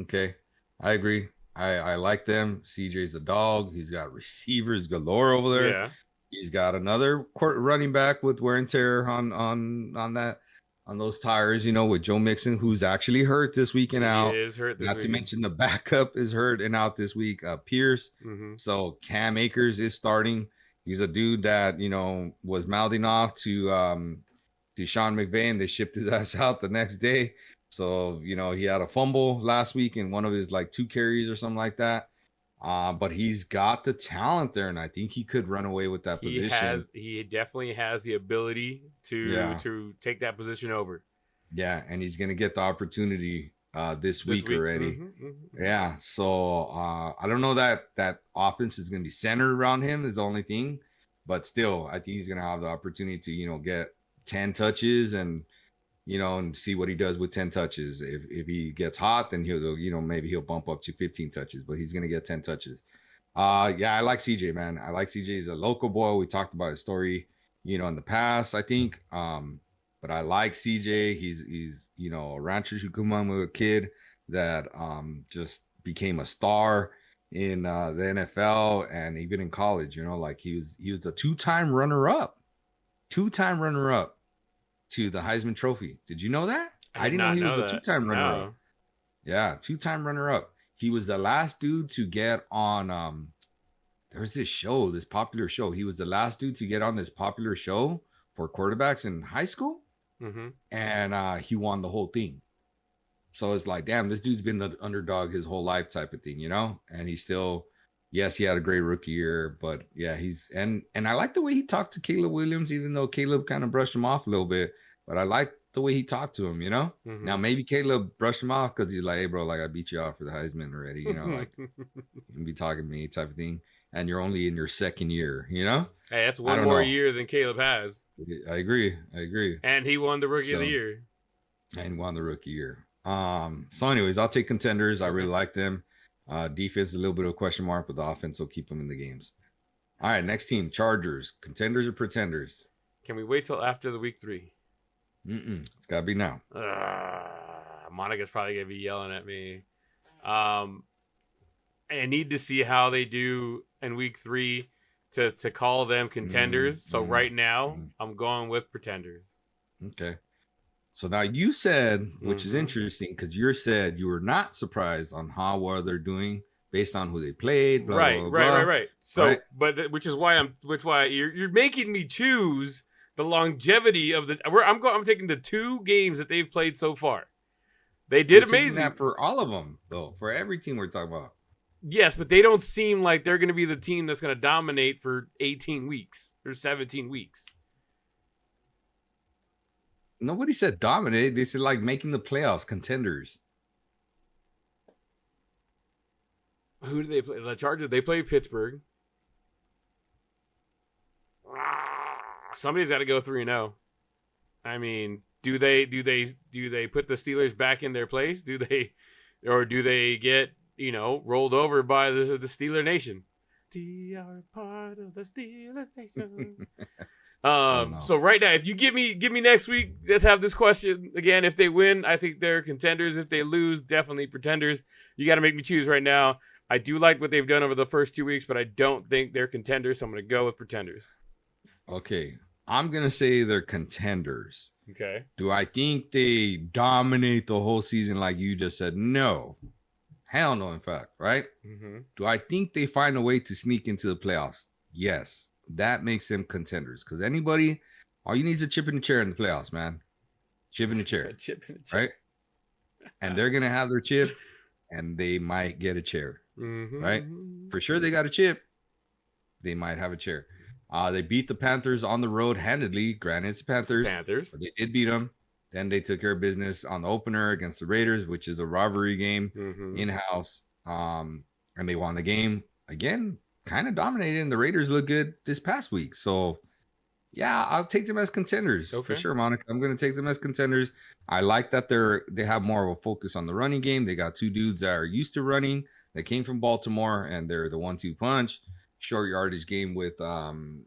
Speaker 2: Okay. I agree. I like them. CJ's a dog. He's got receivers galore over there.
Speaker 1: Yeah.
Speaker 2: He's got another running back with wear and tear on those tires, with Joe Mixon, who's actually hurt this week and out.
Speaker 1: He is hurt this week.
Speaker 2: Not to mention the backup is hurt and out this week, Pierce. So Cam Akers is starting. He's a dude that, was mouthing off to Sean McVay, and they shipped his ass out the next day. So, he had a fumble last week in one of his 2 carries or something like that. But he's got the talent there, and I think he could run away with that position.
Speaker 1: He definitely has the ability to take that position over.
Speaker 2: Yeah, and he's going to get the opportunity this week already. Yeah, so I don't know that offense is going to be centered around him is the only thing. But still, I think he's going to have the opportunity to, get 10 touches and see what he does with 10 touches. If he gets hot, then he'll, maybe he'll bump up to 15 touches, but he's going to get 10 touches. Yeah, I like CJ, man. I like CJ. He's a local boy. We talked about his story, in the past, I think. But I like CJ. He's a Rancho Cucamonga kid that just became a star in the NFL and even in college, he was a two-time runner-up. to the Heisman Trophy. Did you know that?
Speaker 1: I
Speaker 2: didn't know he was a two-time runner-up.
Speaker 1: No.
Speaker 2: Yeah, two-time runner-up. He was the last dude to get on. There's this show, this popular show. He was the last dude to get on this popular show for quarterbacks in high school, and he won the whole thing. So it's like, damn, this dude's been the underdog his whole life, type of thing, you know. And he still, yes, he had a great rookie year, but yeah, and I like the way he talked to Caleb Williams, even though Caleb kind of brushed him off a little bit. But I like the way he talked to him, you know. Now maybe Caleb brushed him off because he's like, hey, bro, like I beat you off for the Heisman already, you know, like you can be talking to me, type of thing. And you're only in your second year, you know?
Speaker 1: Hey, that's one more year than Caleb has.
Speaker 2: I agree.
Speaker 1: And he won the rookie of the year.
Speaker 2: And won the rookie year. So anyways, I'll take Contenders. I really like them. Defense is a little bit of a question mark, but the offense will keep them in the games. All right, next team, Chargers. Contenders or pretenders?
Speaker 1: Can we wait till after the week 3?
Speaker 2: It's got to be now.
Speaker 1: Monica's probably going to be yelling at me. I need to see how they do in week 3 to call them contenders. So right now, I'm going with pretenders.
Speaker 2: Okay. So now you said, which is interesting, because you said you were not surprised on how well they're doing based on who they played. Blah,
Speaker 1: right.
Speaker 2: Blah, blah.
Speaker 1: Right. So, but which is why you're making me choose the longevity of the. I'm taking the 2 games that they've played so far. They did amazing.
Speaker 2: That for all of them, though, for every team we're talking about.
Speaker 1: Yes, but they don't seem like they're going to be the team that's going to dominate for 18 weeks or 17 weeks.
Speaker 2: Nobody said dominate. They said like making the playoffs, contenders.
Speaker 1: Who do they play? The Chargers. They play Pittsburgh. Somebody's got to go 3-0. I mean, do they put the Steelers back in their place? Do they get rolled over by the Steeler Nation? We are part of the Steeler Nation. So right now, if you give me next week, let's have this question again. If they win, I think they're contenders. If they lose, definitely pretenders. You got to make me choose right now. I do like what they've done over the first 2 weeks, but I don't think they're contenders. So I'm going to go with pretenders.
Speaker 2: Okay, I'm going to say they're contenders.
Speaker 1: Okay.
Speaker 2: Do I think they dominate the whole season like you just said? No. Hell no, in fact, right? Do I think they find a way to sneak into the playoffs? Yes. That makes them contenders, because all you need is a chip in the chair in the playoffs, man. Chip in the chair. Right? And they're going to have their chip, and they might get a chair. Right? For sure they got a chip. They might have a chair. They beat the Panthers on the road handedly. Granted, it's the Panthers. But they did beat them. Then they took care of business on the opener against the Raiders, which is a rivalry game in-house. And they won the game. Again, kind of dominated, and the Raiders look good this past week. So, yeah, I'll take them as contenders for sure, Monica. I'm going to take them as contenders. I like that they have more of a focus on the running game. They got 2 dudes that are used to running. They came from Baltimore, and they're the 1-2 punch. Short yardage game with I'm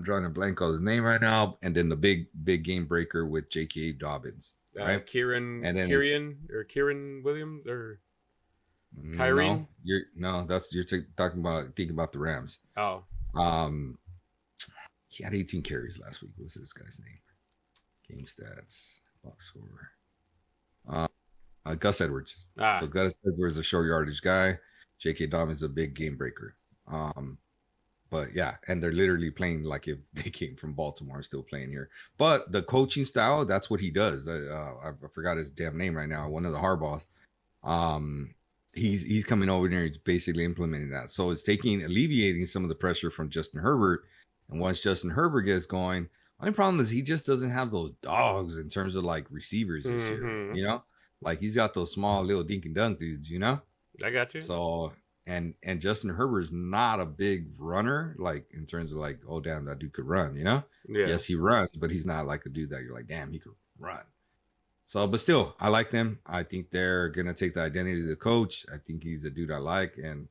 Speaker 2: drawing a blank on his name right now, and then the big game breaker with J.K. Dobbins, right?
Speaker 1: Kieran Williams or Kyrie?
Speaker 2: You're thinking about the Rams.
Speaker 1: Oh,
Speaker 2: he had 18 carries last week. What's this guy's name? Game stats, box score. Gus Edwards. So Gus Edwards is a short yardage guy. J.K. Dobbins is a big game breaker. But yeah, and they're literally playing like if they came from Baltimore, still playing here. But the coaching style, that's what he does. I forgot his damn name right now. One of the Harbaughs. He's coming over there. He's basically implementing that. So it's alleviating some of the pressure from Justin Herbert. And once Justin Herbert gets going, my problem is he just doesn't have those dogs in terms of like receivers this year. You know, like he's got those small little dink and dunk dudes. You know,
Speaker 1: I got you.
Speaker 2: So. And Justin Herbert is not a big runner, like in terms of like, oh damn, that dude could run, you know? Yeah. Yes, he runs, but he's not like a dude that you're like, damn, he could run. So, but still, I like them. I think they're gonna take the identity of the coach. I think he's a dude I like, and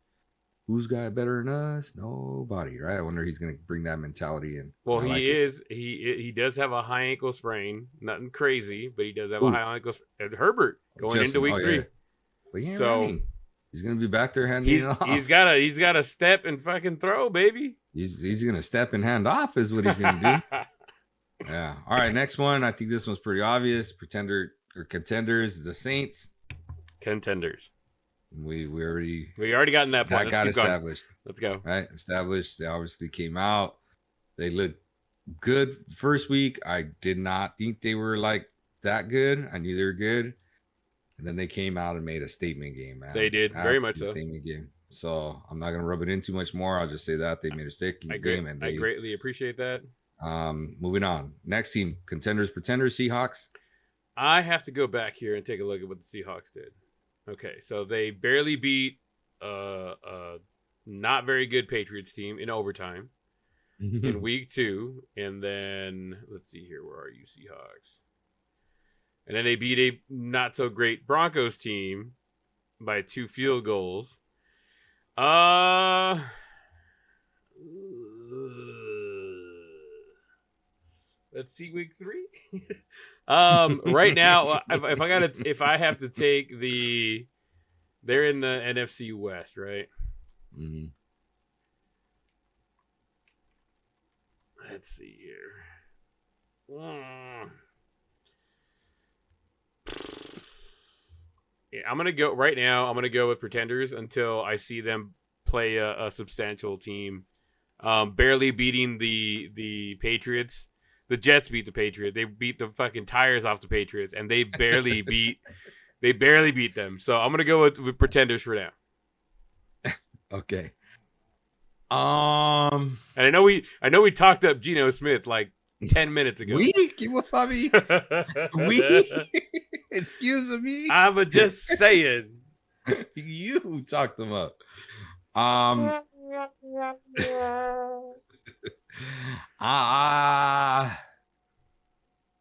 Speaker 2: who's got better than us? Nobody, right? I wonder he's gonna bring that mentality in.
Speaker 1: Well, he does have a high ankle sprain, nothing crazy, but he does have a high ankle sprain. Herbert going into week 3.
Speaker 2: Yeah. But he ain't running. He's gonna be back there handing it off.
Speaker 1: He's got to step and fucking throw, baby.
Speaker 2: He's gonna step and hand off is what he's gonna Yeah. All right. Next one. I think this one's pretty obvious. Pretender or contenders is the Saints.
Speaker 1: Contenders.
Speaker 2: We already
Speaker 1: gotten that point.
Speaker 2: That got established.
Speaker 1: Let's go.
Speaker 2: Right. Established. They obviously came out. They looked good first week. I did not think they were like that good. I knew they were good. And then they came out and made a statement game, man.
Speaker 1: They did. Very much so.
Speaker 2: Statement game. So I'm not going to rub it in too much more. I'll just say that they made a statement game. And
Speaker 1: I greatly appreciate that.
Speaker 2: Moving on. Next team, contenders, pretenders, Seahawks.
Speaker 1: I have to go back here and take a look at what the Seahawks did. Okay, so they barely beat a not very good Patriots team in overtime in week 2. And then, let's see here. Where are you, Seahawks? And then they beat a not so great Broncos team by 2 field goals. Let's see week 3. Right now, if I have to take they're in the NFC West, right?
Speaker 2: Mm-hmm.
Speaker 1: Let's see here. Yeah, I'm gonna go right now. I'm gonna go with pretenders until I see them play a substantial team. Barely beating the Patriots. The Jets beat the Patriots. They beat the fucking tires off the Patriots, and they barely beat them. So I'm gonna go with pretenders for now.
Speaker 2: Okay.
Speaker 1: And I know we talked up Geno Smith like 10 minutes ago.
Speaker 2: Excuse me.
Speaker 1: I'm just saying.
Speaker 2: You talked them up.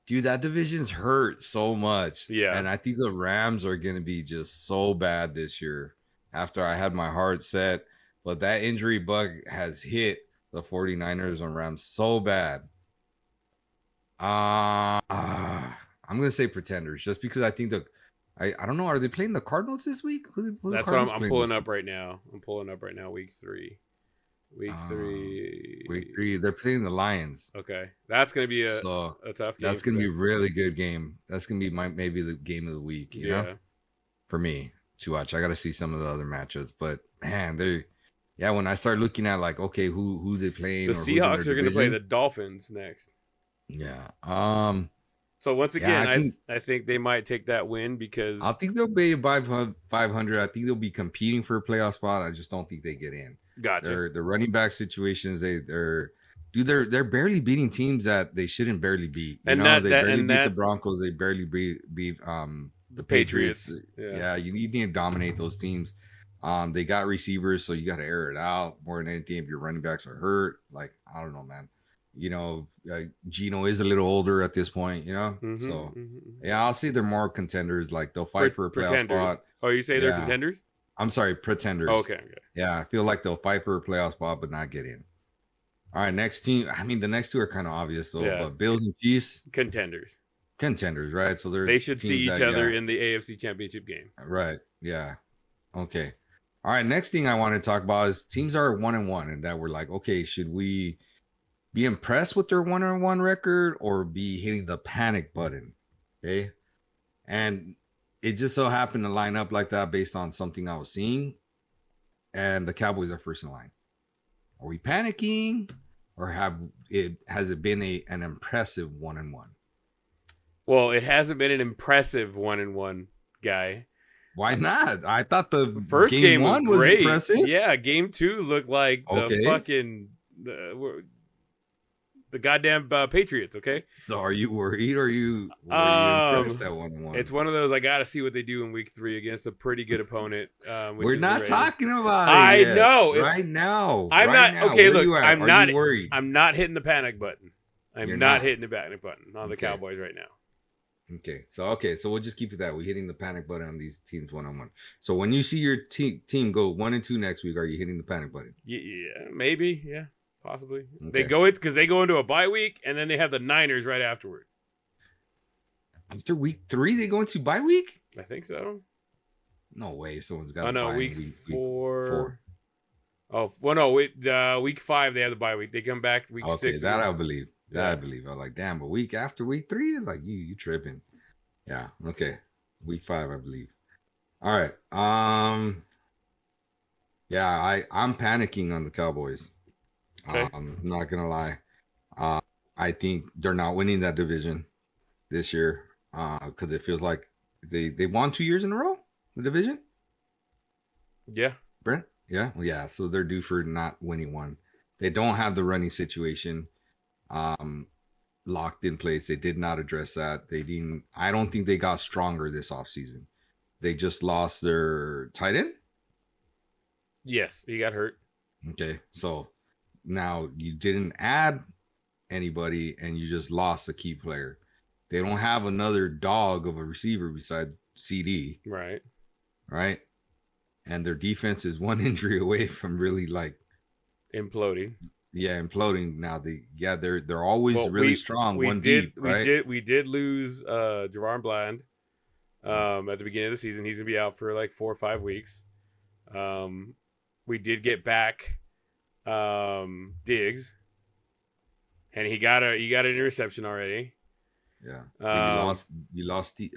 Speaker 2: Dude, that division's hurt so much.
Speaker 1: Yeah.
Speaker 2: And I think the Rams are going to be just so bad this year after I had my heart set. But that injury bug has hit the 49ers and Rams so bad. I'm going to say pretenders just because I think I don't know. Are they playing the Cardinals this week?
Speaker 1: That's what I'm pulling up right now. Week 3. Week 3.
Speaker 2: They're playing the Lions.
Speaker 1: Okay. That's going to be a tough game.
Speaker 2: That's going to be a really good game. That's going to be maybe the game of the week, you know? For me to watch. I got to see some of the other matchups. But, man, when I start looking at, like, okay, who they playing.
Speaker 1: The Seahawks are going to play the Dolphins next.
Speaker 2: Yeah.
Speaker 1: So once again, I think they might take that win because
Speaker 2: I think they'll be 500. I think they'll be competing for a playoff spot. I just don't think they get in.
Speaker 1: Gotcha.
Speaker 2: The running back situations, they're barely beating teams that they shouldn't barely beat. They barely beat the Broncos. They barely beat the Patriots. Yeah, you need to dominate those teams. They got receivers, so you got to air it out more than anything. If your running backs are hurt, like I don't know, man. You know, Geno is a little older at this point, you know? Yeah, I'll say they're more contenders. Like, they'll fight for a playoff spot.
Speaker 1: Oh, you say they're contenders?
Speaker 2: I'm sorry, pretenders.
Speaker 1: Okay.
Speaker 2: Yeah, I feel like they'll fight for a playoff spot, but not get in. All right, next team. I mean, the next two are kind of obvious, though. Yeah. But Bills and Chiefs.
Speaker 1: Contenders,
Speaker 2: right? So
Speaker 1: they should see each other in the AFC Championship game.
Speaker 2: Right, yeah. Okay. All right, next thing I want to talk about is teams are 1-1, and that we're like, okay, should we be impressed with their 1-1 record or be hitting the panic button? Okay. And it just so happened to line up like that based on something I was seeing. And the Cowboys are first in line. Are we panicking or has it been an impressive 1-1?
Speaker 1: Well, it hasn't been an impressive 1-1 guy.
Speaker 2: Why not? I thought the
Speaker 1: first game was great.
Speaker 2: Impressive.
Speaker 1: Yeah, game 2 looked like the fucking the goddamn Patriots, okay?
Speaker 2: So are you worried or are you impressed at 1-1?
Speaker 1: It's one of those, I got to see what they do in week 3 against a pretty good opponent.
Speaker 2: We're not talking about
Speaker 1: it. I know.
Speaker 2: Right now.
Speaker 1: I'm not. Okay, look, I'm not
Speaker 2: worried.
Speaker 1: I'm not hitting the panic button. I'm not hitting the panic button on the Cowboys right now.
Speaker 2: Okay, so we'll just keep it that. We're hitting the panic button on these teams 1-1. So when you see your team go 1-2 next week, are you hitting the panic button?
Speaker 1: Yeah, maybe. Yeah. Possibly. Okay. They go into a bye week and then they have the Niners right afterward.
Speaker 2: After week 3, they go into bye week?
Speaker 1: I think so.
Speaker 2: No way. Someone's got
Speaker 1: week 4. Oh, well, no. Week 5 they have the bye week. They come back week 6.
Speaker 2: Okay, that I believe. That I believe. I was like, damn, but week after week 3, like you tripping. Yeah. Okay. Week 5, I believe. All right. Yeah, I'm panicking on the Cowboys.
Speaker 1: Okay.
Speaker 2: Not gonna lie. Uh, I think they're not winning that division this year. Because it feels like they won 2 years in a row, the division.
Speaker 1: Yeah.
Speaker 2: Brent? Yeah. Well, yeah. So they're due for not winning one. They don't have the running situation locked in place. They did not address that. They didn't. I don't think they got stronger this offseason. They just lost their tight end.
Speaker 1: Yes, he got hurt.
Speaker 2: Okay. So now you didn't add anybody and you just lost a key player. They don't have another dog of a receiver beside CD.
Speaker 1: Right.
Speaker 2: Right. And their defense is one injury away from really like
Speaker 1: imploding.
Speaker 2: Yeah, imploding. Now they're always really strong, one deep, right?
Speaker 1: We did lose Jerron Bland at the beginning of the season. He's gonna be out for like 4 or 5 weeks. We did get back Diggs, and he got an interception already.
Speaker 2: Yeah. So you lost the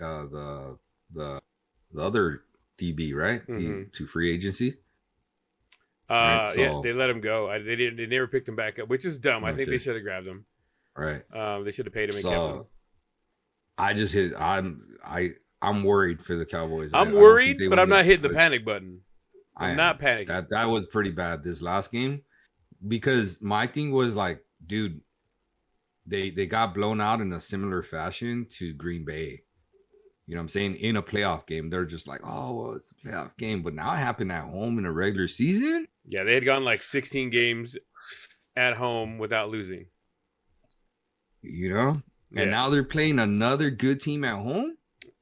Speaker 2: other DB, right?
Speaker 1: Mm-hmm.
Speaker 2: To free agency.
Speaker 1: Right, so, yeah, they let him go. They never picked him back up, which is dumb.
Speaker 2: Okay.
Speaker 1: I think they should have grabbed him.
Speaker 2: Right.
Speaker 1: They should have paid him and kept him.
Speaker 2: I'm worried for the Cowboys.
Speaker 1: I'm worried, but I'm not hitting the panic button. I'm not panicking.
Speaker 2: That was pretty bad this last game, because my thing was like, dude, they got blown out in a similar fashion to Green Bay. You know what I'm saying? In a playoff game, they're just like, oh, well, it's a playoff game. But now it happened at home in a regular season.
Speaker 1: Yeah, they had gone like 16 games at home without losing.
Speaker 2: You know? And now they're playing another good team at home.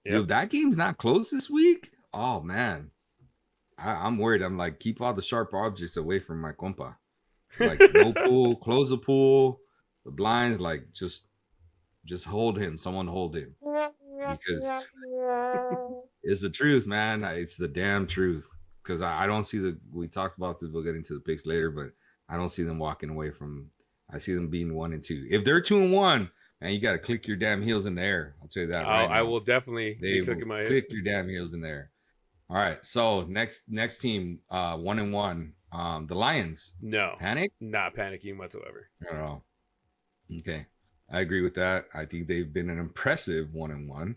Speaker 2: Yep. Dude, if that game's not close this week, oh, man. I'm worried. I'm like, keep all the sharp objects away from my compa. Like, no pool, close the pool, the blinds, like, just hold him. Someone hold him. Because it's the truth, man. It's the damn truth. Because I don't see we talked about this, we'll get into the picks later, but I don't see them walking away from, I see them being 1-2. If they're 2-1, man, you got to click your damn heels in the air. I'll tell you that right now.
Speaker 1: I will definitely be clicking my heels.
Speaker 2: Click your damn heels in the air. All right. So next team, 1-1, the Lions.
Speaker 1: No.
Speaker 2: Panic?
Speaker 1: Not panicking whatsoever.
Speaker 2: Not at all. Okay. I agree with that. I think they've been an impressive 1-1.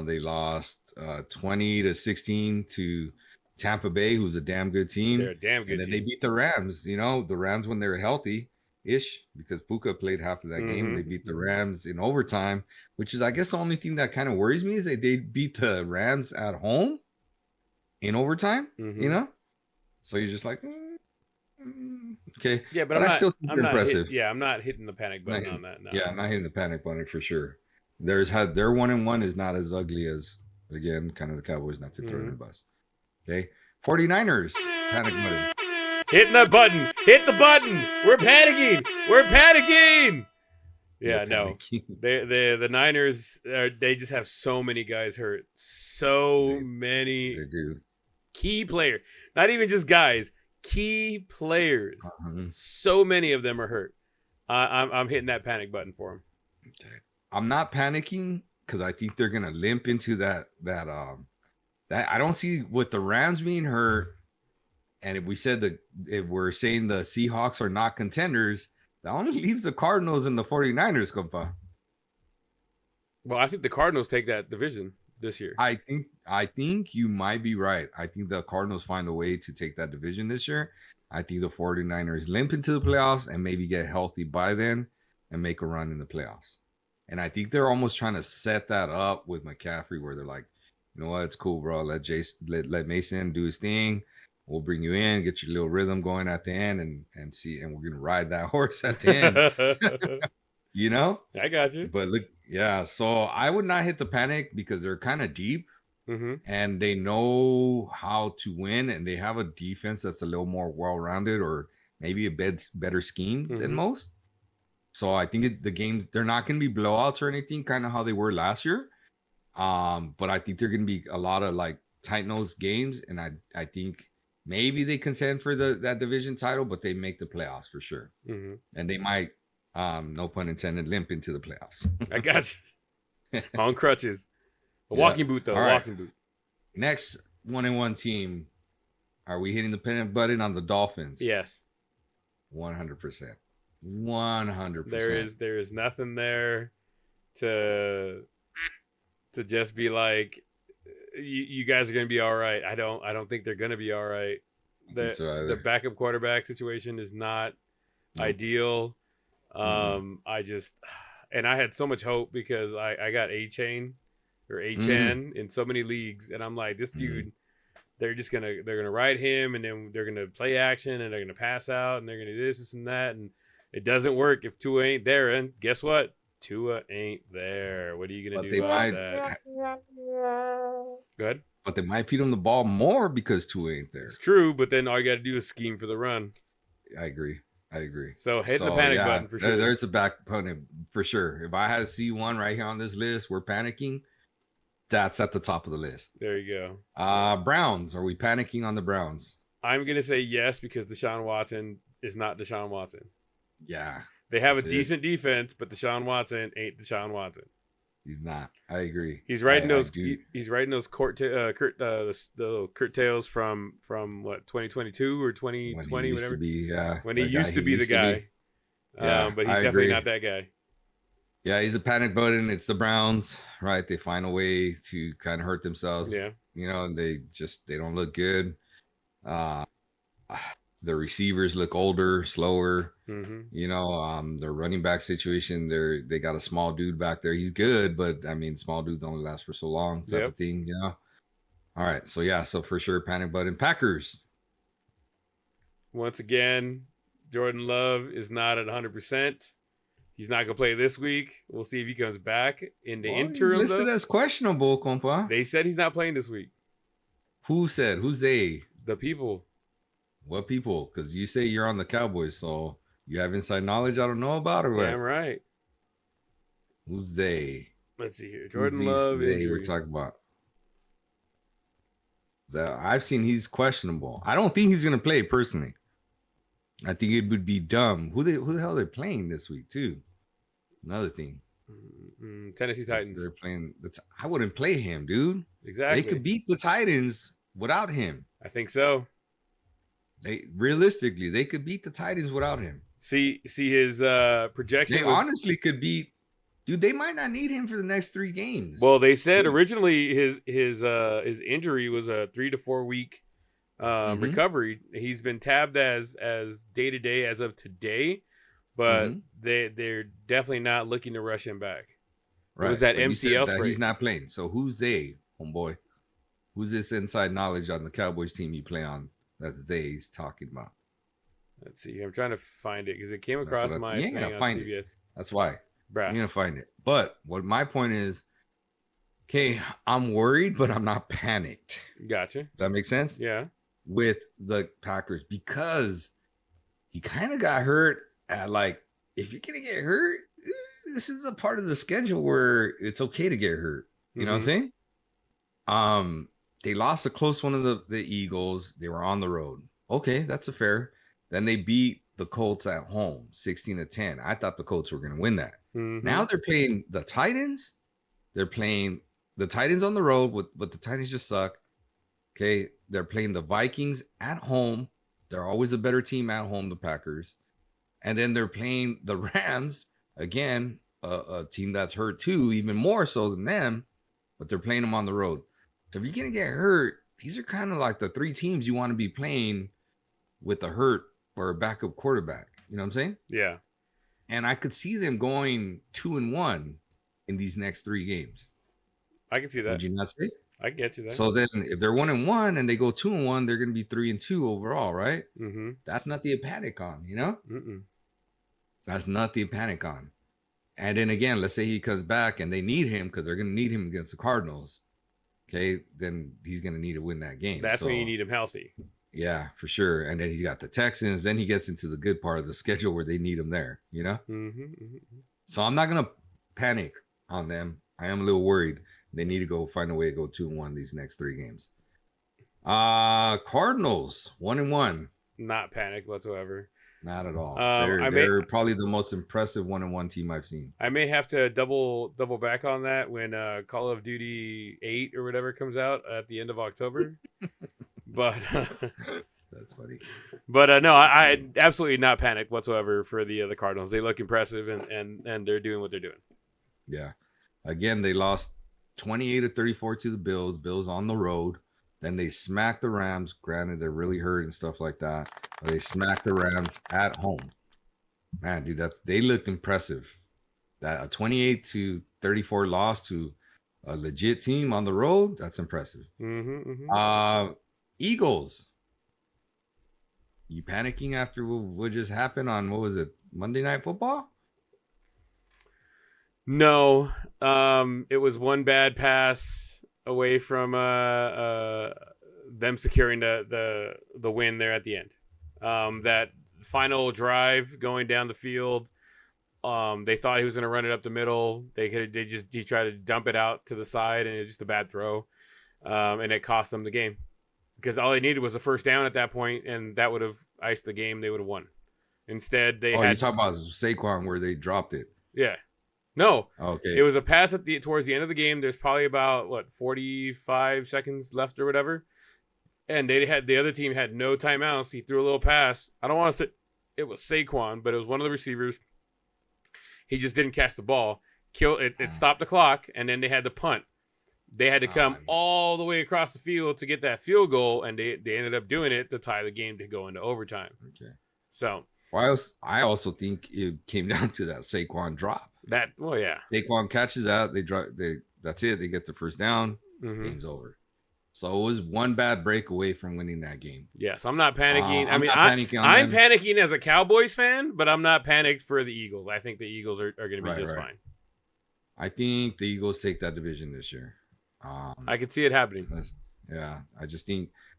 Speaker 2: They lost 20-16 to Tampa Bay, who's a damn good team.
Speaker 1: They're a damn good team.
Speaker 2: And then they beat the Rams. You know, the Rams when they were healthy-ish, because Puka played half of that game. They beat the Rams in overtime, which is, I guess, the only thing that kind of worries me is that they beat the Rams at home in overtime. You know, so you're just like, okay,
Speaker 1: yeah, but I still think they're impressive. I'm not hitting the panic button on that. No.
Speaker 2: Yeah, I'm not hitting the panic button for sure. Their 1-1 is not as ugly as, again, kind of the Cowboys, not to throw in the bus. Okay, 49ers panic button.
Speaker 1: Hitting the button. Hit the button. We're panicking. We're panicking. Yeah, no. The Niners, they just have so many guys hurt. So many key players. Not even just guys. Key players. So many of them are hurt. I'm hitting that panic button for them.
Speaker 2: Okay. I'm not panicking because I think they're gonna limp into that I don't see with the Rams being hurt, and if we're saying the Seahawks are not contenders, that only leaves the Cardinals and the 49ers, compa.
Speaker 1: Well, I think the Cardinals take that division this year.
Speaker 2: I think you might be right. I think the Cardinals find a way to take that division this year. I think the 49ers limp into the playoffs and maybe get healthy by then and make a run in the playoffs. And I think they're almost trying to set that up with McCaffrey, where they're like, you know what, it's cool, bro. Let Mason do his thing. We'll bring you in, get your little rhythm going at the end, and see, and we're gonna ride that horse at the end. You know?
Speaker 1: I got you.
Speaker 2: But look, yeah. So I would not hit the panic because they're kind of deep, and they know how to win, and they have a defense that's a little more well-rounded, or maybe a better scheme than most. So I think the games, they're not going to be blowouts or anything, kind of how they were last year. But I think they're going to be a lot of like tight-nosed games, and I think maybe they contend for that division title, but they make the playoffs for sure. And they might No pun intended, limp into the playoffs.
Speaker 1: I got you. On crutches. A
Speaker 2: Yeah.
Speaker 1: walking boot, though.
Speaker 2: All right.
Speaker 1: Walking boot.
Speaker 2: Next 1-1 team. Are we hitting the panic button on the Dolphins?
Speaker 1: Yes.
Speaker 2: 100%. 100%.
Speaker 1: There is nothing there to just be like, you guys are gonna be all right. I don't think they're gonna be all right. The backup quarterback situation is not ideal. I had so much hope because I got A-Chain or HN in so many leagues, and I'm like, this dude, they're gonna ride him, and then they're gonna play action, and they're gonna pass out, and they're gonna do this and that, and it doesn't work if Tua ain't there. And guess what? Tua ain't there. What are you gonna do about that? Good.
Speaker 2: But they might feed him the ball more because Tua ain't there.
Speaker 1: It's true, but then all you got to do is scheme for the run.
Speaker 2: I agree.
Speaker 1: So hit the panic button for sure.
Speaker 2: There's a back opponent for sure. If I had a C1 right here on this list, we're panicking. That's at the top of the list.
Speaker 1: There you go.
Speaker 2: Browns. Are we panicking on the Browns?
Speaker 1: I'm gonna say yes because Deshaun Watson is not Deshaun Watson.
Speaker 2: Yeah.
Speaker 1: They have a decent defense, but Deshaun Watson ain't Deshaun Watson.
Speaker 2: He's not. I agree.
Speaker 1: He's riding he's riding those the curtails from what 2022 or 2020 whatever. When he used to be the guy. But he's definitely not that guy.
Speaker 2: Yeah, he's a panic button. It's the Browns, right? They find a way to kind of hurt themselves.
Speaker 1: Yeah.
Speaker 2: You know, they don't look good. The receivers look older, slower. You know, their running back situation, they got a small dude back there. He's good, but I mean, small dudes only last for so long, type of thing, you know. All right, so for sure, panic button. Packers.
Speaker 1: Once again, Jordan Love is not at 100%. He's not gonna play this week. We'll see if he comes back in the interim.
Speaker 2: He's listed as questionable, compa.
Speaker 1: They said he's not playing this week.
Speaker 2: Who said? Who's they?
Speaker 1: The people.
Speaker 2: What people? Because you say you're on the Cowboys, so you have inside knowledge I don't know about, or what?
Speaker 1: Damn right.
Speaker 2: Who's they?
Speaker 1: Let's see here. Jordan Love.
Speaker 2: We're talking about. I've seen he's questionable. I don't think he's gonna play personally. I think it would be dumb. Who the hell they're playing this week too? Another thing.
Speaker 1: Tennessee Titans.
Speaker 2: They're playing. I wouldn't play him, dude.
Speaker 1: Exactly.
Speaker 2: They could beat the Titans without him.
Speaker 1: I think so.
Speaker 2: Realistically, they could beat the Titans without him.
Speaker 1: See his projection.
Speaker 2: They honestly could beat. Dude, they might not need him for the next 3 games.
Speaker 1: Well, they said originally his injury was a 3 to 4 week recovery. He's been tabbed as day to day as of today, but they're definitely not looking to rush him back. Right. It was that MCL spray.
Speaker 2: He's not playing. So who's they, homeboy? Who's this inside knowledge on the Cowboys team you play on that he's talking about?
Speaker 1: Let's see. I'm trying to find it because it came across my thing on CBS.
Speaker 2: It. That's why.
Speaker 1: Bruh.
Speaker 2: You're gonna find it. But what my point is, okay, I'm worried, but I'm not panicked.
Speaker 1: Gotcha.
Speaker 2: Does that make sense?
Speaker 1: Yeah.
Speaker 2: With the Packers, because he kind of got hurt at if you're gonna get hurt, this is a part of the schedule where it's okay to get hurt. You know what I'm saying? They lost a close one of the Eagles. They were on the road. Okay, that's a fair. Then they beat the Colts at home, 16-10. I thought the Colts were going to win that. Now they're playing the Titans. They're playing the Titans on the road, but the Titans just suck. Okay, they're playing the Vikings at home. They're always a better team at home, the Packers. And then they're playing the Rams, again, a team that's hurt too, even more so than them, but they're playing them on the road. So if you're going to get hurt, these are kind of like the 3 teams you want to be playing with a hurt or a backup quarterback. You know what I'm saying?
Speaker 1: Yeah.
Speaker 2: And I could see them going 2-1 in these next 3 games.
Speaker 1: I can see that.
Speaker 2: Would you not say?
Speaker 1: I get you there.
Speaker 2: So then if they're 1-1 and they go 2-1, they're going to be 3-2 overall, right? That's not the panic on, you know? That's not the panic on. And then again, let's say he comes back and they need him because they're going to need him against the Cardinals. Okay, then he's going to need to win that game.
Speaker 1: That's when you need him healthy.
Speaker 2: Yeah, for sure. And then he's got the Texans. Then he gets into the good part of the schedule where they need him there, you know? So I'm not going to panic on them. I am a little worried. They need to go find a way to go 2-1 these next 3 games. Cardinals, 1-1.
Speaker 1: Not panic whatsoever.
Speaker 2: Not at all. They're probably the most impressive 1-1 team I've seen.
Speaker 1: I may have to double back on that when Call of Duty 8 or whatever comes out at the end of October. But
Speaker 2: that's funny.
Speaker 1: But no, I absolutely not panicked whatsoever for the Cardinals. They look impressive and they're doing what they're doing.
Speaker 2: Yeah. Again, they lost 28-34 to the Bills. Bills on the road. Then they smacked the Rams. Granted, they're really hurt and stuff like that. But they smacked the Rams at home. Man, dude, they looked impressive. That a 28-34 loss to a legit team on the road, that's impressive. Eagles. You panicking after what just happened on, what was it, Monday Night Football?
Speaker 1: No. It was one bad pass away from them securing the win there at the end. That final drive going down the field, they thought he was going to run it up the middle. He tried to dump it out to the side, and it was just a bad throw, and it cost them the game because all they needed was a first down at that point, and that would have iced the game. They would have won. Instead, they had.
Speaker 2: You talking about Saquon where they dropped it?
Speaker 1: Yeah. No.
Speaker 2: Okay.
Speaker 1: It was a pass towards the end of the game. There's probably about 45 seconds left or whatever, and the other team had no timeouts. He threw a little pass. I don't want to say it was Saquon, but it was one of the receivers. He just didn't catch the ball. It stopped the clock, and then they had to punt. They had to come all the way across the field to get that field goal, and they ended up doing it to tie the game to go into overtime.
Speaker 2: Okay.
Speaker 1: So.
Speaker 2: Well, I also think it came down to that Saquon drop.
Speaker 1: Yeah.
Speaker 2: Saquon catches out. That's it. They get the first down. Game's over. So it was one bad break away from winning that game.
Speaker 1: Yes, I'm not panicking. I'm panicking as a Cowboys fan, but I'm not panicked for the Eagles. I think the Eagles are going to be just fine.
Speaker 2: I think the Eagles take that division this year.
Speaker 1: I could see it happening.
Speaker 2: Yeah,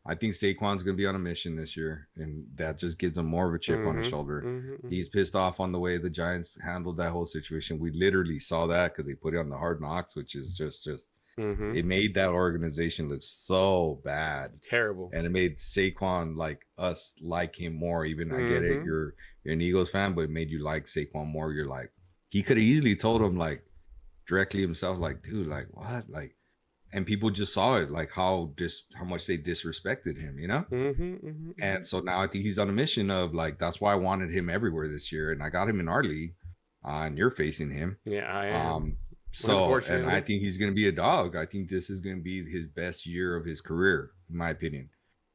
Speaker 2: I think Saquon's going to be on a mission this year, and that just gives him more of a chip on his shoulder. He's pissed off on the way the Giants handled that whole situation. We literally saw that because they put it on the Hard Knocks, which is just it made that organization look so bad.
Speaker 1: Terrible.
Speaker 2: And it made Saquon like him more. Even I get it, you're an Eagles fan, but it made you like Saquon more. You're like, he could have easily told him directly himself, dude, what? And people just saw it, how much they disrespected him, you know? And so now I think he's on a mission of that's why I wanted him everywhere this year. And I got him in our league, and you're facing him.
Speaker 1: Yeah, I am.
Speaker 2: And I think he's going to be a dog. I think this is going to be his best year of his career, in my opinion.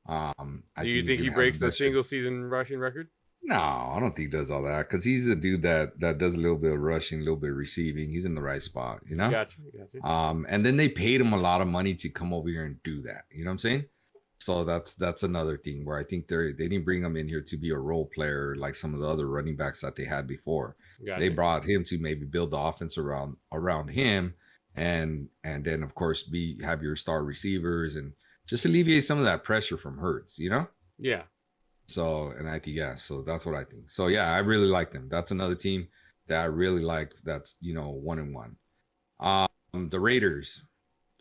Speaker 1: Do you think he breaks the single season rushing record?
Speaker 2: No, I don't think he does all that because he's a dude that does a little bit of rushing, a little bit of receiving. He's in the right spot, you know?
Speaker 1: Gotcha.
Speaker 2: And then they paid him a lot of money to come over here and do that. You know what I'm saying? So that's another thing where I think they didn't bring him in here to be a role player like some of the other running backs that they had before. Gotcha. They brought him to maybe build the offense around him and then of course have your star receivers and just alleviate some of that pressure from Hurts, you know?
Speaker 1: Yeah.
Speaker 2: So, and I think, so that's what I think. So, yeah, I really like them. That's another team that I really like. That's, 1-1. The Raiders.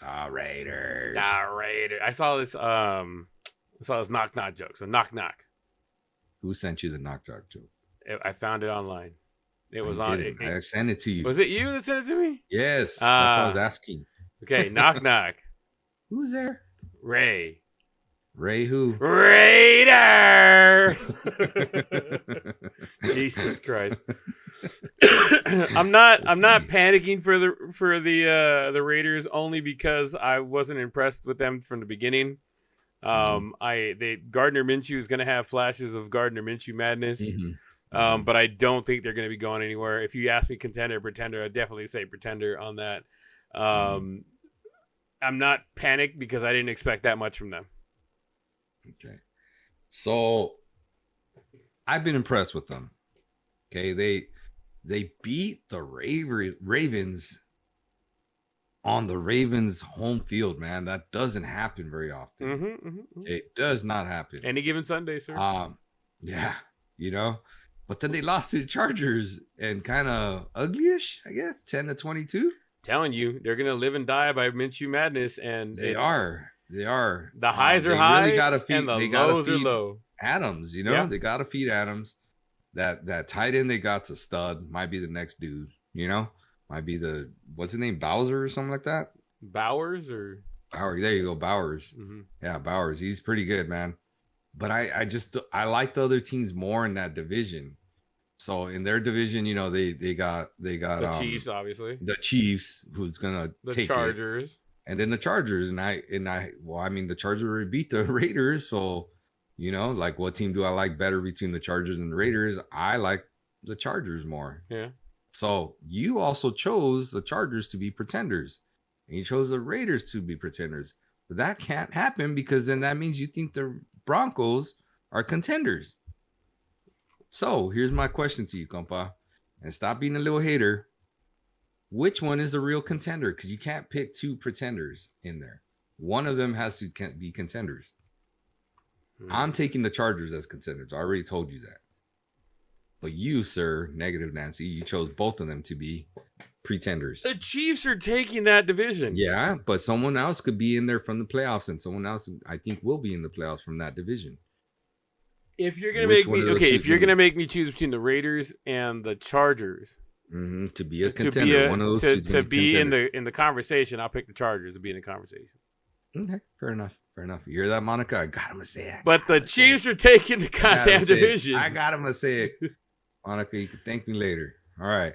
Speaker 1: I saw this knock knock joke. So knock knock.
Speaker 2: Who sent you the knock knock joke?
Speaker 1: I found it online. It was
Speaker 2: I sent it to you.
Speaker 1: Was it you that sent it to me?
Speaker 2: Yes. That's what I was asking.
Speaker 1: Okay, knock knock.
Speaker 2: Who's there?
Speaker 1: Ray
Speaker 2: who?
Speaker 1: Raiders. Jesus Christ. I'm not panicking for the Raiders only because I wasn't impressed with them from the beginning. Gardner Minshew is going to have flashes of Gardner Minshew madness. But I don't think they're going to be going anywhere. If you ask me contender, pretender, I'd definitely say pretender on that. I'm not panicked because I didn't expect that much from them.
Speaker 2: Okay. So I've been impressed with them. Okay. They beat the Ravens on the Ravens home field, man. That doesn't happen very often. It does not happen.
Speaker 1: Any given Sunday, sir.
Speaker 2: Yeah, but then they lost to the Chargers and kind of uglyish, I guess, 10-22.
Speaker 1: Telling you, they're gonna live and die by Minshew madness, and
Speaker 2: they are.
Speaker 1: The highs are high, really and the lows are low.
Speaker 2: Adams, they got to feed Adams. that tight end they got's a stud. Might be the next dude. Might be what's his name, Bowser or something like that.
Speaker 1: Bowers or
Speaker 2: Bowers. There you go, Bowers.
Speaker 1: Mm-hmm.
Speaker 2: Yeah, Bowers. He's pretty good, man. But I like the other teams more in that division. So in their division, they got
Speaker 1: the Chiefs, obviously.
Speaker 2: The Chiefs, who's gonna take
Speaker 1: Chargers.
Speaker 2: It. And then the Chargers, the Chargers would beat the Raiders. So, like, what team do I like better between the Chargers and the Raiders? I like the Chargers more.
Speaker 1: Yeah.
Speaker 2: So you also chose the Chargers to be pretenders, and you chose the Raiders to be pretenders. But that can't happen because then that means you think the Broncos are contenders. So here's my question to you, compa, and stop being a little hater. Which one is the real contender? Because you can't pick two pretenders in there. One of them has to be contenders. I'm taking the Chargers as contenders. I already told you that. But you, sir, negative Nancy, you chose both of them to be pretenders.
Speaker 1: The Chiefs are taking that division.
Speaker 2: Yeah, but someone else could be in there from the playoffs, and someone else, I think, will be in the playoffs from that division.
Speaker 1: If you're gonna make me choose between the Raiders and the Chargers,
Speaker 2: to be a contender, one of those two
Speaker 1: to be in the conversation, I'll pick the Chargers to be in the conversation.
Speaker 2: Okay, fair enough. You hear that, Monica? I got him to say it.
Speaker 1: But the Chiefs are taking the goddamn division.
Speaker 2: I got him to say it. Monica, you can thank me later. All right.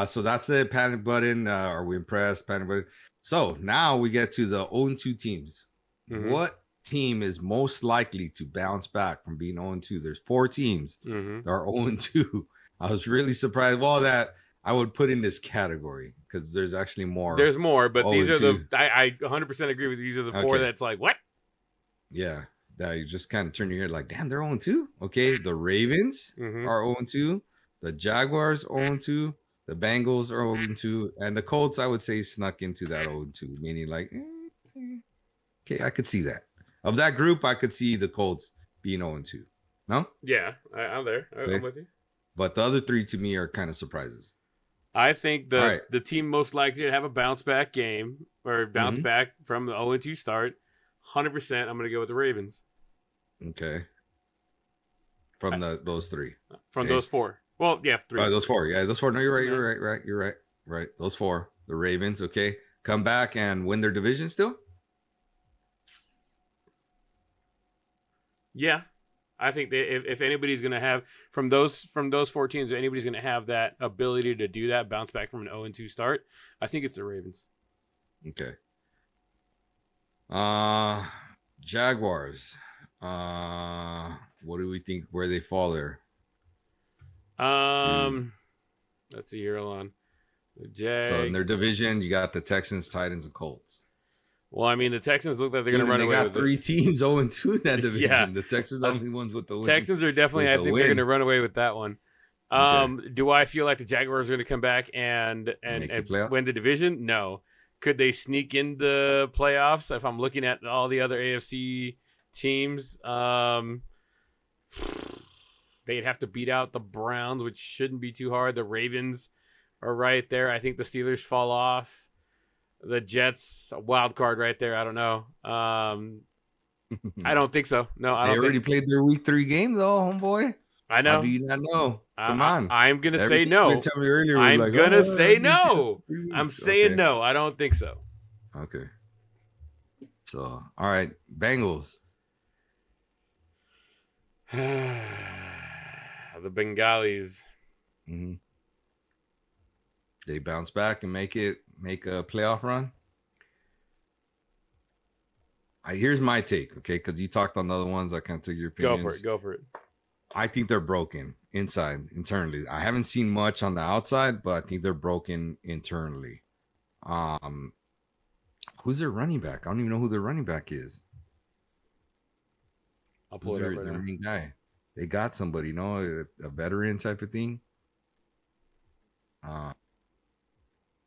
Speaker 2: So that's it. Panic button. Are we impressed? Panic button. So now we get to the 0-2 teams. Mm-hmm. What team is most likely to bounce back from being 0-2? There's 4 teams that are 0-2. I was really surprised. Well, that I would put in this category because there's actually more.
Speaker 1: There's more, but these are I 100% agree with you. These are the 4 that's like, what?
Speaker 2: Yeah. That you just kind of turn your head like, damn, they're 0-2. Okay. The Ravens are 0-2. The Jaguars 0-2. The Bengals are 0-2. And the Colts, I would say, snuck into that 0-2, meaning like, okay, I could see that. Of that group, I could see the Colts being 0-2. No?
Speaker 1: Yeah, I'm there. Okay. I'm with you.
Speaker 2: But the other 3 to me are kind of surprises.
Speaker 1: I think the team most likely to have a bounce back game or bounce back from the 0-2 start, 100%, I'm going to go with the Ravens.
Speaker 2: Okay. From those 3.
Speaker 1: From those 4. Well, yeah, 3.
Speaker 2: Those 4. Yeah, those 4. No, you're right. You're right. Those 4. The Ravens, okay. Come back and win their division still?
Speaker 1: Yeah. I think if anybody's going to have from those 4 teams, if anybody's going to have that ability to do that, bounce back from an 0-2 start, I think it's the Ravens.
Speaker 2: Okay. Jaguars. What do we think where they fall there?
Speaker 1: Let's see here. Hold on. The Jags.
Speaker 2: So in their division, you got the Texans, Titans, and Colts.
Speaker 1: Well, I mean, the Texans look like they're going to run away with it.
Speaker 2: They got 3 teams 0-2 in that division. Yeah. The Texans are the only ones with the win.
Speaker 1: Texans are definitely, I think they're going to run away with that one. Okay. Do I feel like the Jaguars are going to come back and win the division? No. Could they sneak in the playoffs? If I'm looking at all the other AFC teams, they'd have to beat out the Browns, which shouldn't be too hard. The Ravens are right there. I think the Steelers fall off. The Jets, a wild card right there. I don't know. I don't think so. No, I don't.
Speaker 2: They already played their week 3 game though, homeboy.
Speaker 1: I know.
Speaker 2: How do you not know? Come on.
Speaker 1: I'm gonna say no.
Speaker 2: Tell me earlier,
Speaker 1: I'm gonna say no. I'm saying no. I don't think so.
Speaker 2: Okay. So, all right, Bengals.
Speaker 1: The Bengalis.
Speaker 2: Mm-hmm. They bounce back and make a playoff run. Here's my take, okay? Because you talked on the other ones, I kind of took your opinions.
Speaker 1: Go for it.
Speaker 2: I think they're broken internally. I haven't seen much on the outside, but I think they're broken internally. Who's their running back? I don't even know who their running back is.
Speaker 1: I'll pull it up right
Speaker 2: their
Speaker 1: now.
Speaker 2: running guy. They got somebody, a veteran type of thing. I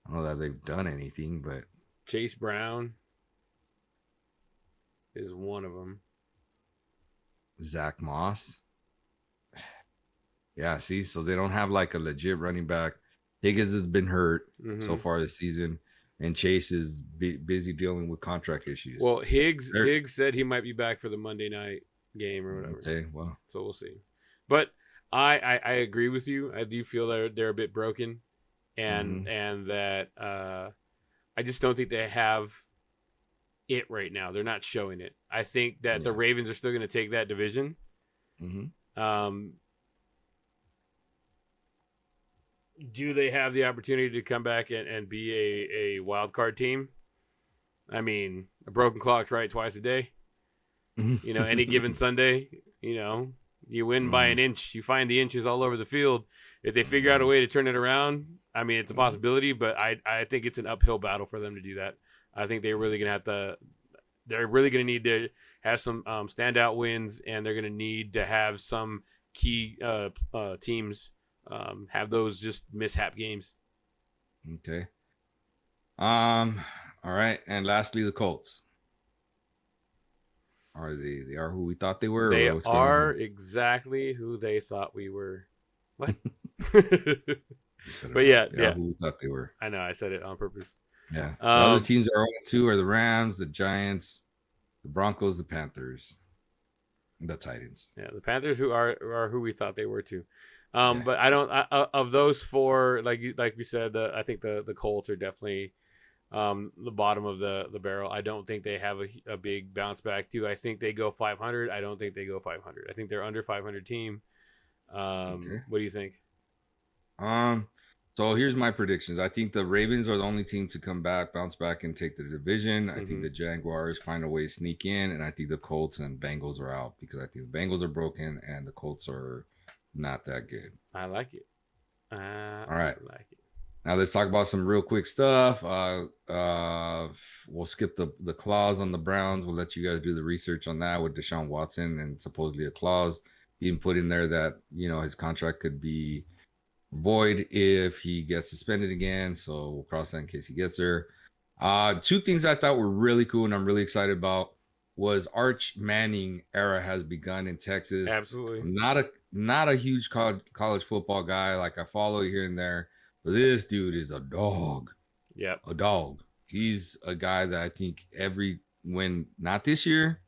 Speaker 2: don't know that they've done anything, but
Speaker 1: Chase Brown is one of them.
Speaker 2: Zach Moss. Yeah, see, so they don't have like a legit running back. Higgins has been hurt so far this season, and Chase is busy dealing with contract issues.
Speaker 1: Well, Higgs said he might be back for the Monday night game or whatever.
Speaker 2: Okay, well,
Speaker 1: so we'll see. But I agree with you. I do feel they're a bit broken, and that I just don't think they have it right now. They're not showing it. I think that the Ravens are still going to take that division. Do they have the opportunity to come back and be a wild card team? I mean, a broken clock's right twice a day. You know, any given Sunday, you know, you win by an inch. You find the inches all over the field. If they figure out a way to turn it around, I mean, it's a possibility, but I think it's an uphill battle for them to do that. I think they're really going to need to have some standout wins, and they're going to need to have some key teams have those just mishap games.
Speaker 2: Okay. All right, and lastly, the Colts. Are they are who we thought they were?
Speaker 1: They
Speaker 2: what's
Speaker 1: are exactly who they thought we were. What? But yeah,
Speaker 2: are who we thought they were.
Speaker 1: I know, I said it on purpose.
Speaker 2: Yeah. The other teams are 2 are the Rams, the Giants, the Broncos, the Panthers, the Titans.
Speaker 1: Yeah, the Panthers who are who we thought they were too. But I don't of those 4, like we said, I think the Colts are definitely the bottom of the barrel. I don't think they have a big bounce back too. I think they go 500. I don't think they go 500. I think they're under 500 team. What do you think?
Speaker 2: So here's my predictions. I think the Ravens are the only team to bounce back and take the division. I think the Jaguars find a way to sneak in, and I think the Colts and Bengals are out because I think the Bengals are broken and the Colts are not that good.
Speaker 1: I like it.
Speaker 2: All right. I like it. Now let's talk about some real quick stuff. We'll skip the clause on the Browns. We'll let you guys do the research on that with Deshaun Watson and supposedly a clause being put in there that, you know, his contract could be void if he gets suspended again. So we'll cross that in case he gets there. 2 things I thought were really cool and I'm really excited about was Arch Manning era has begun in Texas.
Speaker 1: Absolutely.
Speaker 2: Not a huge college football guy. Like I follow here and there. But this dude is a dog.
Speaker 1: Yeah.
Speaker 2: A dog. He's a guy that I think not this year,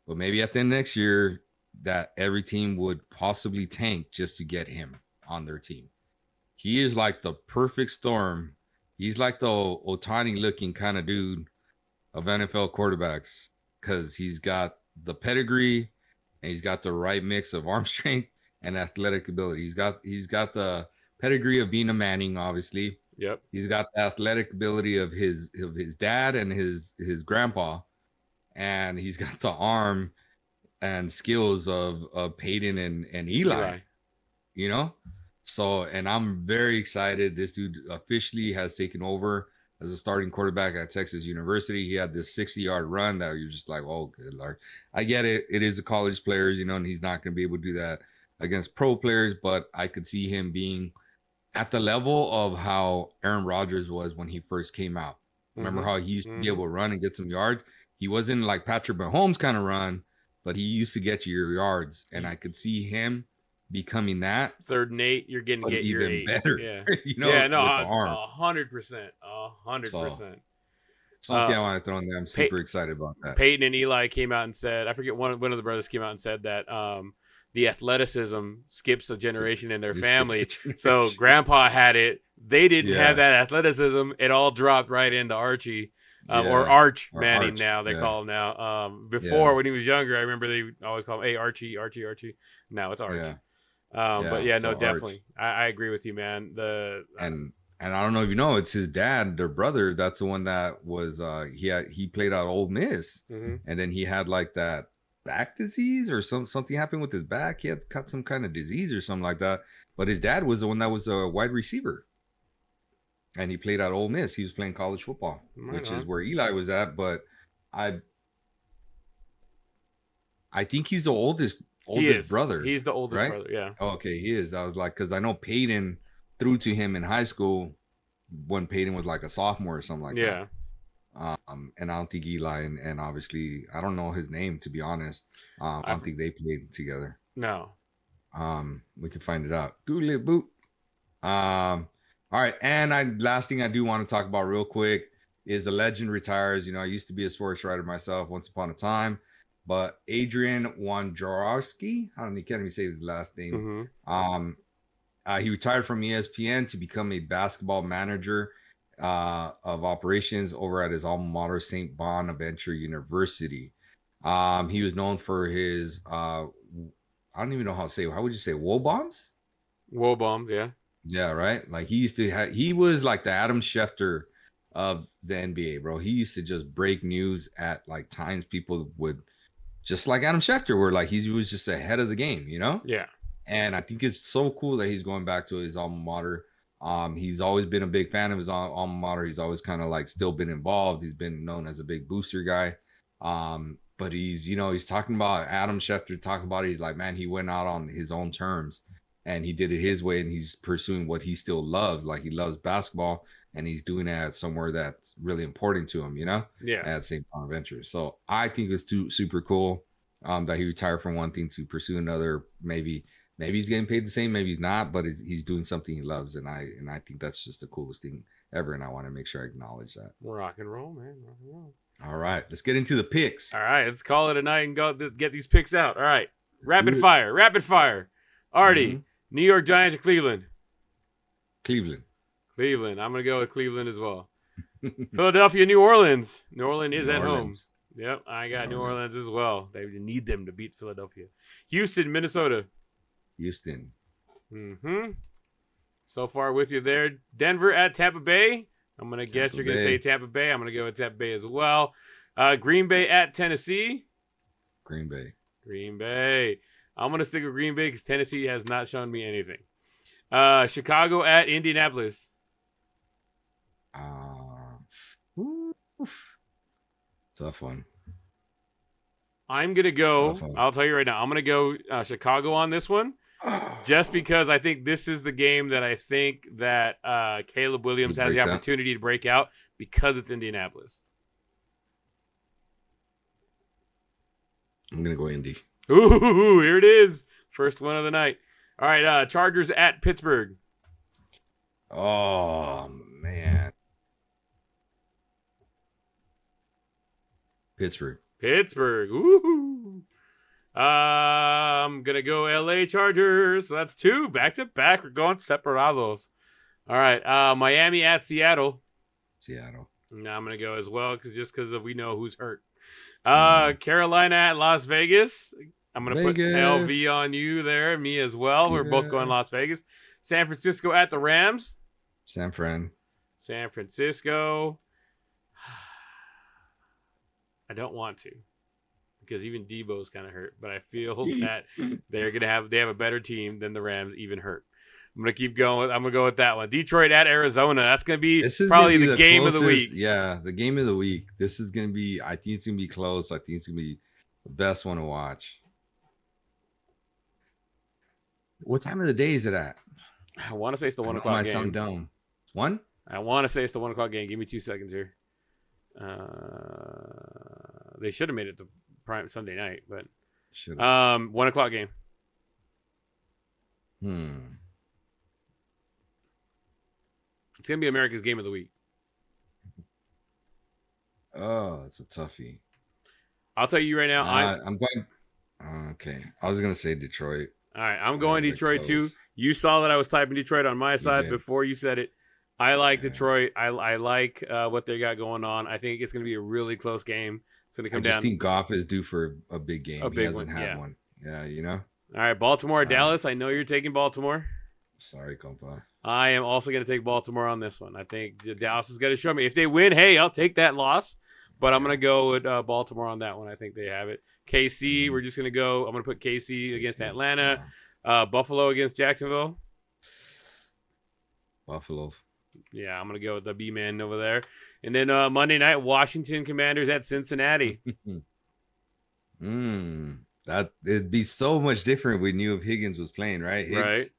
Speaker 2: but maybe at the end of next year, that every team would possibly tank just to get him on their team. He is like the perfect storm. He's like the Ohtani looking kind of dude of NFL quarterbacks because he's got the pedigree and he's got the right mix of arm strength and athletic ability. He's got the pedigree of being a Manning, obviously.
Speaker 1: Yep.
Speaker 2: He's got the athletic ability of his dad and his grandpa, and he's got the arm and skills of Peyton and Eli. You know? So, and I'm very excited. This dude officially has taken over as a starting quarterback at Texas University. He had this 60-yard run that you're just like, oh, good Lord. I get it. It is the college players, you know, and he's not going to be able to do that against pro players, but I could see him being at the level of how Aaron Rodgers was when he first came out. Remember how he used to be able to run and get some yards? He wasn't like Patrick Mahomes kind of run, but he used to get you your yards. And I could see him becoming that
Speaker 1: 3rd and 8. You're getting to get your 8
Speaker 2: better.
Speaker 1: Yeah,
Speaker 2: you know, with the arm.
Speaker 1: 100%, 100%.
Speaker 2: Something I want to throw in there. I'm super excited about that.
Speaker 1: Peyton and Eli came out and said, I forget one of the brothers came out and said that the athleticism skips a generation in their family. So Grandpa had it. They didn't have that athleticism. It all dropped right into Archie. Or Arch Manning now, they call him now. Before, when he was younger, I remember they always call him, hey, Archie. Now it's Arch. But yeah, no, definitely. I agree with you, man.
Speaker 2: And I don't know if you know, it's his dad, their brother. That's the one that was he played out Ole Miss, and then he had like that back disease or something happened with his back. He had cut some kind of disease or something like that. But his dad was the one that was a wide receiver. And he played at Ole Miss. He was playing college football, which is where Eli was at. But I think he's the oldest brother.
Speaker 1: He's the oldest
Speaker 2: right?
Speaker 1: brother, yeah.
Speaker 2: Oh, okay, he is. I was like, because I know Peyton threw to him in high school when Peyton was like a sophomore or something like that. And I don't think Eli and obviously I don't know his name, to be honest. I don't think they played together.
Speaker 1: No.
Speaker 2: We can find it out. Google it, boot. All right, and last thing I do want to talk about real quick is the legend retires. You know, I used to be a sports writer myself once upon a time, but Adrian Wojnarowski, I don't know, can't even say his last name. He retired from ESPN to become a basketball manager of operations over at his alma mater, St. Bonaventure University. He was known for his, I don't even know how to say, how would you say, woe bombs?
Speaker 1: Woe bombs, yeah.
Speaker 2: Yeah, right. Like he was like the Adam Schefter of the NBA, bro. He used to just break news at like times people would, just like Adam Schefter, where like he was just ahead of the game, you know?
Speaker 1: Yeah.
Speaker 2: And I think it's so cool that he's going back to his alma mater. He's always been a big fan of his alma mater. He's always kind of like still been involved. He's been known as a big booster guy. But he's talking about Adam Schefter, talking about it. He's like, man, he went out on his own terms and he did it his way, and he's pursuing what he still loves. Like he loves basketball, and he's doing it at somewhere that's really important to him,
Speaker 1: Yeah.
Speaker 2: at St. Bonaventure. So I think it's super cool that he retired from one thing to pursue another. Maybe he's getting paid the same, maybe he's not, but he's doing something he loves, and I think that's just the coolest thing ever, and I want to make sure I acknowledge that.
Speaker 1: Rock and roll, man. Rock and roll.
Speaker 2: All right, let's get into the picks.
Speaker 1: All right, let's call it a night and go get these picks out. All right, rapid fire. Artie, New York Giants or Cleveland?
Speaker 2: Cleveland.
Speaker 1: I'm gonna go with Cleveland as well. Philadelphia, New Orleans. New Orleans is at home. Yep, I got New Orleans as well. They need them to beat Philadelphia. Houston, Minnesota.
Speaker 2: Houston.
Speaker 1: So far with you there. Denver at Tampa Bay. I'm going to guess you're going to say Tampa Bay. I'm going to go with Tampa Bay as well. Green Bay at Tennessee.
Speaker 2: Green Bay.
Speaker 1: I'm going to stick with Green Bay because Tennessee has not shown me anything. Chicago at Indianapolis.
Speaker 2: Tough one.
Speaker 1: I'm going to go, I'll tell you right now, I'm going to go Chicago on this one. Just because I think this is the game that I think that Caleb Williams has the opportunity to break out because it's Indianapolis.
Speaker 2: I'm going to go Indy.
Speaker 1: Ooh, here it is. First one of the night. All right, Chargers at Pittsburgh.
Speaker 2: Oh, man. Pittsburgh.
Speaker 1: Ooh. I'm going to go LA Chargers. So that's 2 back-to-back. We're going separados. All right. Miami at Seattle. No, I'm going to go as well because we know who's hurt. Carolina at Las Vegas. I'm going to put LV on you there. Me as well. Yeah. We're both going Las Vegas. San Francisco at the Rams.
Speaker 2: San
Speaker 1: Francisco. I don't want to. Because even Debo's kind of hurt, but I feel that they have a better team than the Rams, even hurt. I'm gonna keep going. I'm gonna go with that one. Detroit at Arizona. That's gonna be probably the game of the week.
Speaker 2: Yeah, the game of the week. This is gonna be. I think it's gonna be close. I think it's gonna be the best one to watch. What time of the day is it at?
Speaker 1: I want to say it's the 1 o'clock game.
Speaker 2: Sound dumb. 1? I
Speaker 1: want to say it's the 1 o'clock game. Give me 2 seconds here. They should have made it the prime Sunday night, but 1 o'clock game. It's gonna be America's game of the week.
Speaker 2: Oh, it's a toughie.
Speaker 1: I'll tell you right now.
Speaker 2: I'm going. Okay, I was gonna say Detroit.
Speaker 1: All right, I'm going Detroit too. You saw that I was typing Detroit on my side before you said it. I like Detroit. I like what they got going on. I think it's gonna be a really close game. It's going to come down. I just think
Speaker 2: Goff is due for a big game. He hasn't had one. Yeah,
Speaker 1: All right, Baltimore, Dallas. I know you're taking Baltimore.
Speaker 2: Sorry, compa.
Speaker 1: I am also going to take Baltimore on this one. I think Dallas is going to show me. If they win, hey, I'll take that loss. But I'm going to go with Baltimore on that one. I think they have it. KC, we're just going to go. I'm going to put KC against Atlanta. Yeah. Buffalo against Jacksonville.
Speaker 2: Buffalo.
Speaker 1: Yeah, I'm going to go with the B-man over there. And then Monday night, Washington Commanders at Cincinnati.
Speaker 2: That it'd be so much different if we knew if Higgins was playing, right?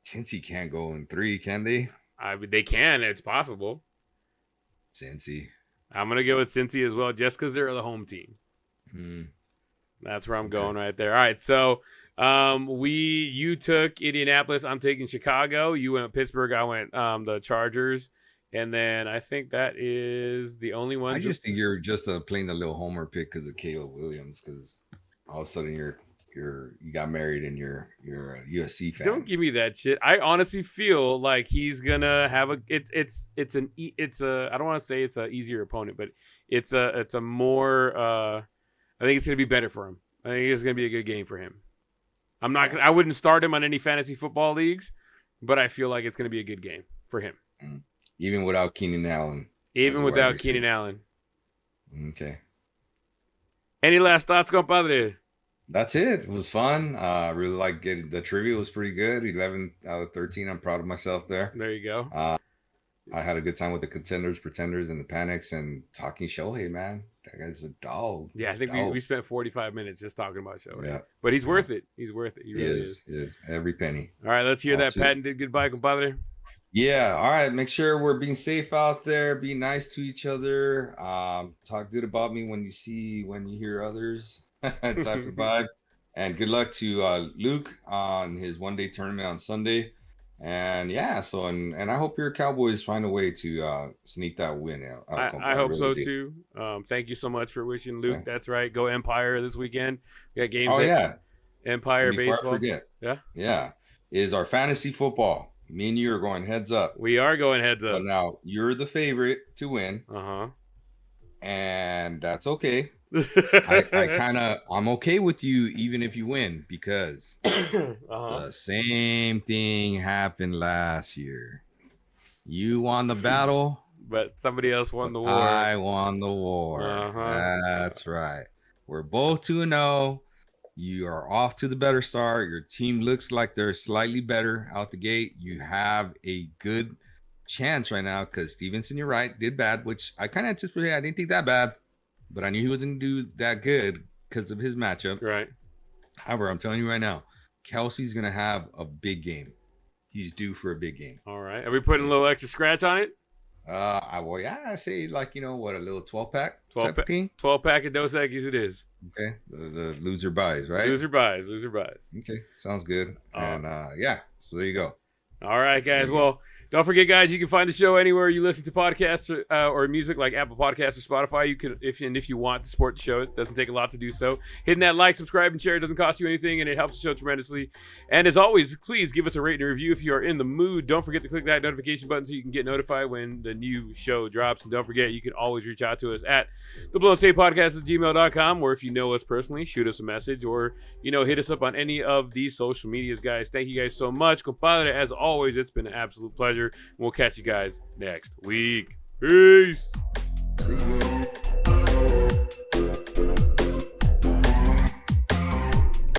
Speaker 2: Cincy can't go in 3, can they?
Speaker 1: They can. It's possible.
Speaker 2: Cincy.
Speaker 1: I'm going to go with Cincy as well, just because they're the home team. That's where I'm going right there. All right, so you took Indianapolis. I'm taking Chicago. You went Pittsburgh. I went the Chargers. And then I think that is the only one.
Speaker 2: I just think you're just playing a little homer pick because of Caleb Williams, because all of a sudden you got married and you're a USC fan.
Speaker 1: Don't give me that shit. I honestly feel like he's gonna have a it's a I don't want to say it's an easier opponent, but it's a more I think it's gonna be better for him. I think it's gonna be a good game for him. I wouldn't start him on any fantasy football leagues, but I feel like it's gonna be a good game for him.
Speaker 2: Even without Keenan Allen.
Speaker 1: Even without Keenan Allen.
Speaker 2: Okay.
Speaker 1: Any last thoughts, compadre?
Speaker 2: That's it. It was fun. I really like getting the trivia was pretty good. 11 out of 13. I'm proud of myself there.
Speaker 1: There you go.
Speaker 2: I had a good time with the contenders, pretenders, and the panics and talking Shohei, man. That guy's a dog.
Speaker 1: Yeah, I think we spent 45 minutes just talking about Shohei.
Speaker 2: Yeah.
Speaker 1: But he's worth it. He's worth it. He really is.
Speaker 2: He is. Every penny.
Speaker 1: All right, let's hear that patented goodbye, compadre.
Speaker 2: Yeah. All right. Make sure we're being safe out there. Be nice to each other. Talk good about me when you hear others. Type of vibe. And good luck to Luke on his one-day tournament on Sunday. And yeah, so and I hope your Cowboys find a way to sneak that win out.
Speaker 1: I hope so too. Thank you so much for wishing Luke. Yeah. That's right. Go Empire this weekend. We got games.
Speaker 2: Oh yeah,
Speaker 1: Empire baseball.
Speaker 2: I forget.
Speaker 1: Yeah.
Speaker 2: Is our fantasy football. Me and you are going heads up.
Speaker 1: We are going heads up.
Speaker 2: But now you're the favorite to win. And that's okay. I'm okay with you even if you win, because the same thing happened last year. You won the battle,
Speaker 1: but somebody else won the war.
Speaker 2: I won the war. That's right. We're both 2-0. You are off to the better start. Your team looks like they're slightly better out the gate. You have a good chance right now because Stevenson, you're right, did bad, which I kind of anticipated. I didn't think that bad, but I knew he wasn't going to do that good because of his matchup.
Speaker 1: Right.
Speaker 2: However, I'm telling you right now, Kelsey's going to have a big game. He's due for a big game.
Speaker 1: All right. Are we putting a little extra scratch on it?
Speaker 2: I say a little 12-pack?
Speaker 1: 12-pack of Dos Equis it is.
Speaker 2: Okay. The loser buys, right?
Speaker 1: Loser buys.
Speaker 2: Okay. Sounds good. And so there you go.
Speaker 1: All right, guys. Well, don't forget, guys, you can find the show anywhere you listen to podcasts or music, like Apple Podcasts or Spotify. You can, if you want to support the show, it doesn't take a lot to do so. Hitting that like, subscribe, and share, it doesn't cost you anything, and it helps the show tremendously. And as always, please give us a rate and a review if you are in the mood. Don't forget to click that notification button so you can get notified when the new show drops. And don't forget, you can always reach out to us at theblownstatepodcast@gmail.com, or if you know us personally, shoot us a message, or hit us up on any of these social medias, guys. Thank you guys so much, compadre. As always, it's been an absolute pleasure. We'll catch you guys next week. Peace.
Speaker 2: See you.